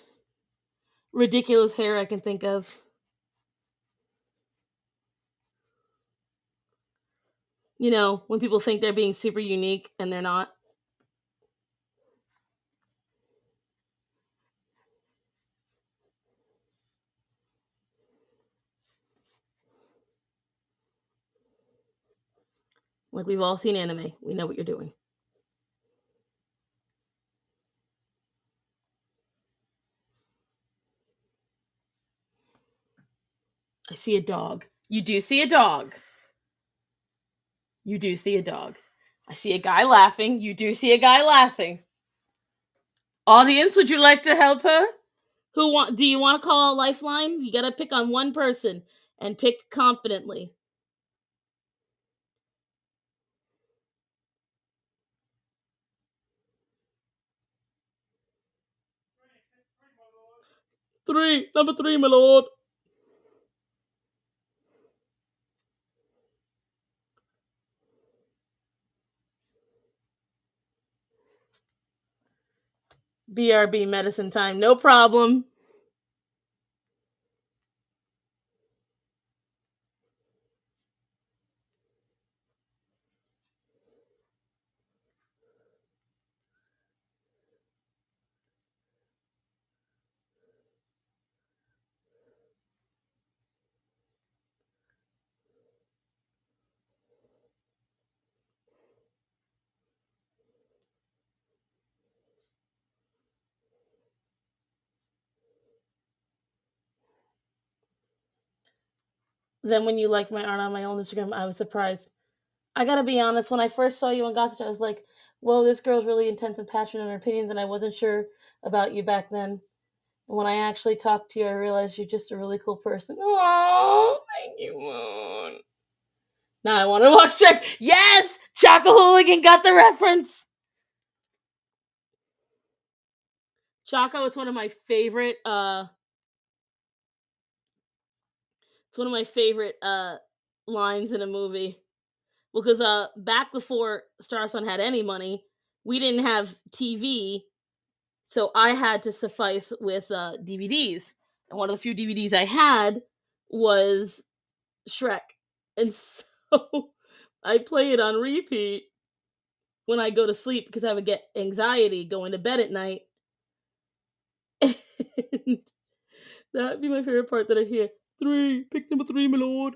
ridiculous hair I can think of. You know, when people think they're being super unique and they're not. Like, we've all seen anime. We know what you're doing. I see a dog. You do see a dog. You do see a dog. I see a guy laughing. You do see a guy laughing. Audience, would you like to help her? Do you want to call a lifeline? You gotta pick on one person and pick confidently. Number three, my lord. BRB medicine time, no problem. Then when you liked my art on my own Instagram, I was surprised. I gotta be honest, when I first saw you on Gossip, I was like, whoa, this girl's really intense and passionate in her opinions, and I wasn't sure about you back then. And when I actually talked to you, I realized you're just a really cool person. Oh, thank you, Moon. Now I want to watch Trek. Yes! Choco Hooligan got the reference. Choco is one of my favorite, it's one of my favorite, lines in a movie. Because, back before Star Sun had any money, we didn't have TV, so I had to suffice with, DVDs. And one of the few DVDs I had was Shrek. And so I play it on repeat when I go to sleep because I would get anxiety going to bed at night. And that'd be my favorite part that I hear. Pick number 3, my lord.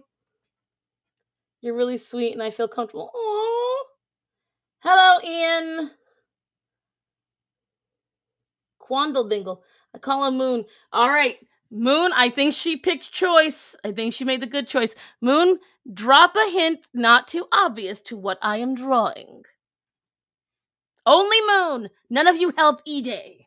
You're really sweet and I feel comfortable. Aww. Hello, Ian. Quandle Dingle. I call him Moon. All right. Moon, I think she picked choice. I think she made the good choice. Moon, drop a hint not too obvious to what I am drawing. Only Moon. None of you help E-Day.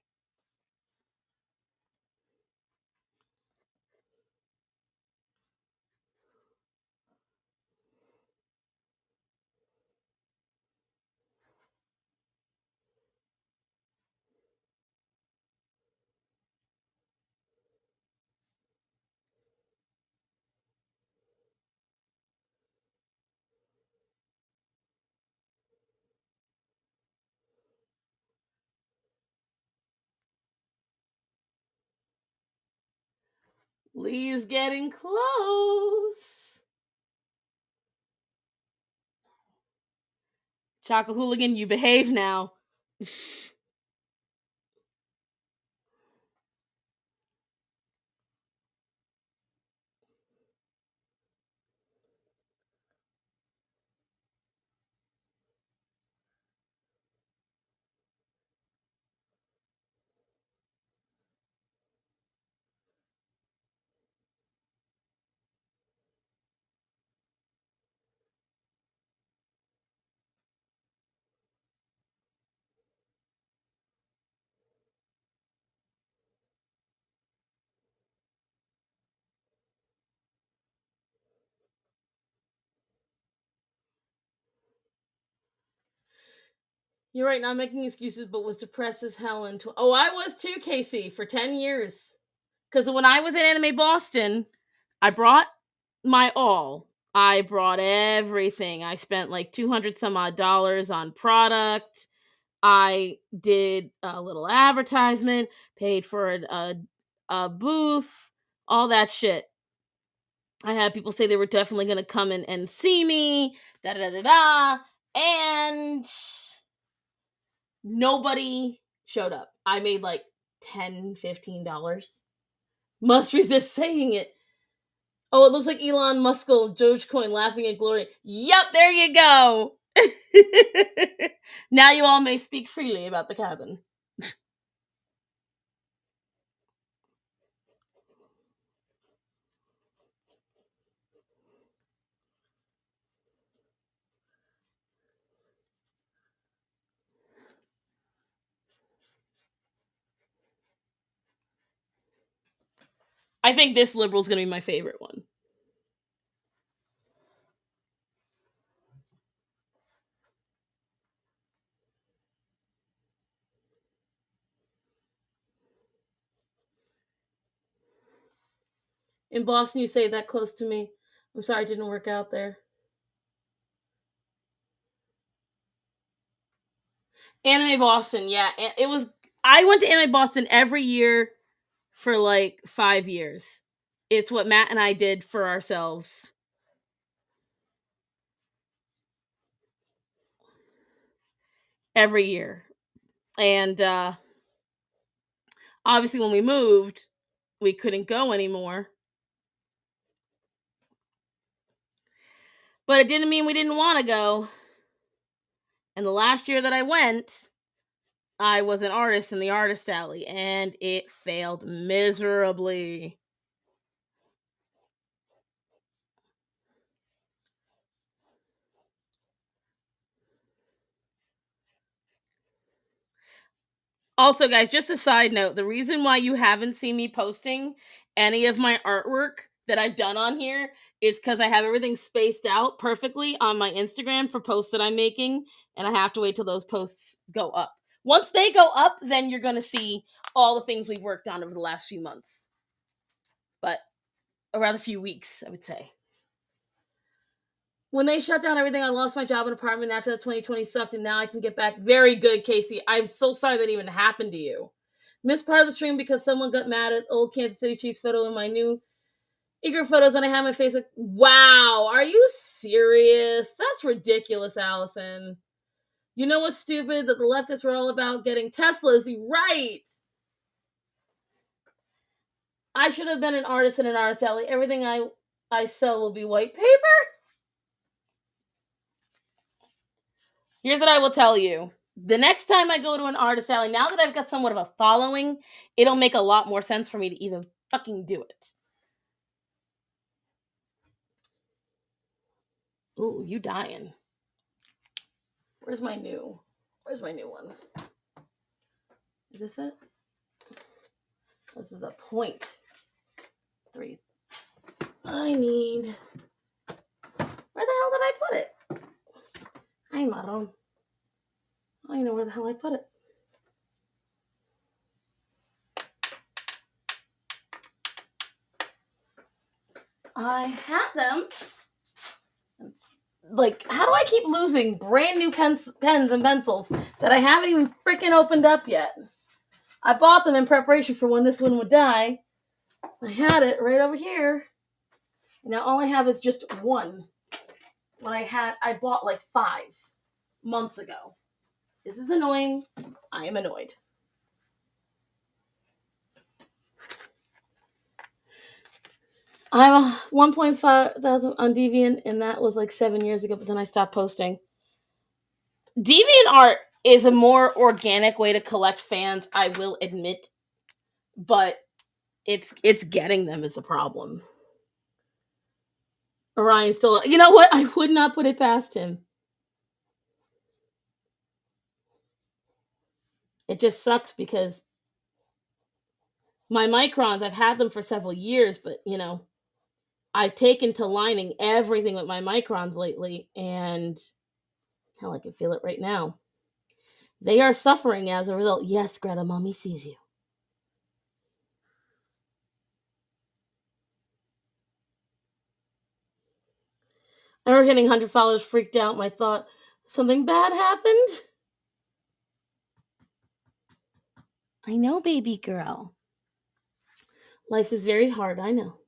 Lee's getting close. Choco Hooligan, you behave now. You're right, not making excuses, but was depressed as hell. Oh, I was too, Casey, for 10 years. Because when I was at Anime Boston, I brought my all. I brought everything. I spent like $200 some odd on product. I did a little advertisement, paid for a booth, all that shit. I had people say they were definitely going to come in and see me, da da da da, and nobody showed up. I made like $10, $15. Must resist saying it. Oh, it looks like Elon Musk, Dogecoin laughing at glory. Yup, there you go. Now you all may speak freely about the cabin. I think this liberal's gonna be my favorite one. In Boston, you say that close to me. I'm sorry it didn't work out there. Anime Boston, yeah. It was. I went to Anime Boston every year for like 5 years. It's what Matt and I did for ourselves. Every year. And obviously when we moved, we couldn't go anymore. But it didn't mean we didn't want to go. And the last year that I went, I was an artist in the artist alley, and it failed miserably. Also, guys, just a side note, the reason why you haven't seen me posting any of my artwork that I've done on here is because I have everything spaced out perfectly on my Instagram for posts that I'm making, and I have to wait till those posts go up. Once they go up, then you're going to see all the things we've worked on over the last few months. But around a few weeks, I would say. When they shut down everything, I lost my job and apartment after that 2020 sucked, and now I can get back. Very good, Casey. I'm so sorry that even happened to you. Missed part of the stream because someone got mad at old Kansas City Chiefs photo in my new eager photos, and I have my face like, wow, are you serious? That's ridiculous, Allison. You know what's stupid? That the leftists were all about getting Teslas. Right. I should have been an artist in an artist alley. Everything I sell will be white paper. Here's what I will tell you. The next time I go to an artist alley, now that I've got somewhat of a following, it'll make a lot more sense for me to even fucking do it. Ooh, you dying. Where's my new one? Is this it? This is a 0.3. I need... Where the hell did I put it? I don't know where the hell I put it. I had them. Like, how do I keep losing brand new pens and pencils that I haven't even freaking opened up yet? I bought them in preparation for when this one would die. I had it right over here. Now all I have is just one. When I bought like 5 months ago. This is annoying. I am annoyed. I'm 1.5 thousand on Deviant, and that was like 7 years ago, but then I stopped posting. Deviant art is a more organic way to collect fans, I will admit, but it's getting them is the problem. Orion still, you know what? I would not put it past him. It just sucks because my microns, I've had them for several years, but you know, I've taken to lining everything with my microns lately, and hell, I can feel it right now. They are suffering as a result. Yes, Greta, mommy sees you. I remember getting 100 followers, freaked out, and I thought, something bad happened? I know, baby girl. Life is very hard, I know.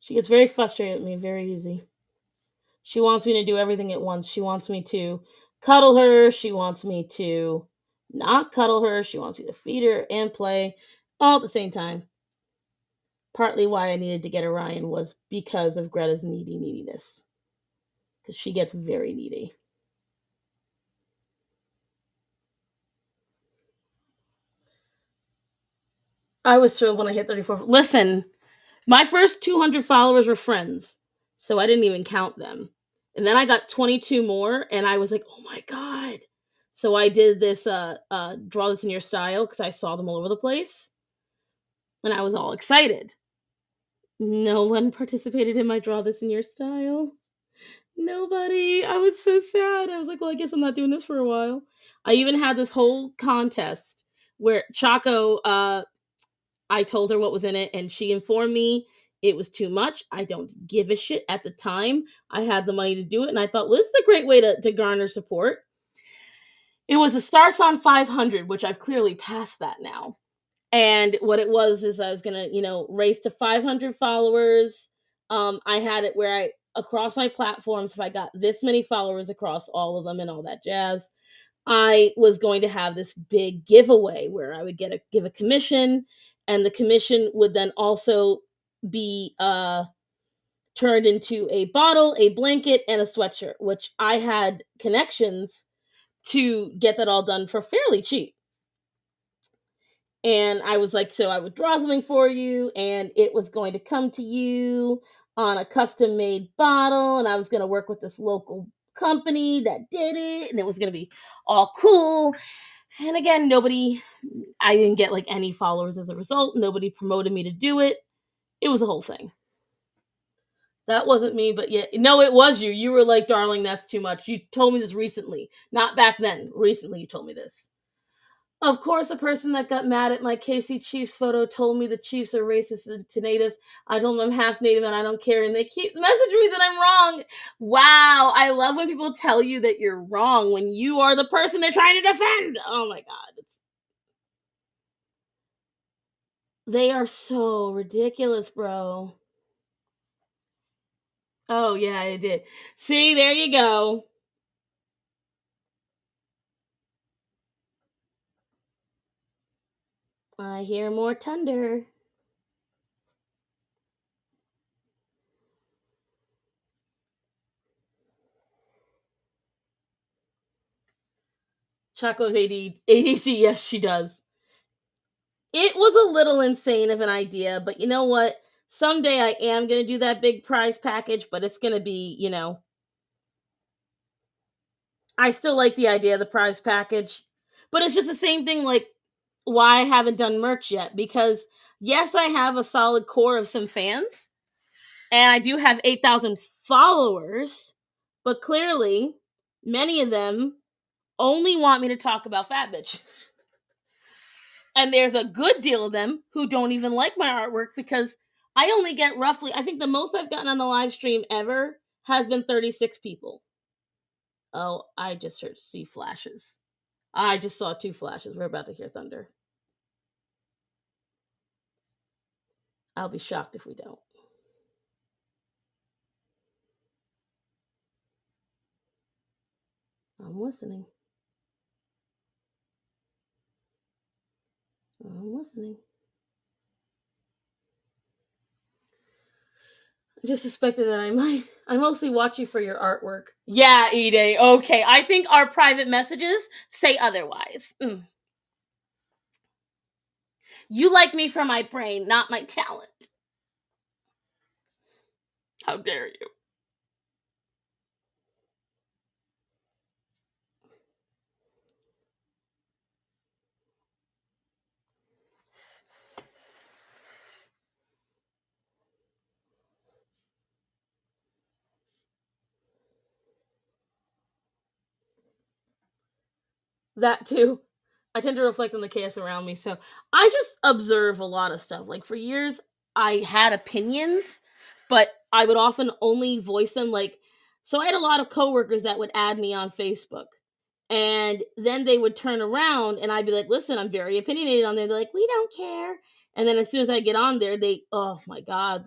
She gets very frustrated with me very easy. She wants me to do everything at once. She wants me to cuddle her. She wants me to not cuddle her. She wants me to feed her and play all at the same time. Partly why I needed to get Orion was because of Greta's neediness. Because she gets very needy. I was thrilled when I hit 34. Listen, my first 200 followers were friends, so I didn't even count them. And then I got 22 more, and I was like, oh my God. So I did this draw this in your style because I saw them all over the place. And I was all excited. No one participated in my draw this in your style. Nobody. I was so sad. I was like, well, I guess I'm not doing this for a while. I even had this whole contest where Choco, I told her what was in it, and she informed me it was too much. I don't give a shit at the time. I had the money to do it, and I thought, well, this is a great way to garner support. It was the Starson 500, which I've clearly passed that now. And what it was is I was going to, race to 500 followers. I had it where across my platforms, if I got this many followers across all of them and all that jazz, I was going to have this big giveaway where I would give a commission, and the commission would then also be turned into a bottle, a blanket, and a sweatshirt, which I had connections to get that all done for fairly cheap. And I was like, so I would draw something for you, and it was going to come to you on a custom made bottle, and I was going to work with this local company that did it, and it was going to be all cool. And again, I didn't get like any followers as a result. Nobody promoted me to do it. It was a whole thing. That wasn't me, but yeah, no, it was you. You were like, darling, that's too much. You told me this recently, not back then. Recently, you told me this. Of course, the person that got mad at my KC Chiefs photo told me the Chiefs are racist to natives. I told them I'm half native and I don't care, and they keep messaging me that I'm wrong. Wow, I love when people tell you that you're wrong when you are the person they're trying to defend. Oh my God, they are so ridiculous, bro. Oh yeah, I did. See, there you go. I hear more thunder. Choco's ADHD, yes, she does. It was a little insane of an idea, but you know what? Someday I am going to do that big prize package, but it's going to be, I still like the idea of the prize package, but it's just the same thing like why I haven't done merch yet, because yes, I have a solid core of some fans, and I do have 8,000 followers, but clearly many of them only want me to talk about fat bitches. And there's a good deal of them who don't even like my artwork because I only get roughly, I think the most I've gotten on the live stream ever has been 36 people. Oh, I just heard see flashes. I just saw 2 flashes. We're about to hear thunder. I'll be shocked if we don't. I'm listening. I'm listening. I just suspected that I mostly watch you for your artwork. Yeah, Ide. Okay, I think our private messages say otherwise. You like me for my brain, not my talent. How dare you? That too. I tend to reflect on the chaos around me. So I just observe a lot of stuff. Like for years, I had opinions, but I would often only voice them. Like, so I had a lot of coworkers that would add me on Facebook. And then they would turn around and I'd be like, listen, I'm very opinionated on there. They're like, we don't care. And then as soon as I get on there, oh my God,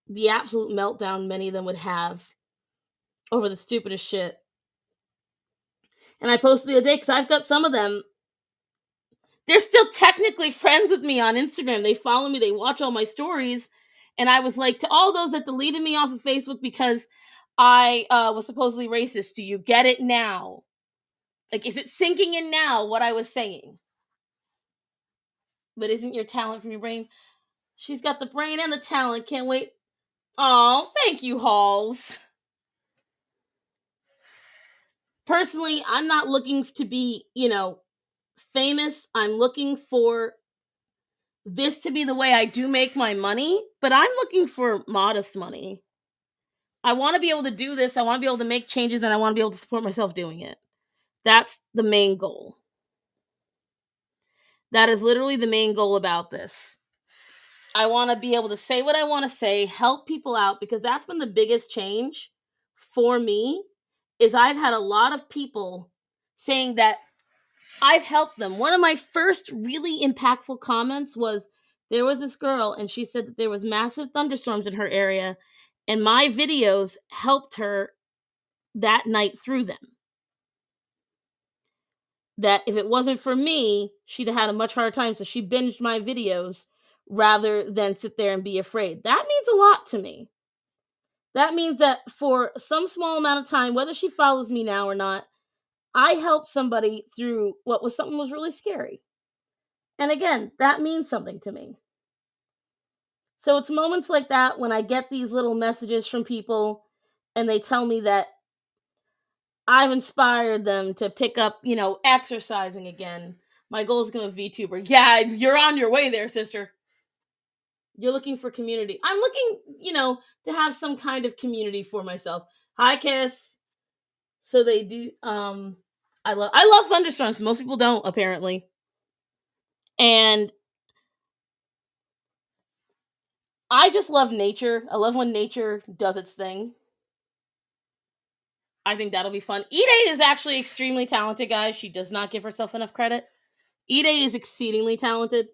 the absolute meltdown many of them would have over the stupidest shit. And I posted the other day because I've got some of them. They're still technically friends with me on Instagram. They follow me, they watch all my stories. And I was like, to all those that deleted me off of Facebook because I was supposedly racist, do you get it now? Like, is it sinking in now what I was saying? But isn't your talent from your brain? She's got the brain and the talent. Can't wait. Oh, thank you, Halls. Personally, I'm not looking to be, famous. I'm looking for this to be the way I do make my money, but I'm looking for modest money. I want to be able to do this. I want to be able to make changes and I want to be able to support myself doing it. That's the main goal. That is literally the main goal about this. I want to be able to say what I want to say, help people out, because that's been the biggest change for me is I've had a lot of people saying that I've helped them. One of my first really impactful comments was there was this girl and she said that there was massive thunderstorms in her area and my videos helped her that night through them. That if it wasn't for me, she'd have had a much harder time. So she binged my videos rather than sit there and be afraid. That means a lot to me. That means that for some small amount of time, whether she follows me now or not, I helped somebody through what was something was really scary. And again, that means something to me. So it's moments like that when I get these little messages from people and they tell me that I've inspired them to pick up, exercising again. My goal is going to VTuber. Yeah, you're on your way there, sister. You're looking for community. I'm looking, to have some kind of community for myself. Hi, Kiss. So they do. I love thunderstorms. Most people don't, apparently. And I just love nature. I love when nature does its thing. I think that'll be fun. Ide is actually extremely talented, guys. She does not give herself enough credit. Ide is exceedingly talented.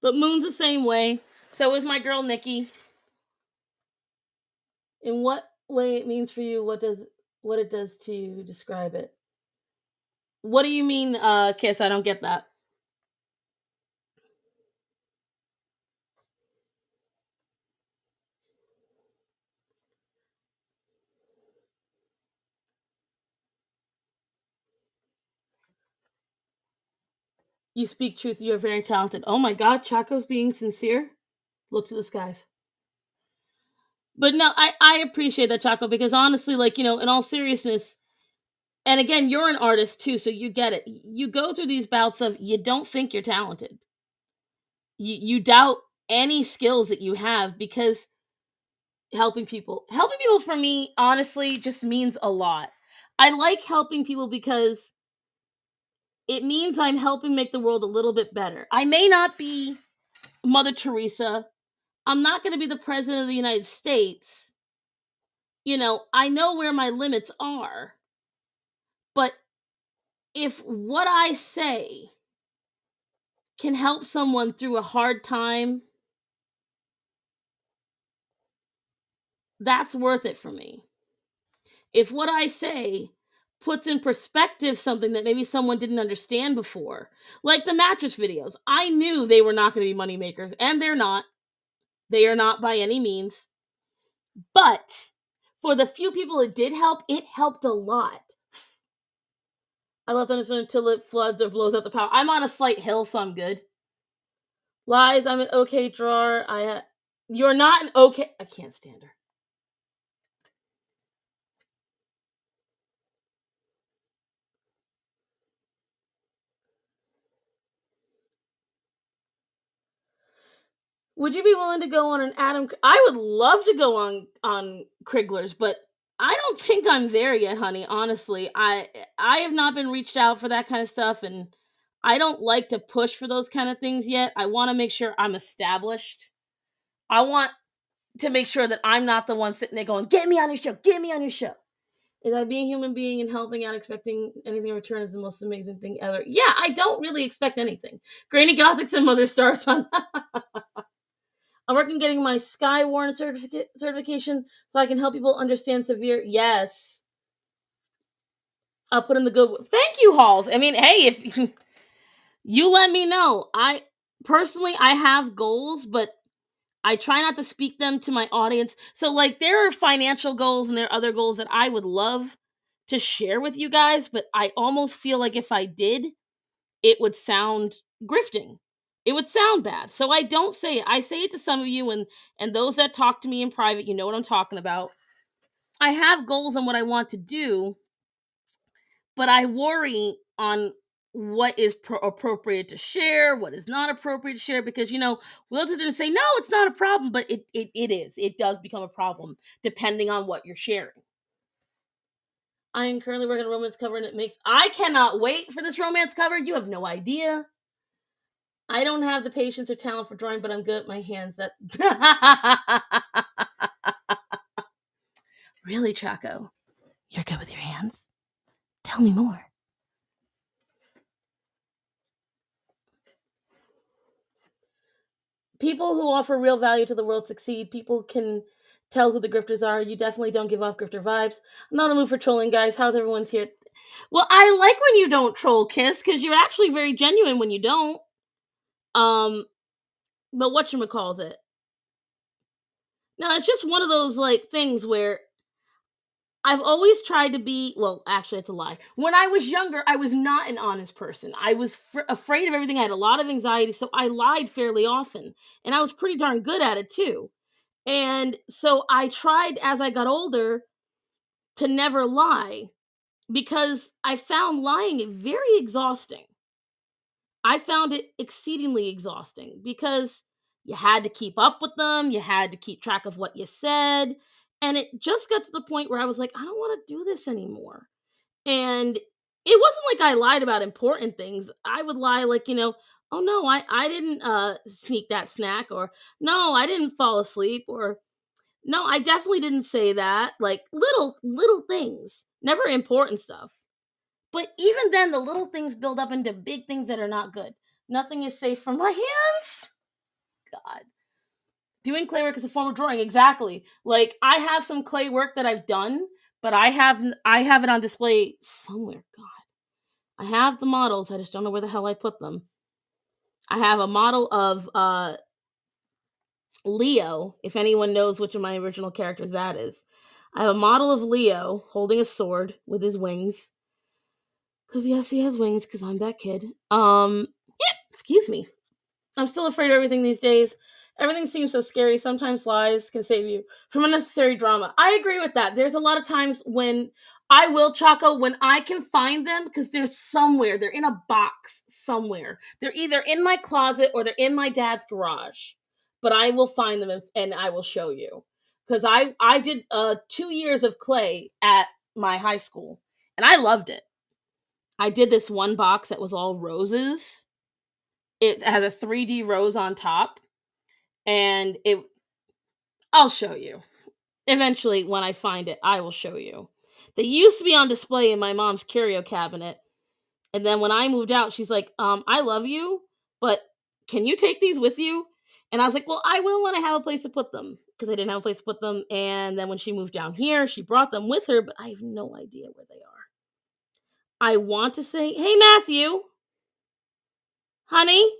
But Moon's the same way. So is my girl Nikki. In what way it means for you? What it does to describe it? What do you mean, Kiss? I don't get that. You speak truth. You're very talented. Oh my God, Chaco's being sincere. Look to the skies. But no, I appreciate that, Chaco, because honestly, in all seriousness, and again, you're an artist too, so you get it. You go through these bouts of you don't think you're talented. You doubt any skills that you have because helping people for me, honestly, just means a lot. I like helping people because it means I'm helping make the world a little bit better. I may not be Mother Teresa. I'm not going to be the president of the United States. I know where my limits are. But if what I say can help someone through a hard time, that's worth it for me. If what I say puts in perspective something that maybe someone didn't understand before, like the mattress videos, I knew they were not going to be money makers, and they're not. They are not by any means. But for the few people it did help, it helped a lot. I love thunderstorm until it floods or blows out the power. I'm on a slight hill, so I'm good. Lies, I'm an okay drawer. You're not an okay. I can't stand her. Would you be willing to go on an Adam? I would love to go on Krigler's, but I don't think I'm there yet, honey. Honestly, I have not been reached out for that kind of stuff, and I don't like to push for those kind of things yet. I want to make sure I'm established. I want to make sure that I'm not the one sitting there going, "Get me on your show, get me on your show." Is that being a human being and helping out, expecting anything in return is the most amazing thing ever. Yeah, I don't really expect anything. Granny Gothics and Mother Stars on. I'm working getting my Skywarn certification so I can help people understand severe. Yes. I'll put in the good. Thank you, Halls. I mean, hey, if you let me know. I personally, I have goals, but I try not to speak them to my audience. So, like, there are financial goals and there are other goals that I would love to share with you guys, but I almost feel like if I did, it would sound grifting. It would sound bad. So I don't say it. I say it to some of you and those that talk to me in private, you know what I'm talking about. I have goals on what I want to do, but I worry on what is appropriate to share, what is not appropriate to share, because we'll just say no, it's not a problem, but it is. It does become a problem depending on what you're sharing. I am currently working on a romance cover, and I cannot wait for this romance cover. You have no idea. I don't have the patience or talent for drawing, but I'm good at my hands. That really, Chaco? You're good with your hands? Tell me more. People who offer real value to the world succeed. People can tell who the grifters are. You definitely don't give off grifter vibes. I'm not in the mood for trolling, guys. How's everyone's here? Well, I like when you don't troll, Kiss, because you're actually very genuine when you don't. But whatchamacalls it? No, it's just one of those, like, things where I've always tried to be, well, actually, it's a lie. When I was younger, I was not an honest person. I was afraid of everything. I had a lot of anxiety, so I lied fairly often. And I was pretty darn good at it, too. And so I tried, as I got older, to never lie, because I found lying very exhausting. I found it exceedingly exhausting because you had to keep up with them, you had to keep track of what you said, and it just got to the point where I was like, I don't want to do this anymore. And it wasn't like I lied about important things. I would lie like, oh no, I didn't sneak that snack, or no, I didn't fall asleep, or no, I definitely didn't say that. Like little things, never important stuff. But even then, the little things build up into big things that are not good. Nothing is safe from my hands. God. Doing clay work is a form of drawing. Exactly. Like, I have some clay work that I've done, but I have it on display somewhere. God. I have the models. I just don't know where the hell I put them. I have a model of Leo, if anyone knows which of my original characters that is. I have a model of Leo holding a sword with his wings. Because, yes, he has wings, because I'm that kid. Excuse me. I'm still afraid of everything these days. Everything seems so scary. Sometimes lies can save you from unnecessary drama. I agree with that. There's a lot of times when I will, Choco, when I can find them, because they're somewhere. They're in a box somewhere. They're either in my closet or they're in my dad's garage. But I will find them and I will show you. Because I did 2 years of clay at my high school, and I loved it. I did this one box that was all roses. It has a 3D rose on top, and I'll show you. Eventually, when I find it, I will show you. They used to be on display in my mom's curio cabinet, and then when I moved out, she's like, I love you, but can you take these with you? And I was like, well, I will when I have a place to put them, because I didn't have a place to put them. And then when she moved down here, she brought them with her, but I have no idea where they are. I want to say, hey, Matthew, honey.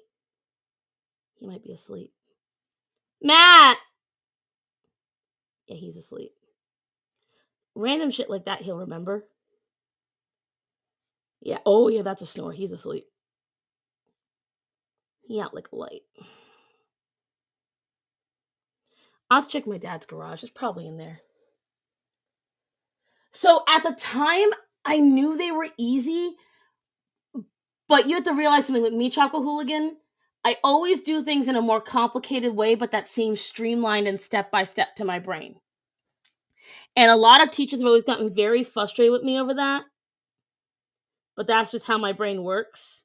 He might be asleep. Matt! Yeah, he's asleep. Random shit like that he'll remember. Yeah, oh yeah, that's a snore. He's asleep. He out like a light. I'll have to check my dad's garage. It's probably in there. So at the time, I knew they were easy, but you have to realize something with me, Choco Hooligan. I always do things in a more complicated way, but that seems streamlined and step by step to my brain. And a lot of teachers have always gotten very frustrated with me over that. But that's just how my brain works.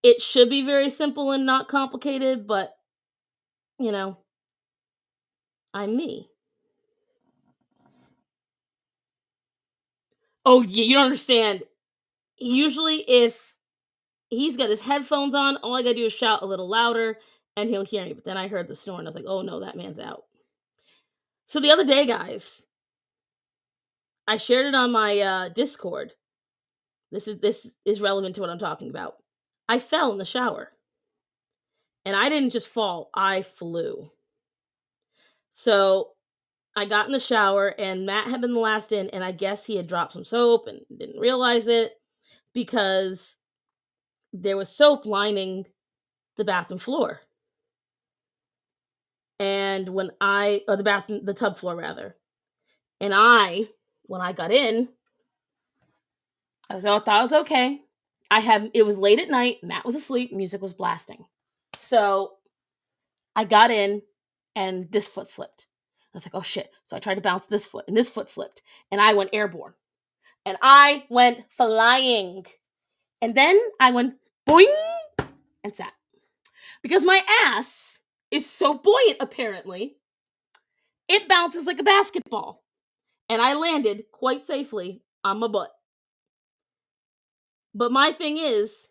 It should be very simple and not complicated, but, you know, I'm me. Oh, yeah, you don't understand. Usually, if he's got his headphones on, all I gotta do is shout a little louder and he'll hear me. But then I heard the snore and I was like, oh no, that man's out. So the other day, guys, I shared it on my Discord. This is relevant to what I'm talking about. I fell in the shower. And I didn't just fall, I flew. So I got in the shower and Matt had been the last in, and I guess he had dropped some soap and didn't realize it because there was soap lining the bathroom floor. And when the tub floor rather. And when I got in, I thought I was okay. It was late at night, Matt was asleep, music was blasting. So I got in and this foot slipped. I was like, oh shit. So I tried to bounce this foot and this foot slipped and I went airborne. And I went flying. And then I went boing and sat. Because my ass is so buoyant, apparently, it bounces like a basketball. And I landed quite safely on my butt. But my thing is,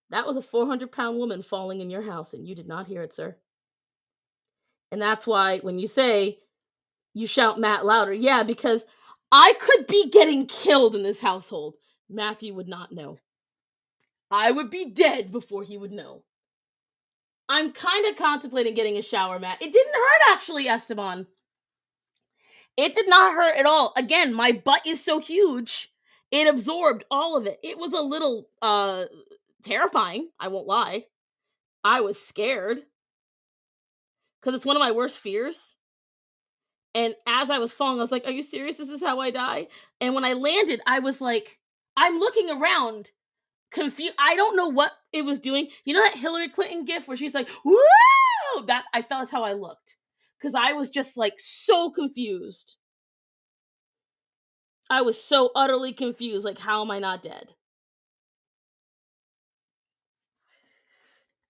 that was a 400-pound woman falling in your house, and you did not hear it, sir. And that's why when you say you shout Matt louder, yeah, because I could be getting killed in this household. Matthew would not know. I would be dead before he would know. I'm kind of contemplating getting a shower mat. It didn't hurt, actually, Esteban. It did not hurt at all. Again, my butt is so huge, it absorbed all of it. It was a little terrifying, I won't lie. I was scared. Because it's one of my worst fears. And as I was falling, I was like, are you serious? This is how I die? And when I landed, I was like, I'm looking around, confused. I don't know what it was doing. You know that Hillary Clinton gif where she's like, woo! I felt that's how I looked. Because I was just like so confused. I was so utterly confused. Like, how am I not dead?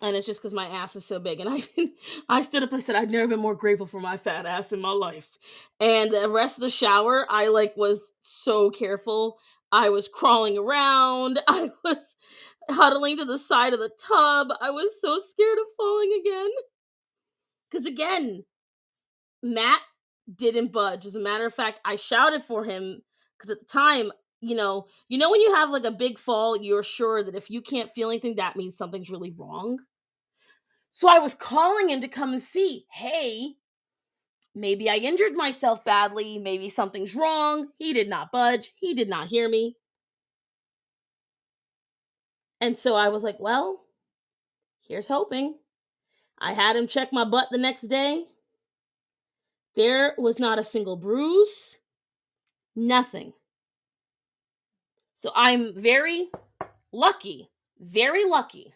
And it's just because my ass is so big. And I stood up and said, I've never been more grateful for my fat ass in my life. And the rest of the shower, I was so careful. I was crawling around. I was huddling to the side of the tub. I was so scared of falling again. Because again, Matt didn't budge. As a matter of fact, I shouted for him because at the time, you know when you have like a big fall, you're sure that if you can't feel anything, that means something's really wrong. So I was calling him to come and see, hey, maybe I injured myself badly. Maybe something's wrong. He did not budge. He did not hear me. And so I was like, well, here's hoping. I had him check my butt the next day. There was not a single bruise. Nothing. So I'm very lucky. Very lucky.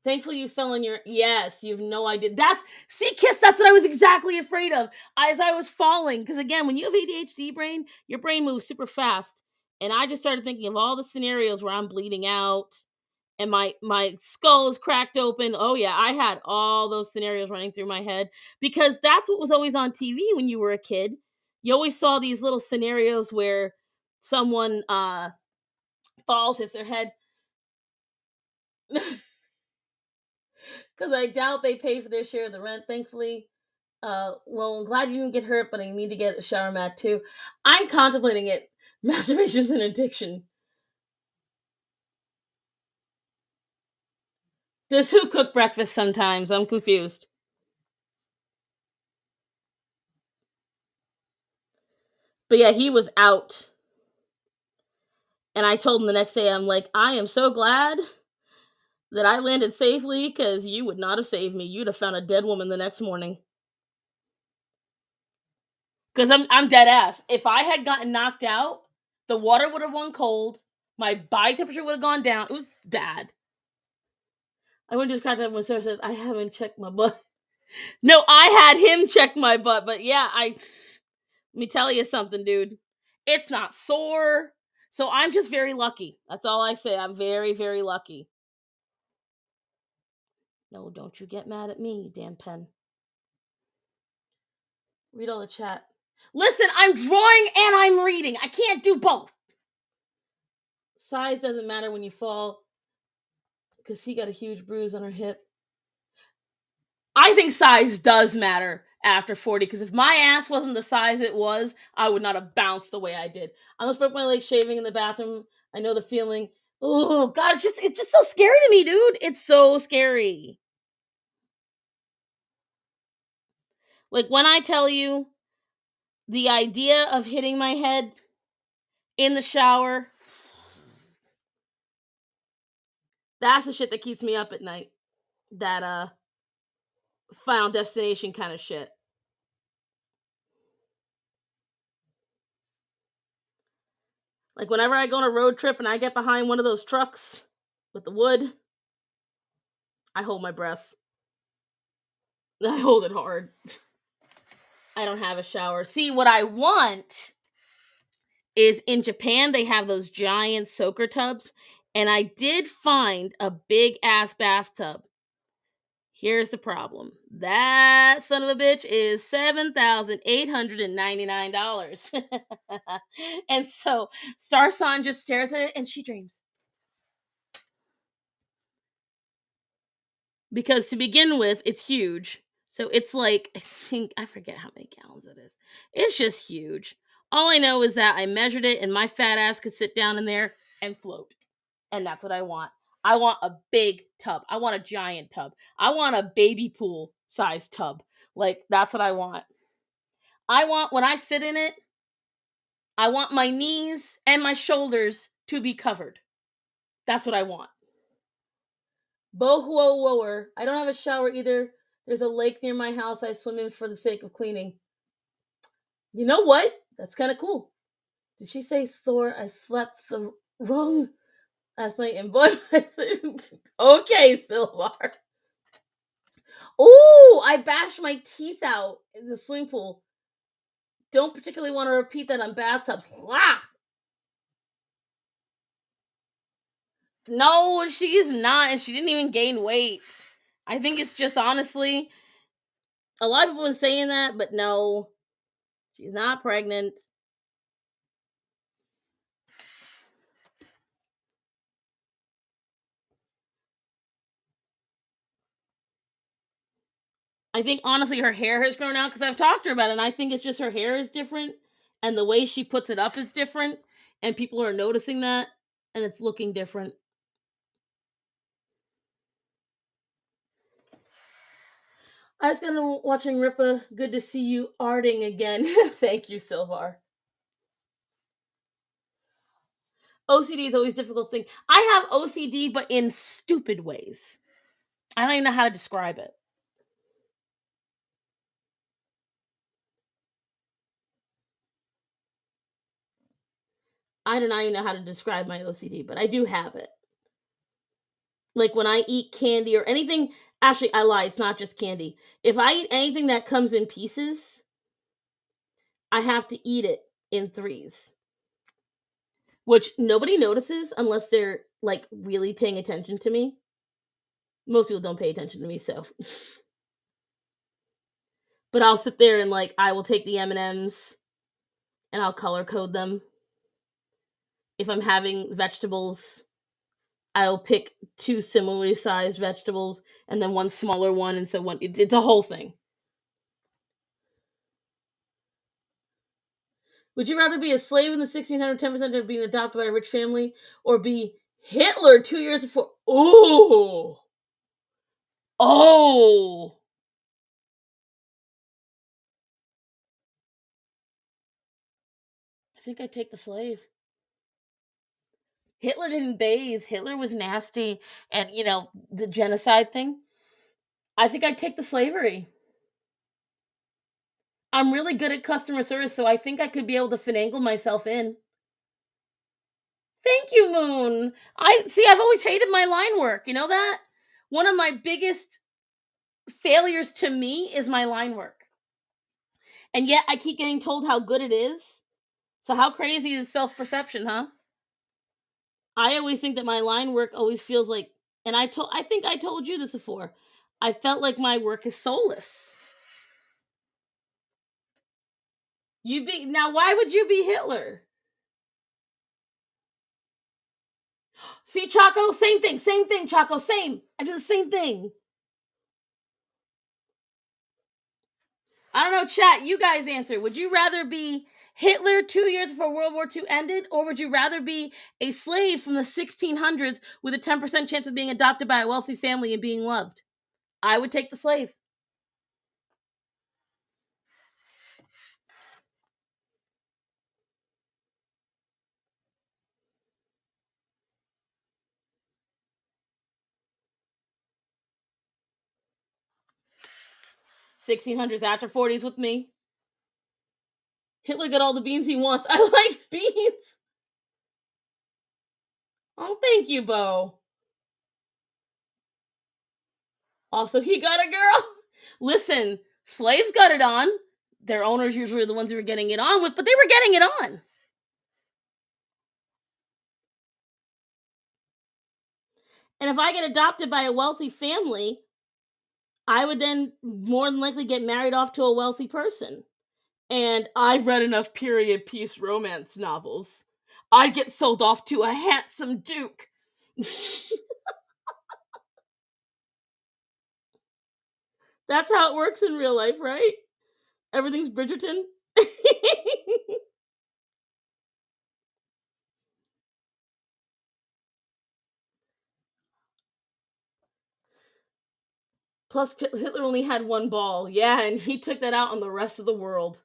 Thankfully, you fell in your... Yes, you have no idea. Kiss, that's what I was exactly afraid of as I was falling. Because again, when you have ADHD brain, your brain moves super fast. And I just started thinking of all the scenarios where I'm bleeding out and my skull is cracked open. Oh yeah, I had all those scenarios running through my head. Because that's what was always on TV when you were a kid. You always saw these little scenarios where someone falls, hits their head. Because I doubt they pay for their share of the rent, thankfully. Well, I'm glad you didn't get hurt, but I need to get a shower mat too. I'm contemplating it. Masturbation's an addiction. Does who cook breakfast sometimes? I'm confused. But yeah, he was out. And I told him the next day, I'm like, I am so glad that I landed safely because you would not have saved me. You'd have found a dead woman the next morning. Because I'm dead ass. If I had gotten knocked out, the water would have run cold. My body temperature would have gone down. It was bad. I wouldn't just crack up when Sarah said, I haven't checked my butt. No, I had him check my butt, but yeah, let me tell you something, dude. It's not sore. So I'm just very lucky. That's all I say. I'm very, very lucky. No, don't you get mad at me, you damn pen. Read all the chat. Listen, I'm drawing and I'm reading. I can't do both. Size doesn't matter when you fall, because he got a huge bruise on her hip. I think size does matter after 40, because if my ass wasn't the size it was, I would not have bounced the way I did. I almost broke my leg shaving in the bathroom. I know the feeling. Oh God, it's just so scary to me, dude. It's so scary. Like when I tell you the idea of hitting my head in the shower, that's the shit that keeps me up at night. That Final Destination kind of shit. Like whenever I go on a road trip and I get behind one of those trucks with the wood, I hold my breath. I hold it hard. I don't have a shower. See, what I want is in Japan, they have those giant soaker tubs, and I did find a big ass bathtub. Here's the problem. That son of a bitch is $7,899. And so Star-san just stares at it and she dreams. Because to begin with, it's huge. So it's like, I forget how many gallons it is. It's just huge. All I know is that I measured it and my fat ass could sit down in there and float. And that's what I want. I want a big tub. I want a giant tub. I want a baby pool size tub. Like, that's what I want. I want, when I sit in it, I want my knees and my shoulders to be covered. That's what I want. Bohuowoer. I don't have a shower either. There's a lake near my house I swim in for the sake of cleaning. You know what? That's kind of cool. Did she say Thor? I slept the wrong last night and boy. Okay, Silvar. Ooh, I bashed my teeth out in the swimming pool. Don't particularly want to repeat that on bathtubs. No, she's not, and she didn't even gain weight. I think it's just honestly, a lot of people have been saying that, but no, she's not pregnant. I think honestly her hair has grown out because I've talked to her about it, and I think it's just her hair is different, and the way she puts it up is different, and people are noticing that, and it's looking different. I was gonna watching Ripa. Good to see you arting again. Thank you, Silvar. OCD is always a difficult thing. I have OCD, but in stupid ways. I don't even know how to describe it. I do not even know how to describe my OCD, but I do have it. Like when I eat candy or anything, actually, I lie, it's not just candy. If I eat anything that comes in pieces, I have to eat it in threes. Which nobody notices unless they're like really paying attention to me. Most people don't pay attention to me, so. But I'll sit there and like I will take the M&Ms and I'll color code them. If I'm having vegetables, I'll pick 2 similarly sized vegetables and then one smaller one, and so one it's a whole thing. Would you rather be a slave in the 1600s, 10% of being adopted by a rich family, or be Hitler 2 years before? Oh! I think I'd take the slave. Hitler didn't bathe. Hitler was nasty. And, the genocide thing. I think I'd take the slavery. I'm really good at customer service, so I think I could be able to finagle myself in. Thank you, Moon. I've always hated my line work. You know that? One of my biggest failures to me is my line work. And yet I keep getting told how good it is. So how crazy is self-perception, huh? I always think that my line work always feels like, and I think I told you this before, I felt like my work is soulless. Now why would you be Hitler? See, Chaco, same thing, Chaco, same. I do the same thing. I don't know, chat, you guys answer. Would you rather be Hitler 2 years before World War II ended, or would you rather be a slave from the 1600s with a 10% chance of being adopted by a wealthy family and being loved? I would take the slave. $1600s after 40s with me. Hitler got all the beans he wants. I like beans. Oh, thank you, Bo. Also, he got a girl. Listen, slaves got it on. Their owners usually are the ones who were getting it on with, but they were getting it on. And if I get adopted by a wealthy family, I would then more than likely get married off to a wealthy person. And I've read enough period piece romance novels. I'd get sold off to a handsome duke. That's how it works in real life, right? Everything's Bridgerton. Plus, Hitler only had one ball. Yeah, and he took that out on the rest of the world.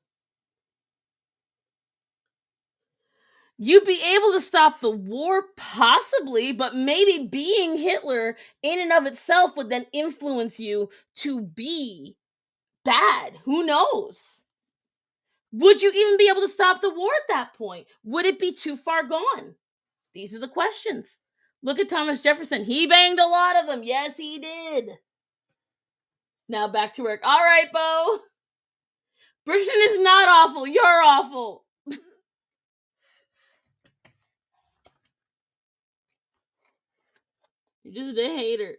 You'd be able to stop the war, possibly, but maybe being Hitler in and of itself would then influence you to be bad. Who knows? Would you even be able to stop the war at that point? Would it be too far gone? These are the questions. Look at Thomas Jefferson. He banged a lot of them. Yes, he did. Now back to work. All right, Bo. Britain is not awful. You're awful. You're just a hater.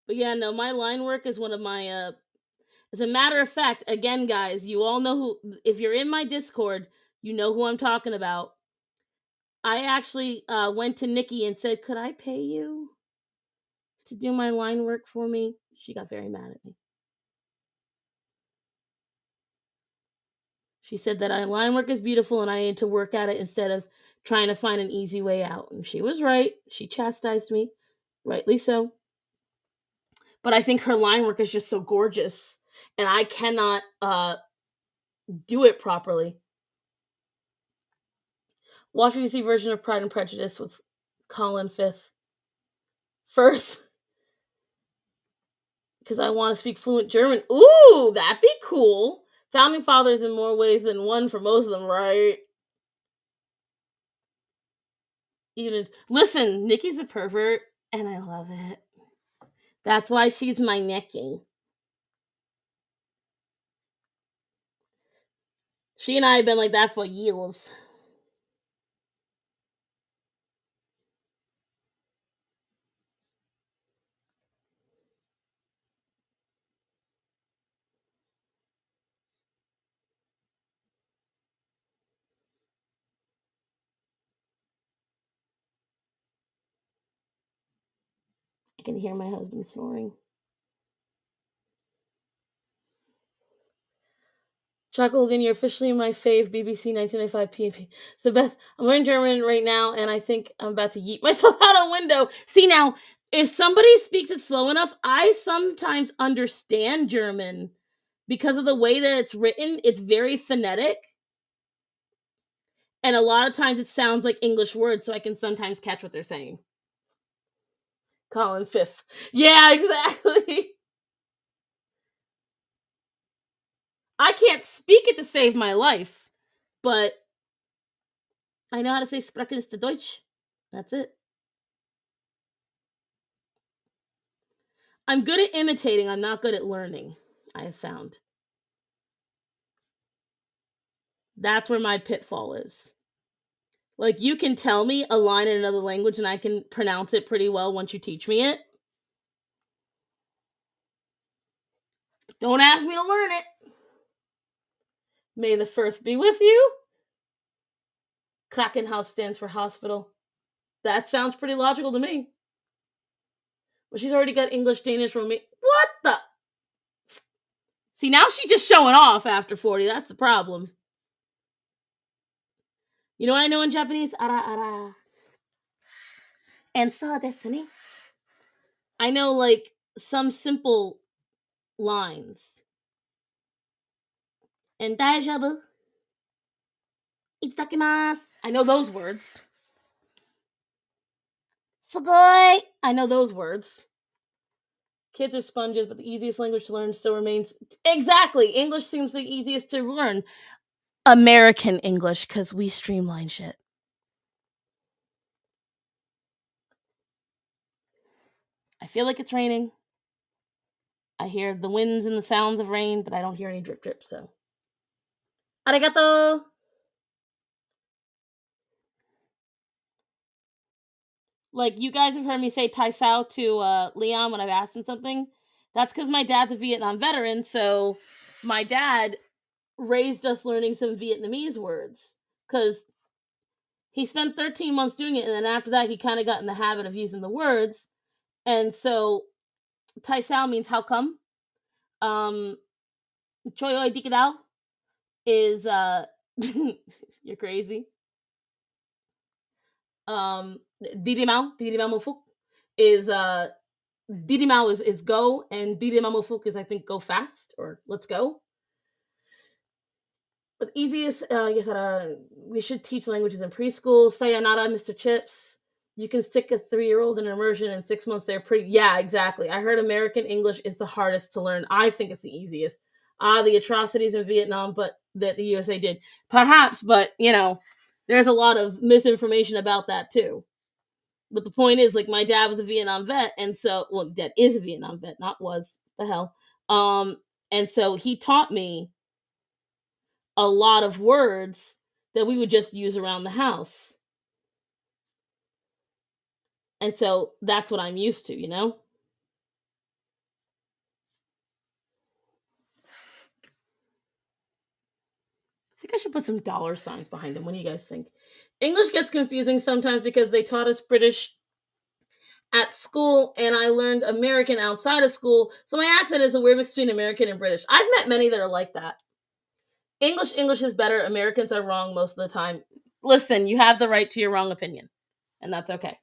But yeah, no, my line work is one of my as a matter of fact, again, guys, you all know who, if you're in my Discord, you know who I'm talking about. I actually went to Nikki and said, could I pay you to do my line work for me? She got very mad at me. She said that line work is beautiful and I need to work at it instead of trying to find an easy way out. And she was right. She chastised me, rightly so. But I think her line work is just so gorgeous, and I cannot do it properly. Watch BBC version of Pride and Prejudice with Colin Firth. Because I want to speak fluent German. Ooh, that'd be cool. Founding fathers in more ways than one for most of them, right? Listen, Nikki's a pervert, and I love it. That's why she's my Nikki. She and I have been like that for years. I can hear my husband snoring. Chocolate Logan, you're officially my fave. BBC 1995 PNP. It's the best. I'm learning German right now, and I think I'm about to yeet myself out a window. See, now, if somebody speaks it slow enough, I sometimes understand German because of the way that it's written. It's very phonetic. And a lot of times it sounds like English words, so I can sometimes catch what they're saying. Colin Fifth. Yeah, exactly. I can't speak it to save my life, but I know how to say sprechen ist Deutsch. That's it. I'm good at imitating. I'm not good at learning, I have found. That's where my pitfall is. Like, you can tell me a line in another language and I can pronounce it pretty well once you teach me it. Don't ask me to learn it. May the first be with you. Krankenhaus stands for hospital. That sounds pretty logical to me. But she's already got English, Danish, Romanian. What the? See, now she's just showing off after 40. That's the problem. You know what I know in Japanese? Ara ara. And so desu. I know, like, some simple lines. And daijoubu. Itadakimasu. I know those words. Sugoi. I know those words. Kids are sponges, but the easiest language to learn still remains... Exactly! English seems the easiest to learn. American English, because we streamline shit. I feel like it's raining. I hear the winds and the sounds of rain, but I don't hear any drip drip, so... Arigato! Like, you guys have heard me say Tai Sao to Leon when I've asked him something. That's because my dad's a Vietnam veteran, so my dad raised us learning some Vietnamese words. Because he spent 13 months doing it, and then after that, he kind of got in the habit of using the words. And so, Tai Sao means how come. Choi oi dikadao is, you're crazy. Dirimao mofuk is, Dirimao is go, and Dirimao mofuk is, I think, go fast, or let's go. But the easiest, yes, we should teach languages in preschool. Sayonara, Mr. Chips. You can stick a 3-year-old in immersion in 6 months. They're pretty... Yeah, exactly. I heard American English is the hardest to learn. I think it's the easiest. The atrocities in Vietnam, but that the USA did. Perhaps, but, you know, there's a lot of misinformation about that, too. But the point is, like, my dad was a Vietnam vet, and so... Well, dad is a Vietnam vet, not was. The hell. And so he taught me a lot of words that we would just use around the house. And so that's what I'm used to, you know? I think I should put some dollar signs behind them. What do you guys think? English gets confusing sometimes because they taught us British at school and I learned American outside of school. So my accent is a weird mix between American and British. I've met many that are like that. English is better. Americans are wrong most of the time. Listen, you have the right to your wrong opinion. And that's okay.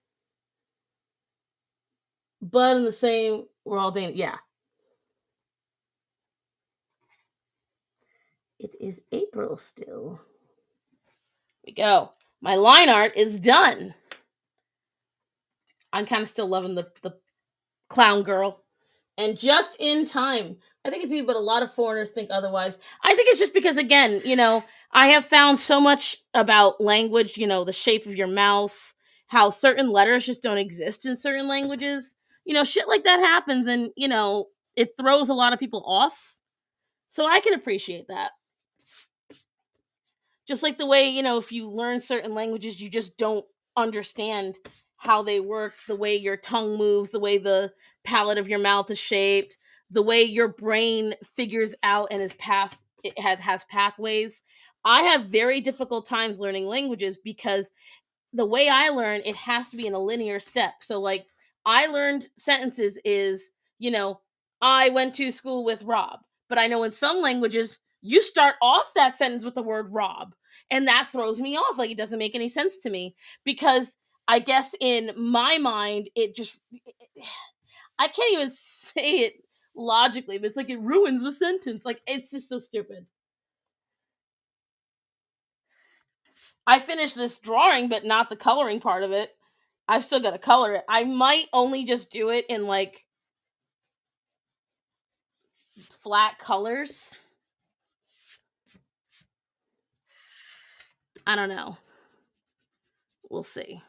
But in the same, we're all Danish. Yeah. It is April still. Here we go. My line art is done. I'm kind of still loving the clown girl. And just in time. I think it's easy, but a lot of foreigners think otherwise. I think it's just because, again, you know, I have found so much about language, you know, the shape of your mouth, how certain letters just don't exist in certain languages. You know, shit like that happens and, you know, it throws a lot of people off. So I can appreciate that. Just like the way, you know, if you learn certain languages, you just don't understand how they work, the way your tongue moves, the way the palate of your mouth is shaped, the way your brain figures out and has pathways. I have very difficult times learning languages because the way I learn, it has to be in a linear step. So, like, I learned sentences is, you know, I went to school with Rob. But I know in some languages, you start off that sentence with the word Rob. And that throws me off. Like, it doesn't make any sense to me. Because I guess in my mind, I can't even say it logically, but it's like it ruins the sentence. Like, it's just so stupid. I finished this drawing, but not the coloring part of it. I've still got to color it. I might only just do it in like flat colors. I don't know. We'll see.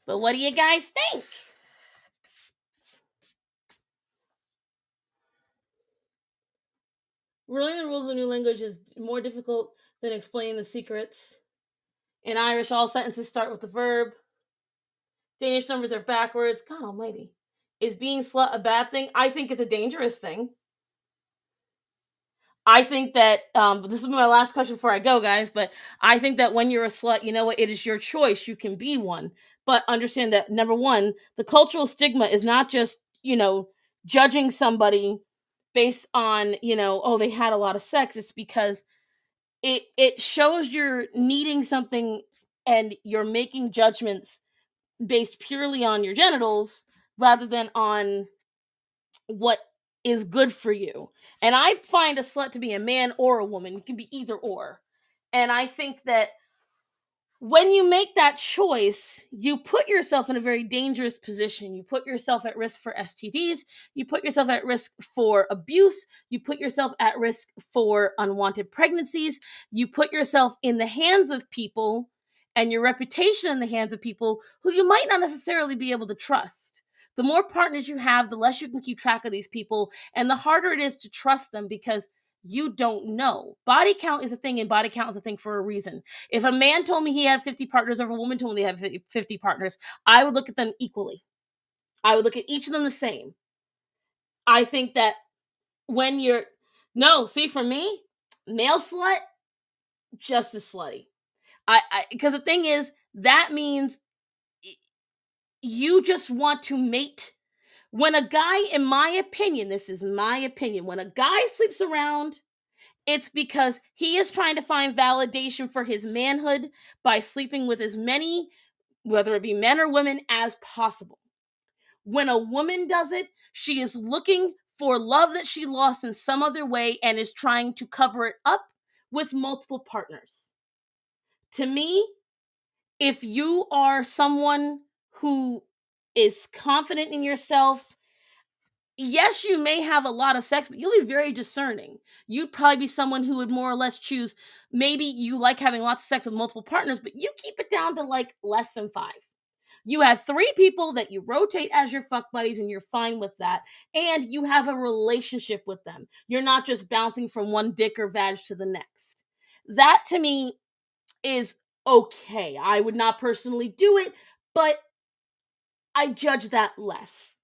But what do you guys think? Learning the rules of a new language is more difficult than explaining the secrets. In Irish, all sentences start with the verb. Danish numbers are backwards. God almighty. Is being slut a bad thing? I think it's a dangerous thing. I think that, this is my last question before I go, guys, but I think that when you're a slut, you know what? It is your choice. You can be one. But understand that, number one, the cultural stigma is not just, judging somebody based on, oh, they had a lot of sex. It's because it shows you're needing something and you're making judgments based purely on your genitals rather than on what is good for you. And I find a slut to be a man or a woman. It can be either or. And I think that when you make that choice, you put yourself in a very dangerous position. You put yourself at risk for STDs. You put yourself at risk for abuse. You put yourself at risk for unwanted pregnancies. You put yourself in the hands of people and your reputation in the hands of people who you might not necessarily be able to trust. The more partners you have, the less you can keep track of these people, and the harder it is to trust them because you don't know. Body count is a thing, and body count is a thing for a reason. If a man told me he had 50 partners or if a woman told me they had 50 partners, I would look at them equally. I would look at each of them the same. I think that when you're... No, see, for me, male slut, just as slutty. Because the thing is, that means you just want to mate. When a guy, in my opinion, this is my opinion, when a guy sleeps around, it's because he is trying to find validation for his manhood by sleeping with as many, whether it be men or women, as possible. When a woman does it, she is looking for love that she lost in some other way and is trying to cover it up with multiple partners. To me, if you are someone who is confident in yourself, yes, you may have a lot of sex, but you'll be very discerning. You'd probably be someone who would more or less choose, maybe you like having lots of sex with multiple partners, but you keep it down to like less than 5. You have 3 people that you rotate as your fuck buddies and you're fine with that. And you have a relationship with them. You're not just bouncing from one dick or vag to the next. That to me is okay. I would not personally do it, but I judge that less.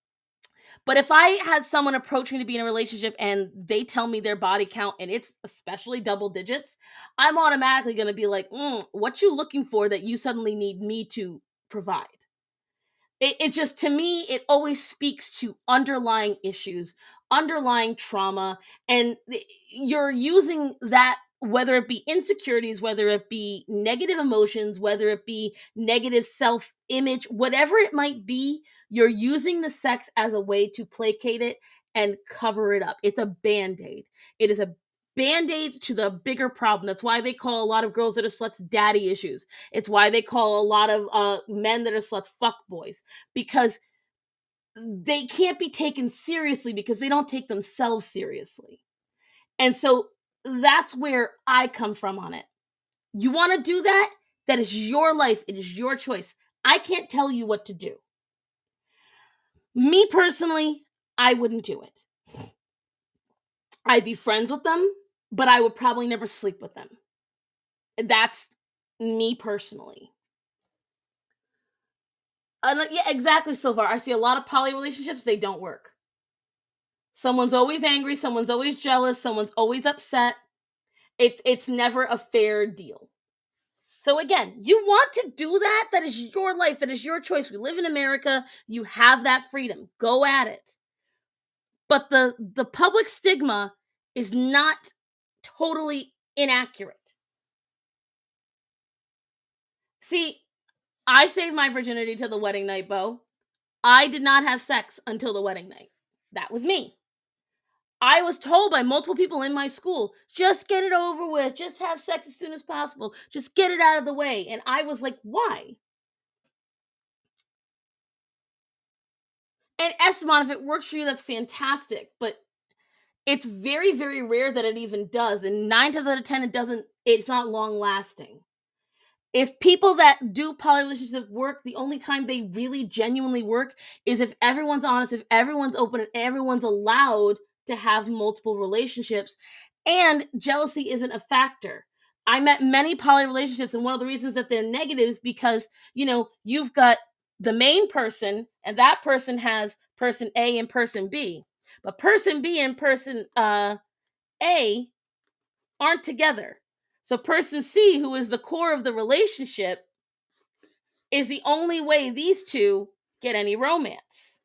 But if I had someone approach me to be in a relationship and they tell me their body count and it's especially double digits, I'm automatically going to be like, what you looking for that you suddenly need me to provide? It just, to me, it always speaks to underlying issues, underlying trauma, and you're using that, whether it be insecurities, whether it be negative emotions, whether it be negative self-image, whatever it might be, you're using the sex as a way to placate it and cover it up. It's a band-aid. It is a band-aid to the bigger problem. That's why they call a lot of girls that are sluts daddy issues. It's why they call a lot of men that are sluts fuck boys, because they can't be taken seriously because they don't take themselves seriously. And so that's where I come from on it. You want to do that? That is your life. It is your choice. I can't tell you what to do. Me personally, I wouldn't do it. I'd be friends with them, but I would probably never sleep with them. That's me personally. Yeah, exactly, Silvar. I see a lot of poly relationships, they don't work. Someone's always angry, someone's always jealous, someone's always upset. It's never a fair deal. So again, you want to do that? That is your life. That is your choice. We live in America. You have that freedom. Go at it. But the public stigma is not totally inaccurate. See, I saved my virginity to the wedding night, Bo. I did not have sex until the wedding night. That was me. I was told by multiple people in my school, just get it over with, just have sex as soon as possible, just get it out of the way. And I was like, why? And Esteban, if it works for you, that's fantastic. But it's very, very rare that it even does. And 9 times out of 10, it's not long lasting. If people that do poly relationships work, the only time they really genuinely work is if everyone's honest, if everyone's open, and everyone's allowed to have multiple relationships, and jealousy isn't a factor. I met many poly relationships, and one of the reasons that they're negative is because, you've got the main person, and that person has person A and person B. But person B and person A aren't together. So person C, who is the core of the relationship, is the only way these two get any romance.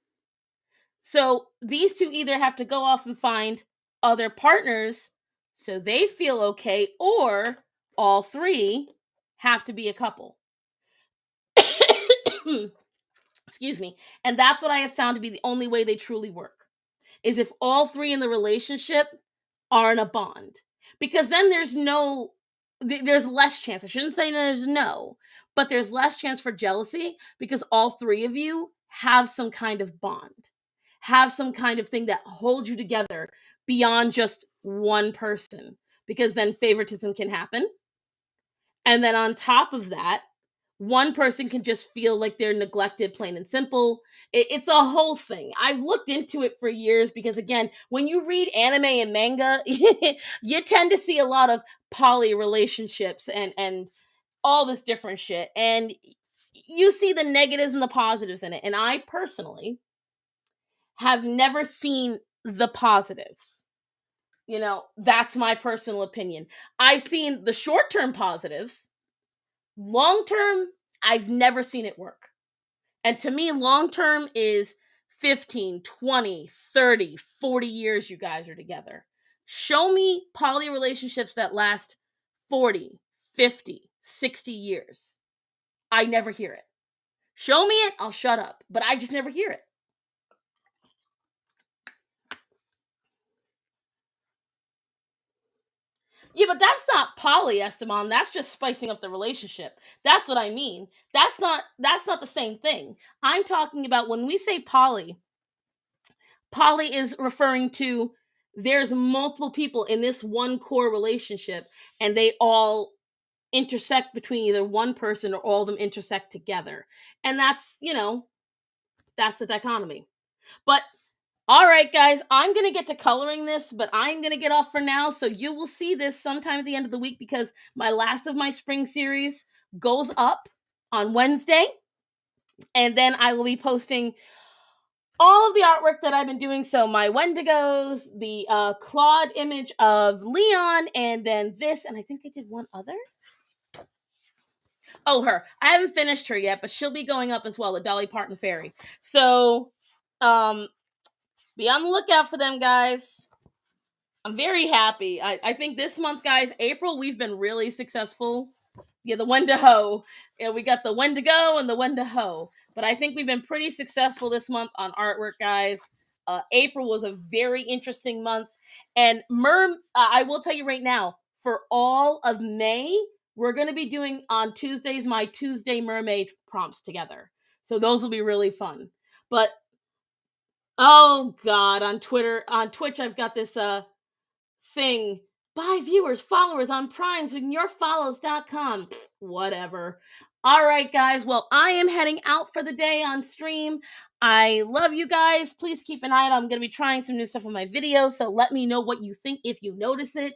So these two either have to go off and find other partners so they feel okay, or all three have to be a couple. Excuse me. And that's what I have found to be the only way they truly work, is if all three in the relationship are in a bond. Because then there's less chance. I shouldn't say there's no, but there's less chance for jealousy because all three of you have some kind of bond, have some kind of thing that holds you together beyond just one person, because then favoritism can happen. And then on top of that, one person can just feel like they're neglected, plain and simple. It's a whole thing. I've looked into it for years because, again, when you read anime and manga, you tend to see a lot of poly relationships and all this different shit. And you see the negatives and the positives in it. And I personally have never seen the positives. That's my personal opinion. I've seen the short-term positives. Long-term, I've never seen it work. And to me, long-term is 15, 20, 30, 40 years you guys are together. Show me poly relationships that last 40, 50, 60 years. I never hear it. Show me it, I'll shut up. But I just never hear it. Yeah, but that's not poly, Esteban. That's just spicing up the relationship. That's what I mean. That's not the same thing. I'm talking about when we say poly is referring to there's multiple people in this one core relationship, and they all intersect between either one person or all of them intersect together. And that's the dichotomy. But all right, guys, I'm going to get to coloring this, but I'm going to get off for now. So you will see this sometime at the end of the week because my last of my spring series goes up on Wednesday. And then I will be posting all of the artwork that I've been doing. So my Wendigos, the Claude image of Leon, and then this. And I think I did one other. Oh, her. I haven't finished her yet, but she'll be going up as well, the Dolly Parton Fairy. So, be on the lookout for them, guys. I'm very happy. I think this month, guys, April, we've been really successful. Yeah, the Wendigo. Yeah, we got the Wendigo and the Wendigo. But I think we've been pretty successful this month on artwork, guys. April was a very interesting month. And I will tell you right now, for all of May, we're going to be doing on Tuesdays my Tuesday mermaid prompts together. So those will be really fun. But oh God, on Twitch, I've got this thing. Buy viewers, followers on Prime, so yourfollows.com. Whatever. All right, guys. Well, I am heading out for the day on stream. I love you guys. Please keep an eye out. I'm going to be trying some new stuff on my videos, so let me know what you think if you notice it.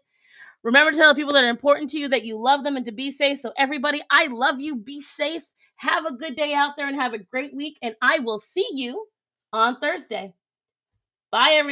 Remember to tell people that are important to you that you love them and to be safe. So everybody, I love you. Be safe. Have a good day out there and have a great week. And I will see you on Thursday. Bye, everyone.